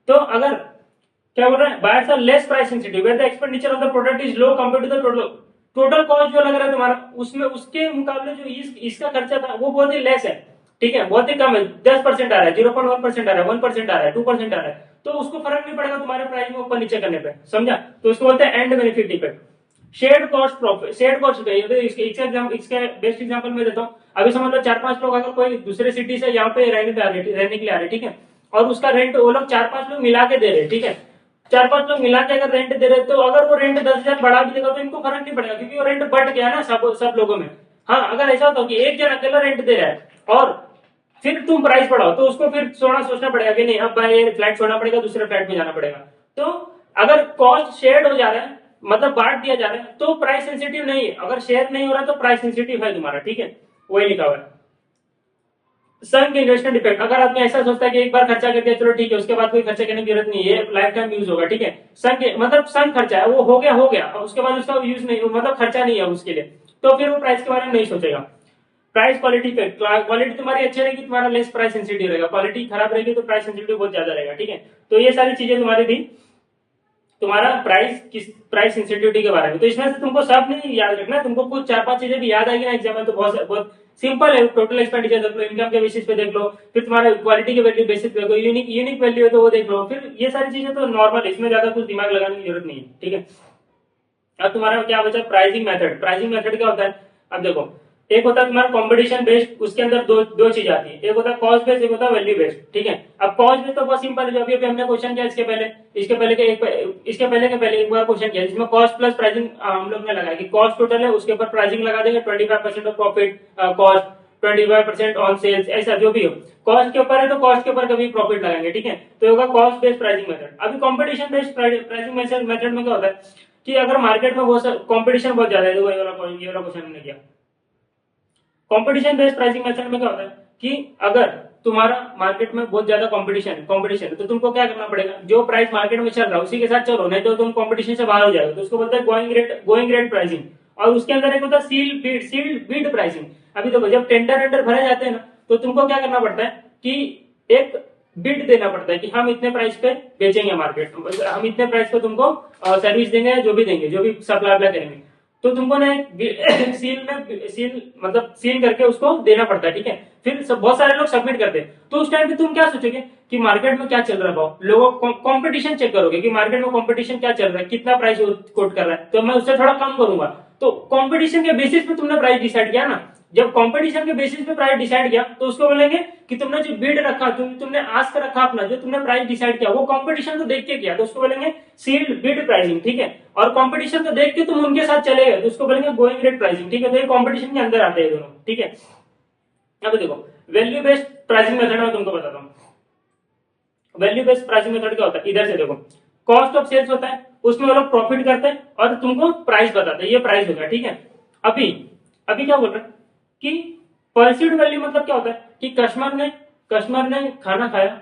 तो अगर क्या बोल रहा है, buyers are less price sensitive where the expenditure of the product is low compared to the total cost जो लग रहा है तुम्हारा, उसमें उसके मुकाबले जो इसका खर्चा था वो बहुत ही लेस है, ठीक है, बहुत ही कम है, 10% आ रहा है, 0.1% आ रहा है, 1% आ रहा है, 2% आ रहा है, तो उसको फर्क नहीं पड़ेगा तुम्हारे प्राइस में ऊपर नीचे करने पे, समझा। तो इसको बोलते हैं and benefit effect. Shared cost profit, shared cost इसका बेस्ट एग्जांपल मैं देता हूँ। अभी समझ लो 4-5 लोग अगर कोई दूसरे सिटी से यहाँ पे रहने के लिए आ रहे, ठीक है, और उसका रेंट वो लोग 4-5 लोग मिला के दे रहे, ठीक है, 4-5 लोग मिला के अगर रेंट दे रहे, तो अगर वो रेंट 10,000 बढ़ा भी देगा तो इनको फर्क नहीं पड़ेगा, क्योंकि वो रेंट बढ़ गया ना सब लोगों में। हाँ, अगर ऐसा होता कि एक जन अकेला रेंट दे रहा है और फिर तुम प्राइस बढ़ाओ, तो उसको फिर सोचना पड़ेगा कि नहीं अब भाई फ्लैट छोड़ना पड़ेगा, दूसरे फ्लैट में जाना पड़ेगा। तो अगर कॉस्ट शेयर्ड हो जा रहा है, मतलब बांट दिया जा रहा है, तो प्राइस सेंसिटिव नहीं है, अगर शेयर नहीं हो रहा तो प्राइस सेंसिटिव है तुम्हारा, ठीक है, वही लिखा हुआ है। संक इन्वेस्टमेंट इफेक्ट, अगर आदमी ऐसा सोचता है कि एक बार खर्चा कर दिया चलो ठीक है उसके बाद कोई खर्चा करने की जरूरत नहीं है, लाइफ टाइम यूज होगा, ठीक है, संक खर्चा है, वो हो गया अब उसके बाद उसका यूज नहीं, मतलब खर्चा नहीं है उसके लिए, तो फिर वो प्राइस के बारे में नहीं सोचेगा। प्राइस क्वालिटी पे, क्वालिटी तुम्हारी अच्छी रहेगी तुम्हारा लेस प्राइस सेंसिटिव रहेगा, क्वालिटी खराब रहेगी तो प्राइस सेंसिटिव बहुत ज्यादा रहेगा, ठीक है। तो ये सारी चीजें तुम्हारी थी तुम्हारा प्राइस सेंसिटिविटी के बारे में। तो इसमें से तुमको सब नहीं याद रखना, तुमको कुछ 4-5 चीजें भी याद आएगी ना एग्जाम में तो बहुत सिंपल है। टोटल एक्सपेंडिचर देख लो, इनकम के बेसिस पे देख लो, फिर तुम्हारा क्वालिटी के वैल्यू बेसिस पे देख लो, यूनिक वैल्यू है तो वो देख लो, फिर ये सारी चीजें तो नॉर्मल, इसमें ज्यादा कुछ दिमाग लगाने की जरूरत नहीं है, ठीक है। अब तुम्हारा क्या बचा, प्राइसिंग मेथड क्या होता है। अब देखो एक होता है तुम्हारा कंपटीशन बेस्ड, उसके अंदर दो चीज आती है, एक होता है कॉस्ट बेस्ड, एक होता है वैल्यू बेस्ड, ठीक है। अब कॉस्ट बेस्ड तो बहुत सिंपल है, जो अभी हमने क्वेश्चन किया इसके पहले एक बार क्वेश्चन किया जिसमें कॉस्ट प्लस प्राइसिंग हम लोग ने लगाया कि कॉस्ट टोटल है उसके ऊपर प्राइसिंग लगा देंगे, 25% of profit cost, 25% on sales, ऐसा जो भी हो, कॉस्ट के ऊपर है तो कॉस्ट के ऊपर कभी प्रॉफिट लगाएंगे, ठीक है। तो होगा कॉस्ट बेस्ड प्राइसिंग मेथड। अभी कॉम्पिटिशन बेस्ड प्राइसिंग मेथड में क्या होता है कि अगर मार्केट में बहुत कॉम्पिटिशन बहुत ज्यादा है, तो ये वाला क्वेश्चन हमने किया। कंपटीशन बेस्ड प्राइसिंग मेथड में क्या होता है कि अगर तुम्हारा मार्केट में बहुत ज्यादा कंपटीशन है तो तुमको क्या करना पड़ेगा, जो प्राइस मार्केट में चल रहा है उसी के साथ चलो, नहीं तो तुम कंपटीशन से बाहर हो जाएगा, तो उसको बोलते हैं गोइंग रेट प्राइसिंग। और उसके अंदर एक होता है सील्ड बीड प्राइसिंग। अभी देखो जब टेंडर भरे जाते हैं ना, तो तुमको क्या करना पड़ता है कि एक बिड देना पड़ता है कि हम इतने प्राइस पे बेचेंगे मार्केट, हम इतने प्राइस पे तुमको सर्विस देंगे, जो भी सप्लाई करेंगे। तो तुमको ना सील मतलब सील करके उसको देना पड़ता है, ठीक है। फिर बहुत सारे लोग सबमिट करते हैं, तो उस टाइम पे तुम क्या सोचोगे कि मार्केट में क्या चल रहा है भाव, लोगों कंपटीशन चेक करोगे कि मार्केट में कंपटीशन क्या चल रहा है, कितना प्राइस कोट कर रहा है, तो मैं उससे थोड़ा कम करूंगा। तो कंपटीशन के बेसिस पे तुमने प्राइस डिसाइड किया ना, जब कंपटीशन के बेसिस पे प्राइस डिसाइड किया तो उसको बोलेंगे कि तुमने जो बिड रखा, तुमने आस्क रखा अपना, जो तुमने प्राइस डिसाइड किया वो कंपटीशन को देख के किया, तो उसको बोलेंगे सील्ड बिड प्राइसिंग, ठीक है। और कंपटीशन को देख के तुम उनके साथ चले गए तो उसको बोलेंगे गोइंग रेट प्राइसिंग, ठीक है। तो ये कंपटीशन के अंदर आते हैं दोनों, ठीक है। अब देखो वैल्यू बेस्ड प्राइसिंग मेथड मैं तुमको बताता हूँ। वैल्यू बेस्ड प्राइसिंग मेथड क्या होता है, इधर से देखो, कॉस्ट ऑफ सेल्स होता है, उसमें वो लोग प्रॉफिट करते हैं और तुमको प्राइस बताते हैं, ये प्राइस होगा, ठीक है। अभी अभी क्या बोल रहे हैं कि परसीव्ड वैल्यू मतलब क्या होता है कि कस्टमर ने खाना खाया,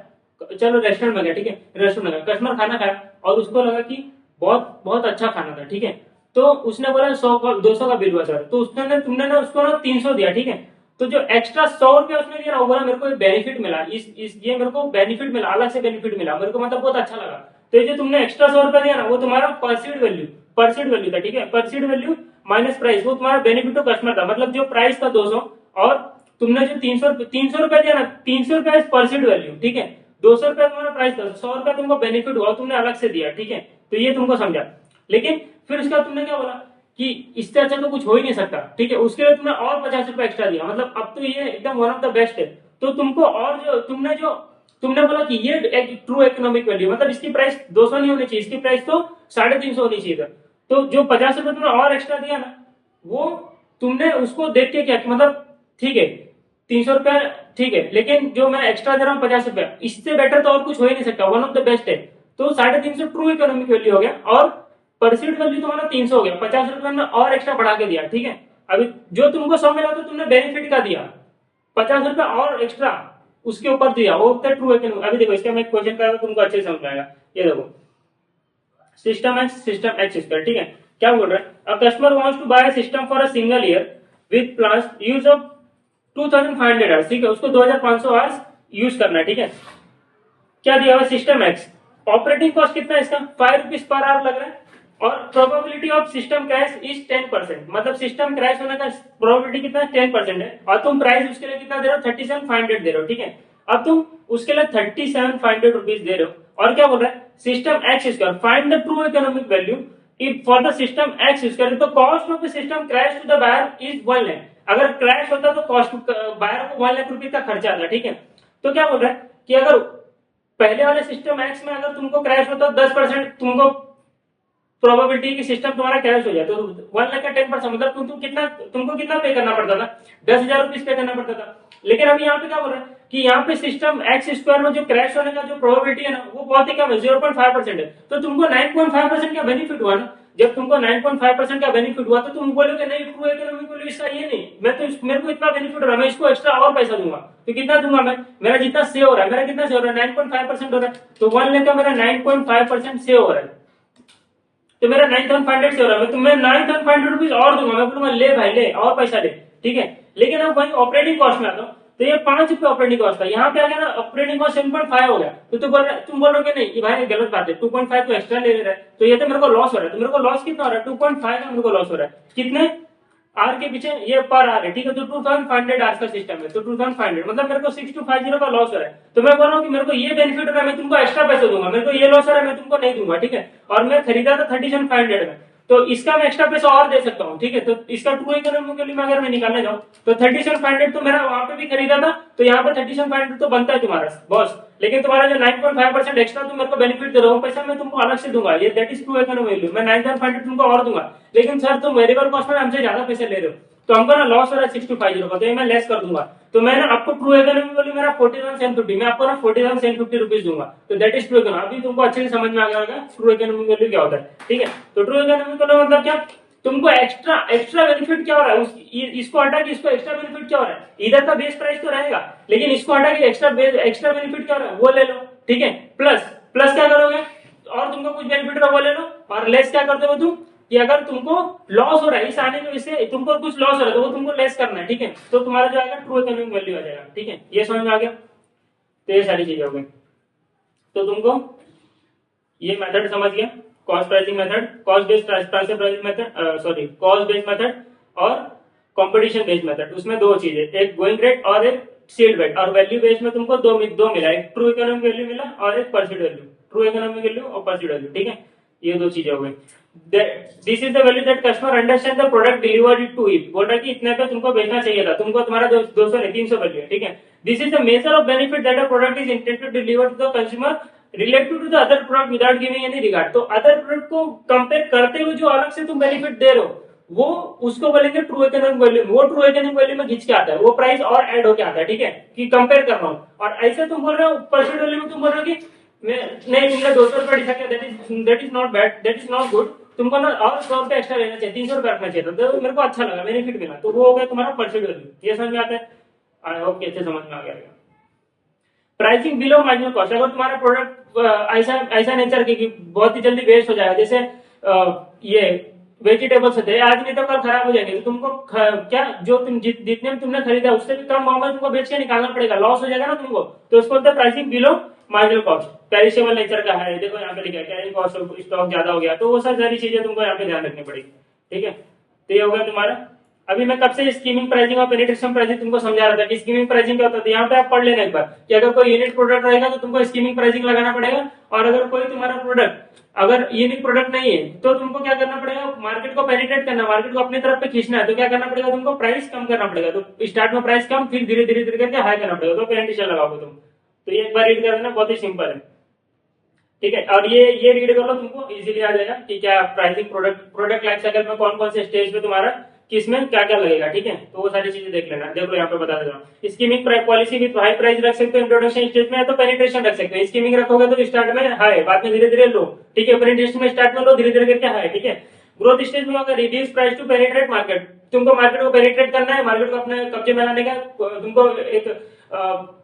चलो रेस्टोरेंट में गया, ठीक है, रेस्टोरेंट में गया, कस्टमर खाना खाया और उसको लगा कि बहुत बहुत अच्छा खाना था, ठीक है। तो उसने बोला 100 का 200 का बिल हुआ सर, तो तुमने ना उसको ना 300 दिया, ठीक है। तो जो एक्स्ट्रा 100 रुपया उसने दिया ना, वो बोला मेरे को बेनिफिट मिला, ये मेरे को बेनिफिट मिला, अलग से बेनिफिट मिला, मेरे को मतलब बहुत अच्छा लगा। तो ये जो तुमने एक्स्ट्रा 100 रुपया दिया ना, वो तुम्हारा परसीव्ड वैल्यू था, ठीक है। परसीव्ड वैल्यू माइनस प्राइस, वो तुम्हारा बेनिफिट टू कस्टमर था, मतलब जो प्राइस था 200 और तुमने जो 300 रुपया दिया ना, 300 रुपया परसीव्ड वैल्यू, ठीक है। 200 रुपया तुम्हारा प्राइस था, 100 रुपया तुमको बेनिफिट हुआ, तुमने अलग से दिया, ठीक है। तो ये तुमको समझा। लेकिन फिर उसके बाद तुमने क्या बोला कि इससे अच्छा तो कुछ हो ही नहीं सकता, ठीक है। उसके लिए तुमने और 50 रुपया एक्स्ट्रा दिया, मतलब अब तो ये एकदम वन ऑफ द बेस्ट है। तो तुमको और जो तुमने बोला कि ये एक ट्रू इकोनॉमिक वैल्यू, मतलब इसकी प्राइस 200 नहीं होनी चाहिए, इसकी प्राइस तो 350 होनी चाहिए था। तो जो 50 रुपए तुमने और एक्स्ट्रा दिया ना, वो तुमने उसको देख के क्या, मतलब ठीक है 300 रुपया ठीक है, लेकिन जो मैं एक्स्ट्रा दे रहा हूँ 50 रुपया, इससे बेटर तो और कुछ हो ही नहीं सकता, वन ऑफ द बेस्ट है। तो 350 ट्रू इकोनॉमिक वैल्यू हो गया और परसीव्ड वैल्यू तुम्हारा 300 हो गया, 50 रुपया में और एक्स्ट्रा बढ़ा के दिया, ठीक है। अभी जो तुमको 100 मिला तो तुमने बेनिफिट का दिया, 50 रुपया और एक्स्ट्रा उसके ऊपर दिया, वो होता है ट्रू इकोनॉमिक। अभी देखो इसका मैं क्वेश्चन करा तुमको अच्छे से समझ आएगा। ये देखो सिस्टम एक्स स्क्वायर, ठीक है। क्या बोल रहा है, a customer wants to buy a system for a single year with plans use of 2500 hours, ठीक है। उसको 2500 आवर्स यूज करना है, ठीक है। क्या दिया हुआ सिस्टम एक्स, ऑपरेटिंग कॉस्ट कितना है इसका 5 रुपीज पर आवर लग रहा है, और probability of system crash is 10%, मतलब सिस्टम क्रैश होने का प्रोबेबिलिटी कितना 10% है, और तुम प्राइस उसके लिए कितना दे रहे हो 37,500 दे रहे हो, ठीक है। अब तुम उसके लिए 37,500 रुपीज दे रहे हो, और क्या बोल रहा है system X square find the true economic value if for the system X square, तो cost of the system crash to the buyer is 1 lakh, अगर क्रैश होता तो कॉस्ट बायर को 1 लाख रुपए का खर्चा आता, ठीक है। तो क्या बोल रहा है कि अगर पहले वाले सिस्टम एक्स में अगर तुमको क्रैश होता 10% तुमको प्रोबेबिलिटी की सिस्टम तुम्हारा क्रैश हो जाए, तो 1 लाख का 10% मतलब तुमको कितना पे करना पड़ता था 10,000 रुपीज पे करना पड़ता था। लेकिन अभी यहाँ पे क्या बोल रहा है कि यहाँ पे सिस्टम एक्स स्क्वायर में जो क्रैश होने का जो प्रोबेबिलिटी है ना, वो बहुत ही कम है, 0.5% है। तो तुमको 9.5% का बेनिफिट हुआ ना, जब तुमको 9.5% का बेनिफिट हुआ तो तुम बोलोगे नहीं ट्रू इकोनॉमिक वैल्यू इसका ये नहीं, मैं तो मेरे को इतना बेनिफिट हो रहा है, मैं इसको एक्स्ट्रा और पैसा दूंगा। तो कितना दूंगा मैं, मेरा जितना सेव हो रहा है, मेरा कितना सेव हो रहा है 9.5% हो रहा है, तो 1 लाख का मेरा 9.5% सेव हो रहा है, तो मेरा 9,500 से हो रहा है, तो मैं 9,500 रुपीज और दूंगा, मैं बोलूंगा ले भाई ले और पैसा ले, ठीक है। लेकिन अब वही ऑपरेटिंग कॉस्ट में आता हूँ, तो ये 5 रुपए ऑपरेटिंग कॉस्ट था, यहाँ पे आ गया ना ऑपरेटिंग कॉस्ट 7.5 हो गया, तो तुम बोलोगे नहीं ये भाई गलत बात है, 2.5 तो एक्स्ट्रा ले रहा है, तो ये तो मेरे को लॉस हो रहा है। तो मेरे को लॉस कितना हो रहा है 2.5 का मेरे को लॉस हो रहा है, कितने आर के पीछे ये पर आर है, ठीक है। तो 2,500 आर का सिस्टम है, तो 2,500 मतलब मेरे को 6250 का लॉस हो रहा है। तो मैं बोल रहा हूँ कि मेरे को ये बेनिफिट हो रहा है, मैं तुमको एक्स्ट्रा पैसे दूंगा, मेरे को ये लॉस हो रहा है मैं तुमको नहीं दूंगा, ठीक है। और मैं खरीदा था 37,500 में, तो इसका मैं एक्स्ट्रा पैसा और दे सकता हूँ, ठीक है। तो इसका ट्रू इकोनॉमिक वैल्यू में अगर मैं निकालने जाऊँ तो 37,500 तो मेरा वहां पे भी खरीदा था, तो यहाँ पर 37,500 तो बनता है तुम्हारा बॉस, लेकिन तुम्हारा जो 9.5% एक्स्ट्रा तुम मेरे को बेनिफिट दे रहे हो पैसा मैं तुमको अलग से दूंगा, ये that is true economic value, मैं 9,500 तुमको और दूंगा। लेकिन सर तुम वेरिएबल कॉस्ट में हमसे ज्यादा पैसे ले रहे हो, तो हमको ना लॉस हो रहा है 6,250 का, तो ये मैं लेस कर दूंगा। तो मैं ना आपको ट्रू इकोनॉमिक वैल्यू मेरा 41,750, मैं आपको ना 41,750 रुपीज दूंगा, तो दैट इज ट्रू इकोनॉमिक। अभी तुमको अच्छे से समझ में आ गया होगा ट्रू इकोनॉमिक वैल्यू क्या होता है, ठीक है। तो ट्रू इकोनॉमिक वैल्यू मतलब क्या, तुमको एक्स्ट्रा बेनिफिट क्या हो रहा है, इसको हटा के इसको एक्स्ट्रा बेनिफिट क्या हो रहा है, इधर का बेस प्राइस तो रहेगा, लेकिन इसको हटा के एक्स्ट्रा बेनिफिट क्या हो रहा है वो ले लो, ठीक है। प्लस क्या करोगे, और तुमको कुछ बेनिफिट वो ले लो, और लेस क्या करते हो तुम कि अगर तुमको लॉस हो रहा है इस आने की वजह से तुमको कुछ लॉस हो रहा है तो वो तुमको लेस करना है, ठीक है। तो तुम्हारा जो आएगा ट्रू इकोनॉमिक वैल्यू आ जाएगा, ठीक है। ये समझ में आ गया, तो ये सारी चीजें हो गई, तो तुमको ये मेथड समझ गया। Cost pricing method, cost based transfer pricing method, sorry cost based method और कंपटीशन बेस्ड मेथड। उसमें दो चीजें, एक गोइंग रेट और एक सील्ड वेट। और वैल्यू बेस्ड में तुमको दो मिला, एक ट्रू इकोनॉमिक वैल्यू मिला और एक परसीड वैल्यू, ट्रू इकोनॉमिक वैल्यू और परसीड वैल्यू, ठीक है। ये दो चीजें हो गई। This is the value that customer understand the product delivered to it. बोल रहा है कि इतने पे तुमको बेचना चाहिए था, तुमको तुम्हारा 200 नहीं 300 वैल्यू है, ठीक है। This is the measure of benefit that a product is intended to deliver to the consumer related to the other product without giving any regard. तो अदर प्रोडक्ट को कंपेयर करते हुए जो अलग से तुम बेनिफिट दे रहे हो, वो उसको बोलेंगे ट्रू इकोनॉमिक वैल्यू। वो ट्रू इकोनॉमिक वैल्यू में खींच के आता है, वो प्राइस और ऐड होके आता है, ठीक है, कि कंपेयर कर रहा हूँ। और ऐसे तुम बोल रहे हो परसेंट वैल्यू में, तुम बोल रहे हो कि नहीं तुमने 200 रुपए दिखा के, that is not bad, that is not good, तुमको ना और 100 रुपए एक्स्ट्रा लेना चाहिए, 300 रुपए रखना चाहिए। तो मेरे को अच्छा लगा, बेनिफिट मिला, तो वो हो गया तुम्हारा परसेंट वैल्यू। ये समझ में आता है? आई होप कि अच्छे समझ में आ गया। प्राइसिंग बिलो मार्जिनल कॉस्ट, अगर तुम्हारा प्रोडक्ट ऐसा ऐसा नेचर की बहुत ही जल्दी वेस्ट हो जाएगा, जैसे ये वेजिटेबल्स होते हैं, आज नहीं तो कल खराब हो जाएंगे, तो तुमको क्या जो तुम जितने में तुमने खरीदा उससे भी कम भाव में तुमको बेच के निकालना पड़ेगा, लॉस हो जाएगा ना तुमको, तो उसको बोलते हैं pricing below marginal cost. Perishable nature का है, देखो यहाँ पे लिखा है कैरिंग कॉस्ट, स्टॉक ज्यादा हो गया, तो वो सारी चीजें तुमको यहाँ पे ध्यान रखनी पड़ेगी, ठीक है। तो ये हो गया तुम्हारा। अभी मैं कब से स्कीमिंग प्राइसिंग और पेनिट्रेशन प्राइसिंग तुमको समझा रहा था कि स्कीमिंग प्राइसिंग क्या होता है। यहाँ पे आप पढ़ लेना एक बार कि अगर कोई यूनिक प्रोडक्ट रहेगा तो तुमको स्कीमिंग प्राइसिंग लगाना पड़ेगा, और अगर कोई तुम्हारा प्रोडक्ट अगर यूनिक प्रोडक्ट नहीं है तो तुमको क्या करना पड़ेगा, मार्केट को पेनिट्रेट करना, मार्केट को अपनी तरफ पे खींचना है, तो क्या करना पड़ेगा तुमको, प्राइस कम करना पड़ेगा। तो स्टार्ट में प्राइस कम, फिर धीरे धीरे धीरे करके हाई करना पड़ेगा, तो पेनिट्रेशन लगाओगे तुम। तो ये एक बार रीड कर लेना, बहुत ही सिंपल है, ठीक है। और ये रीड कर लो, तुमको इजीली आ जाएगा कि क्या प्राइसिंग प्रोडक्ट लाइफ साइकिल में कौन कौन से स्टेज पे तुम्हारा किसमें क्या क्या लगेगा, ठीक है। तो वो सारी चीजें देख लेना। देखो यहाँ पे बता देता हूँ, skimming policy with high price रख सकते हो इंट्रोडक्शन स्टेज में, तो पेनिट्रेशन रख सकते हो। स्कीमिंग रखोगे तो स्टार्ट में हाई, बाद में धीरे धीरे लो, ठीक है। पेनिट्रेशन में स्टार्ट में लो, धीरे धीरे करके हाई, ठीक है। ग्रोथ स्टेज में होगा reduce price to penetrate market, तुमको मार्केट को पेनिट्रेट करना है, मार्केट को अपने कब्जे में लाने का, तुमको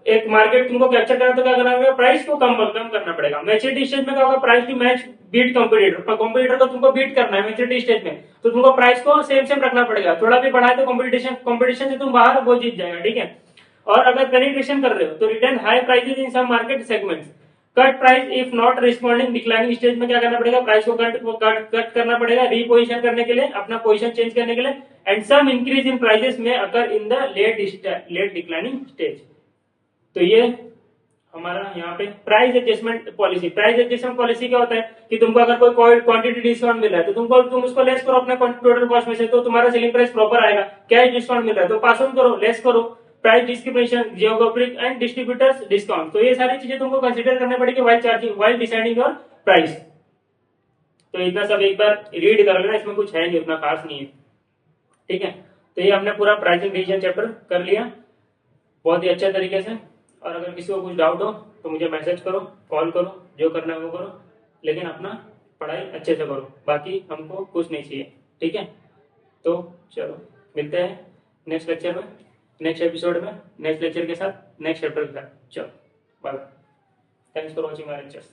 एक मार्केट तुमको कैप्चर करना, तो क्या करना होगा, प्राइस को कम करना पड़ेगा। मैच्योरिटी स्टेज में क्या होगा, price to match beat competitor, competitor को तुमको बीट करना है मैच्योरिटी स्टेज में, तो तुमको प्राइस को सेम रखना पड़ेगा। थोड़ा भी बढ़ाए तो कॉम्पिटिशन से तुम बाहर, वो जीत जाएगा, ठीक है। और अगर पेनिट्रेशन कर रहे हो तो retain high prices in some market segments, cut price if not responding declining stage में क्या करना पड़ेगा, प्राइस को कट करना पड़ेगा रीपोजिशन करने के लिए, अपना पोजीशन चेंज करने के लिए। And some increase in prices में occur in the late declining stage. तो ये हमारा यहाँ पे price adjustment policy. Price adjustment policy क्या होता है कि तुमको अगर कोई क्वांटिटी डिस्काउंट मिल रहा है तो तुम उसको लेस करो अपने टोटल कॉस्ट में से, तो तुम्हारा सेलिंग प्राइस प्रॉपर आएगा। कैश डिस्काउंट मिल रहा है तो पास ऑन करो, लेस करो। Price discrimination, geographic and distributors discount, तो ये सारी चीजें तुमको कंसीडर करने पड़ेगी वाइल डिसाइडिंग योर प्राइस। तो इतना सब एक बार रीड कर लेना, इसमें कुछ है नहीं, उतना खास नहीं है, ठीक है। तो ये हमने पूरा प्राइसिंग डिसीजन चैप्टर कर लिया बहुत ही अच्छे तरीके से। और अगर किसी को कुछ डाउट हो तो मुझे मैसेज करो, कॉल करो, जो करना है वो करो, लेकिन अपना पढ़ाई अच्छे से करो, बाकी हमको कुछ नहीं चाहिए, ठीक है। तो चलो मिलते हैं नेक्स्ट लेक्चर में, नेक्स्ट एपिसोड में, नेक्स्ट लेक्चर के साथ, नेक्स्ट चैप्टर के साथ। चलो bye, thanks for watching my lectures.